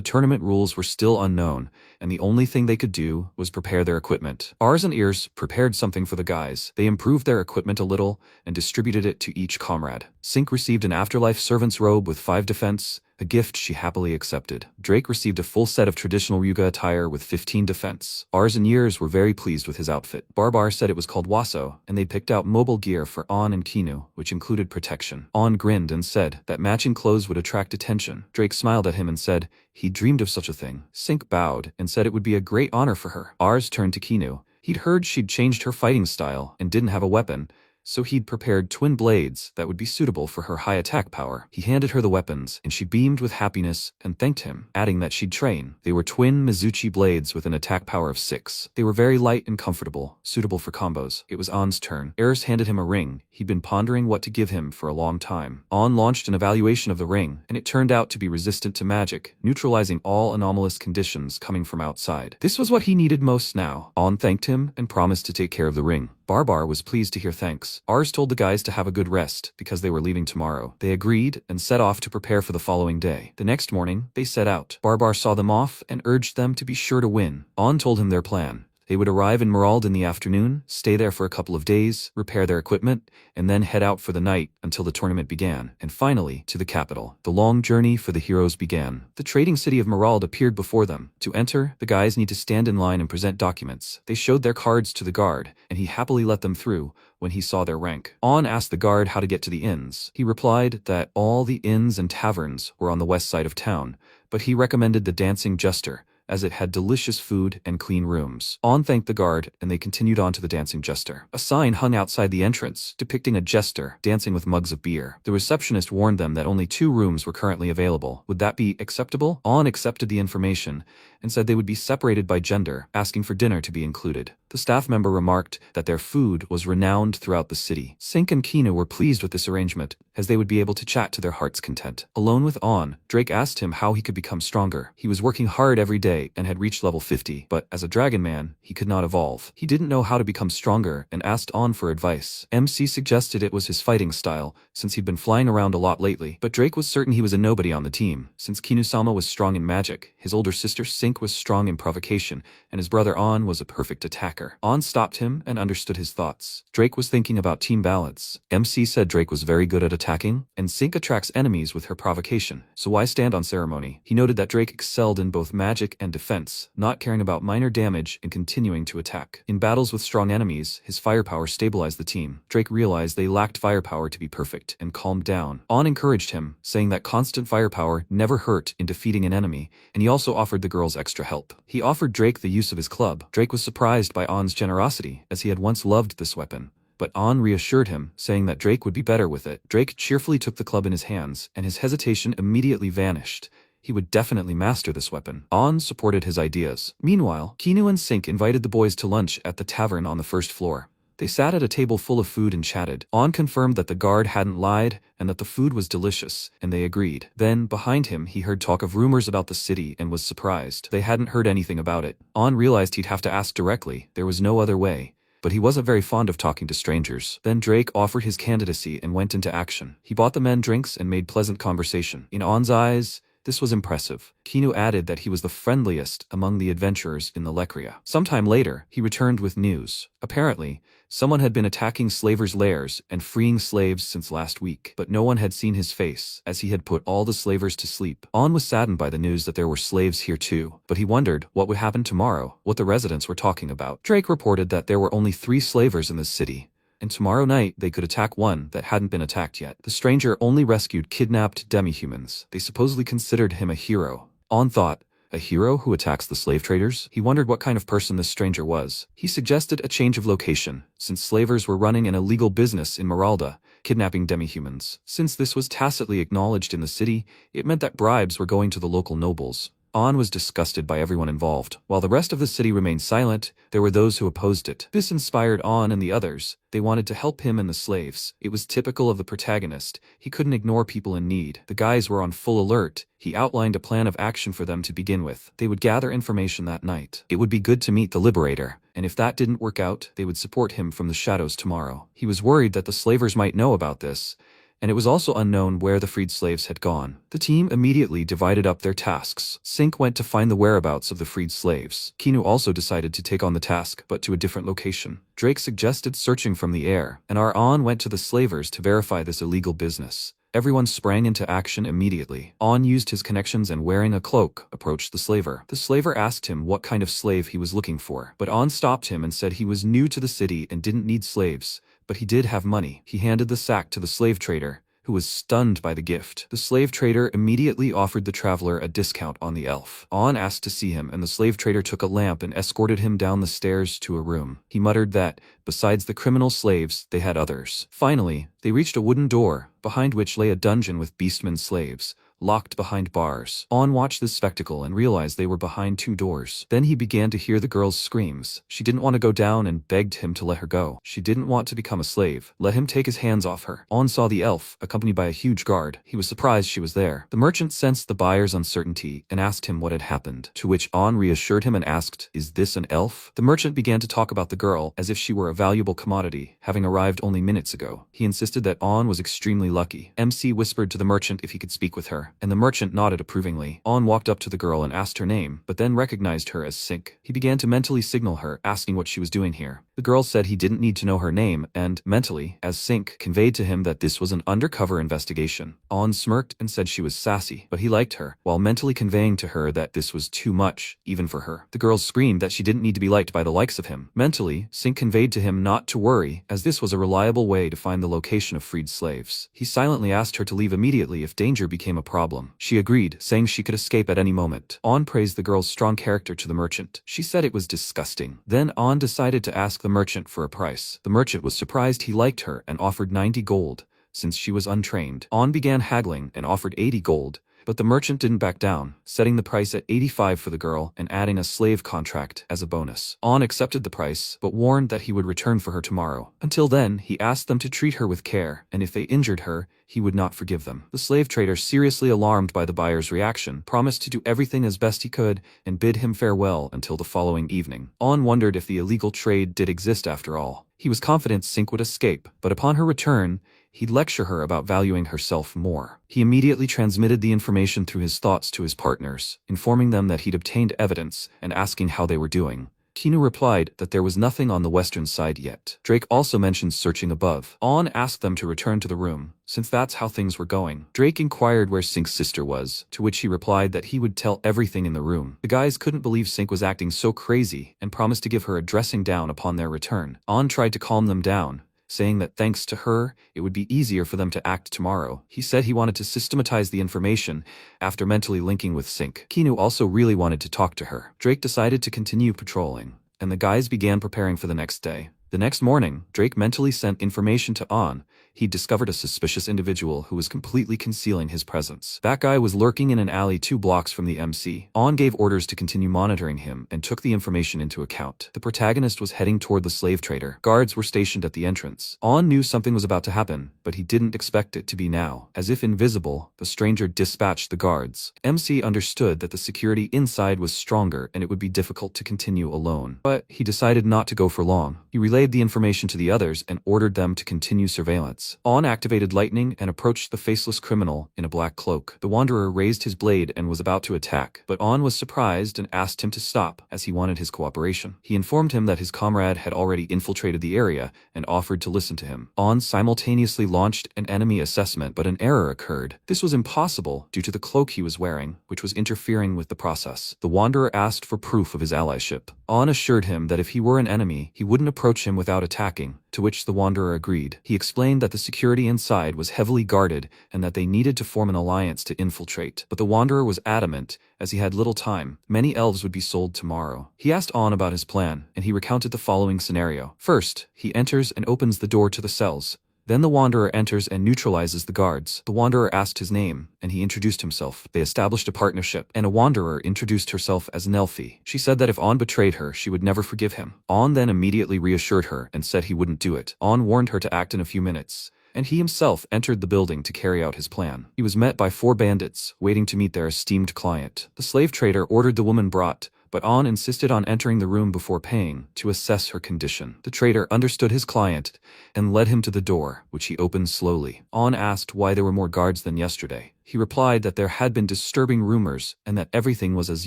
tournament rules were still unknown, and the only thing they could do was prepare their equipment. Ars and Ears prepared something for the guys. They improved their equipment a little and distributed it to each comrade. Sink received an afterlife servant's robe with 5 defense, a gift she happily accepted. Drake received a full set of traditional Ryuga attire with 15 defense. Ars and Years were very pleased with his outfit. Barbar said it was called Waso, and they picked out mobile gear for On and Kinu, which included protection. On grinned and said that matching clothes would attract attention. Drake smiled at him and said he dreamed of such a thing. Sink bowed and said it would be a great honor for her. Ars turned to Kinu. He'd heard she'd changed her fighting style and didn't have a weapon, so he'd prepared twin blades that would be suitable for her high attack power. He handed her the weapons, and she beamed with happiness and thanked him, adding that she'd train. They were twin Mizuchi blades with an attack power of 6. They were very light and comfortable, suitable for combos. It was On's turn. Eris handed him a ring. He'd been pondering what to give him for a long time. On launched an evaluation of the ring, and it turned out to be resistant to magic, neutralizing all anomalous conditions coming from outside. This was what he needed most now. On thanked him and promised to take care of the ring. Barbar was pleased to hear thanks. Ars told the guys to have a good rest because they were leaving tomorrow. They agreed and set off to prepare for the following day. The next morning, they set out. Barbar saw them off and urged them to be sure to win. On told him their plan. They would arrive in Merald in the afternoon, stay there for a couple of days, repair their equipment, and then head out for the night until the tournament began, and finally, to the capital. The long journey for the heroes began. The trading city of Merald appeared before them. To enter, the guys need to stand in line and present documents. They showed their cards to the guard, and he happily let them through when he saw their rank. On asked the guard how to get to the inns. He replied that all the inns and taverns were on the west side of town, but he recommended the Dancing Jester, as it had delicious food and clean rooms. On thanked the guard, and they continued on to the Dancing Jester. A sign hung outside the entrance, depicting a jester dancing with mugs of beer. The receptionist warned them that only 2 rooms were currently available. Would that be acceptable? On accepted the information and said they would be separated by gender, asking for dinner to be included. The staff member remarked that their food was renowned throughout the city. Sink and Kinu were pleased with this arrangement, as they would be able to chat to their heart's content. Alone with On, Drake asked him how he could become stronger. He was working hard every day and had reached level 50, but as a dragon man, he could not evolve. He didn't know how to become stronger and asked On for advice. MC suggested it was his fighting style, since he'd been flying around a lot lately, but Drake was certain he was a nobody on the team. Since Kinu-sama was strong in magic, his older sister Sink was strong in provocation, and his brother On was a perfect attacker. attacker. On stopped him and understood his thoughts. Drake was thinking about team balance. MC said Drake was very good at attacking, and Sync attracts enemies with her provocation, so why stand on ceremony? He noted that Drake excelled in both magic and defense, not caring about minor damage and continuing to attack. In battles with strong enemies, his firepower stabilized the team. Drake realized they lacked firepower to be perfect and calmed down. On encouraged him, saying that constant firepower never hurt in defeating an enemy, and he also offered the girls extra help. He offered Drake the use of his club. Drake was surprised by On's generosity, as he had once loved this weapon. But On reassured him, saying that Drake would be better with it. Drake cheerfully took the club in his hands, and his hesitation immediately vanished. He would definitely master this weapon. On supported his ideas. Meanwhile, Kinu and Sync invited the boys to lunch at the tavern on the first floor. They sat at a table full of food and chatted. On confirmed that the guard hadn't lied and that the food was delicious, and they agreed. Then, behind him, he heard talk of rumors about the city and was surprised. They hadn't heard anything about it. On realized he'd have to ask directly. There was no other way. But he wasn't very fond of talking to strangers. Then Drake offered his candidacy and went into action. He bought the men drinks and made pleasant conversation. In On's eyes, this was impressive. Kinu added that he was the friendliest among the adventurers in the Lecria. Sometime later, he returned with news. Apparently, someone had been attacking slavers' lairs and freeing slaves since last week, but no one had seen his face, as he had put all the slavers to sleep. On was saddened by the news that there were slaves here too, but he wondered what would happen tomorrow, what the residents were talking about. Drake reported that there were only 3 slavers in this city, and tomorrow night they could attack one that hadn't been attacked yet. The stranger only rescued kidnapped demi-humans. They supposedly considered him a hero. On thought, a hero who attacks the slave traders? He wondered what kind of person this stranger was. He suggested a change of location, since slavers were running an illegal business in Meralda, kidnapping demi-humans. Since this was tacitly acknowledged in the city, it meant that bribes were going to the local nobles. On was disgusted by everyone involved. While the rest of the city remained silent, there were those who opposed it. This inspired On and the others. They wanted to help him and the slaves. It was typical of the protagonist. He couldn't ignore people in need. The guys were on full alert. He outlined a plan of action for them to begin with. They would gather information that night. It would be good to meet the Liberator, and if that didn't work out, they would support him from the shadows tomorrow. He was worried that the slavers might know about this, and it was also unknown where the freed slaves had gone. The team immediately divided up their tasks. Sync went to find the whereabouts of the freed slaves. Kinu also decided to take on the task, but to a different location. Drake suggested searching from the air, and On went to the slavers to verify this illegal business. Everyone sprang into action immediately. On used his connections and wearing a cloak, approached the slaver. The slaver asked him what kind of slave he was looking for, but On stopped him and said he was new to the city and didn't need slaves, but he did have money. He handed the sack to the slave trader, who was stunned by the gift. The slave trader immediately offered the traveler a discount on the elf. On asked to see him, and the slave trader took a lamp and escorted him down the stairs to a room. He muttered that, besides the criminal slaves, they had others. Finally, they reached a wooden door, behind which lay a dungeon with beastmen slaves, locked behind bars. On watched this spectacle and realized they were behind 2 doors. Then he began to hear the girl's screams. She didn't want to go down and begged him to let her go. She didn't want to become a slave. Let him take his hands off her. On saw the elf, accompanied by a huge guard. He was surprised she was there. The merchant sensed the buyer's uncertainty and asked him what had happened, to which On reassured him and asked, "Is this an elf?" The merchant began to talk about the girl as if she were a valuable commodity, having arrived only minutes ago. He insisted that On was extremely lucky. MC whispered to the merchant if he could speak with her, and the merchant nodded approvingly. On walked up to the girl and asked her name, but then recognized her as Sync. He began to mentally signal her, asking what she was doing here. The girl said he didn't need to know her name, and, mentally, as Sync, conveyed to him that this was an undercover investigation. On smirked and said she was sassy, but he liked her, while mentally conveying to her that this was too much, even for her. The girl screamed that she didn't need to be liked by the likes of him. Mentally, Sync conveyed to him not to worry, as this was a reliable way to find the location of freed slaves. He silently asked her to leave immediately if danger became a problem. She agreed, saying she could escape at any moment. On praised the girl's strong character to the merchant. She said it was disgusting. Then On decided to ask the merchant for a price. The merchant was surprised he liked her and offered 90 gold, since she was untrained. On began haggling and offered 80 gold, but the merchant didn't back down, setting the price at 85 for the girl and adding a slave contract as a bonus. On accepted the price, but warned that he would return for her tomorrow. Until then, he asked them to treat her with care, and if they injured her, he would not forgive them. The slave trader, seriously alarmed by the buyer's reaction, promised to do everything as best he could and bid him farewell until the following evening. On wondered if the illegal trade did exist after all. He was confident Sync would escape, but upon her return, he'd lecture her about valuing herself more. He immediately transmitted the information through his thoughts to his partners, informing them that he'd obtained evidence and asking how they were doing. Kinu replied that there was nothing on the western side yet. Drake also mentioned searching above. On asked them to return to the room, since that's how things were going. Drake inquired where Sync's sister was, to which he replied that he would tell everything in the room. The guys couldn't believe Sync was acting so crazy and promised to give her a dressing down upon their return. On tried to calm them down, saying that thanks to her, it would be easier for them to act tomorrow. He said he wanted to systematize the information after mentally linking with Sync. Kinu also really wanted to talk to her. Drake decided to continue patrolling, and the guys began preparing for the next day. The next morning, Drake mentally sent information to On. He discovered a suspicious individual who was completely concealing his presence. That guy was lurking in an alley 2 blocks from the MC. On gave orders to continue monitoring him and took the information into account. The protagonist was heading toward the slave trader. Guards were stationed at the entrance. On knew something was about to happen, but he didn't expect it to be now. As if invisible, the stranger dispatched the guards. MC understood that the security inside was stronger and it would be difficult to continue alone. But he decided not to go for long. He relayed the information to the others and ordered them to continue surveillance. On activated lightning and approached the faceless criminal in a black cloak. The Wanderer raised his blade and was about to attack, but On was surprised and asked him to stop, as he wanted his cooperation. He informed him that his comrade had already infiltrated the area and offered to listen to him. On simultaneously launched an enemy assessment, but an error occurred. This was impossible due to the cloak he was wearing, which was interfering with the process. The Wanderer asked for proof of his allyship. On assured him that if he were an enemy, he wouldn't approach him without attacking, to which the Wanderer agreed. He explained that the security inside was heavily guarded and that they needed to form an alliance to infiltrate. But the Wanderer was adamant, as he had little time. Many elves would be sold tomorrow. He asked On about his plan, and he recounted the following scenario. First, he enters and opens the door to the cells. Then the Wanderer enters and neutralizes the guards. The Wanderer asked his name, and he introduced himself. They established a partnership, and a Wanderer introduced herself as Nelfi. She said that if On betrayed her, she would never forgive him. On then immediately reassured her and said he wouldn't do it. On warned her to act in a few minutes, and he himself entered the building to carry out his plan. He was met by 4 bandits, waiting to meet their esteemed client. The slave trader ordered the woman brought, but On insisted on entering the room before paying, to assess her condition. The trader understood his client and led him to the door, which he opened slowly. On asked why there were more guards than yesterday. He replied that there had been disturbing rumors and that everything was as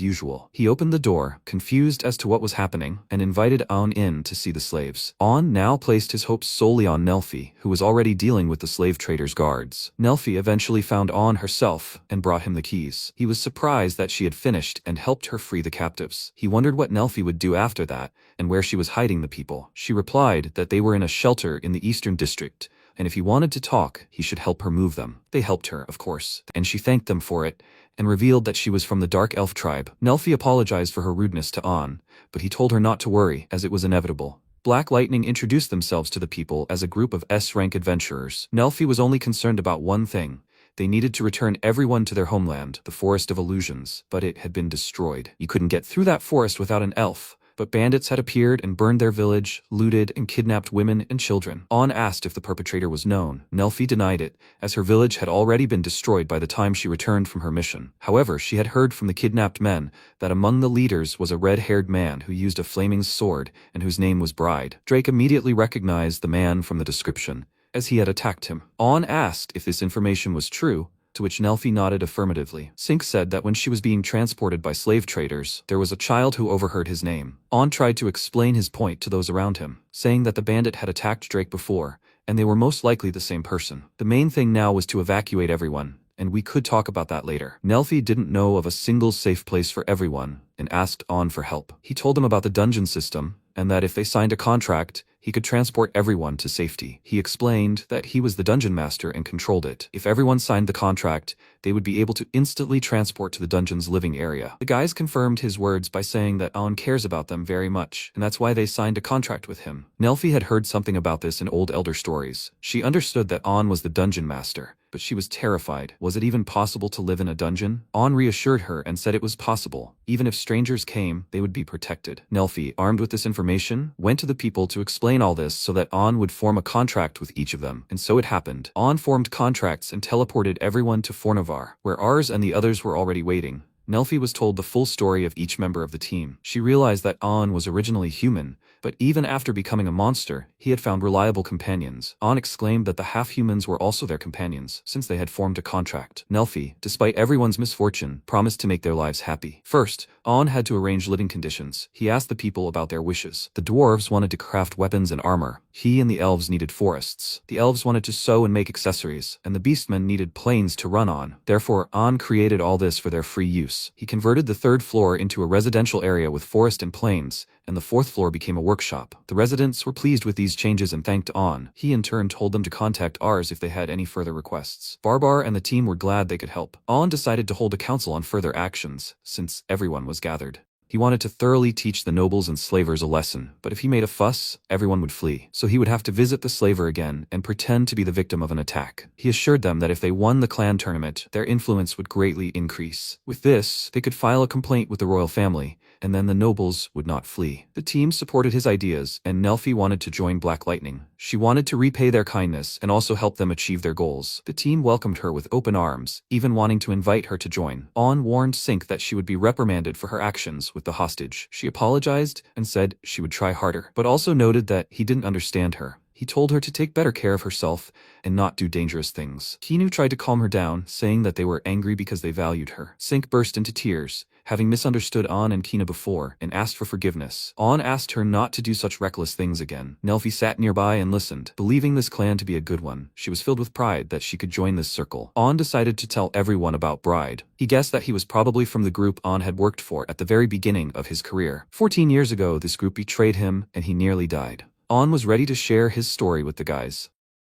usual. He opened the door, confused as to what was happening, and invited On in to see the slaves. On now placed his hopes solely on Nelfi, who was already dealing with the slave trader's guards. Nelfi eventually found On herself and brought him the keys. He was surprised that she had finished and helped her free the captives. He wondered what Nelfi would do after that and where she was hiding the people. She replied that they were in a shelter in the eastern district, and if he wanted to talk, he should help her move them. They helped her, of course, and she thanked them for it, and revealed that she was from the Dark Elf tribe. Nelfi apologized for her rudeness to On, but he told her not to worry, as it was inevitable. Black Lightning introduced themselves to the people as a group of S-rank adventurers. Nelfi was only concerned about one thing. They needed to return everyone to their homeland, the Forest of Illusions, but it had been destroyed. You couldn't get through that forest without an elf. But bandits had appeared and burned their village, looted and kidnapped women and children. On asked if the perpetrator was known. Nelfi denied it, as her village had already been destroyed by the time she returned from her mission. However, she had heard from the kidnapped men that among the leaders was a red-haired man who used a flaming sword and whose name was Bride. Drake immediately recognized the man from the description, as he had attacked him. On asked if this information was true, to which Nelfi nodded affirmatively. Sync said that when she was being transported by slave traders, there was a child who overheard his name. On tried to explain his point to those around him, saying that the bandit had attacked Drake before, and they were most likely the same person. The main thing now was to evacuate everyone, and we could talk about that later. Nelfi didn't know of a single safe place for everyone, and asked On for help. He told them about the dungeon system, and that if they signed a contract, he could transport everyone to safety. He explained that he was the dungeon master and controlled it. If everyone signed the contract, they would be able to instantly transport to the dungeon's living area. The guys confirmed his words by saying that On cares about them very much, and that's why they signed a contract with him. Nelfi had heard something about this in old elder stories. She understood that On was the dungeon master, but she was terrified. Was it even possible to live in a dungeon? On reassured her and said it was possible. Even if strangers came, they would be protected. Nelfi, armed with this information, went to the people to explain all this so that On would form a contract with each of them. And so it happened. On formed contracts and teleported everyone to Fornavar, where Ars and the others were already waiting. Nelfi was told the full story of each member of the team. She realized that On was originally human, But even after becoming a monster, he had found reliable companions. On exclaimed that the half-humans were also their companions, since they had formed a contract. Nelfi, despite everyone's misfortune, promised to make their lives happy. First, On had to arrange living conditions. He asked the people about their wishes. The dwarves wanted to craft weapons and armor. He and the elves needed forests. The elves wanted to sew and make accessories, and the beastmen needed plains to run on. Therefore, On created all this for their free use. He converted the third floor into a residential area with forest and plains, and the fourth floor became a workshop. The residents were pleased with these changes and thanked On. He in turn told them to contact Ars if they had any further requests. Barbar and the team were glad they could help. On decided to hold a council on further actions, since everyone was gathered. He wanted to thoroughly teach the nobles and slavers a lesson, but if he made a fuss, everyone would flee. So he would have to visit the slaver again and pretend to be the victim of an attack. He assured them that if they won the clan tournament, their influence would greatly increase. With this, they could file a complaint with the royal family, and then the nobles would not flee. The team supported his ideas, and Nelfi wanted to join Black Lightning. She wanted to repay their kindness and also help them achieve their goals. The team welcomed her with open arms, even wanting to invite her to join. On warned Sink that she would be reprimanded for her actions with the hostage. She apologized and said she would try harder, but also noted that he didn't understand her. He told her to take better care of herself and not do dangerous things. Kinu tried to calm her down, saying that they were angry because they valued her. Sink burst into tears, having misunderstood On and Kina before, and asked for forgiveness. On asked her not to do such reckless things again. Nelfi sat nearby and listened, believing this clan to be a good one. She was filled with pride that she could join this circle. On decided to tell everyone about Bride. He guessed that he was probably from the group On had worked for at the very beginning of his career. 14 years ago, this group betrayed him, and he nearly died. On was ready to share his story with the guys.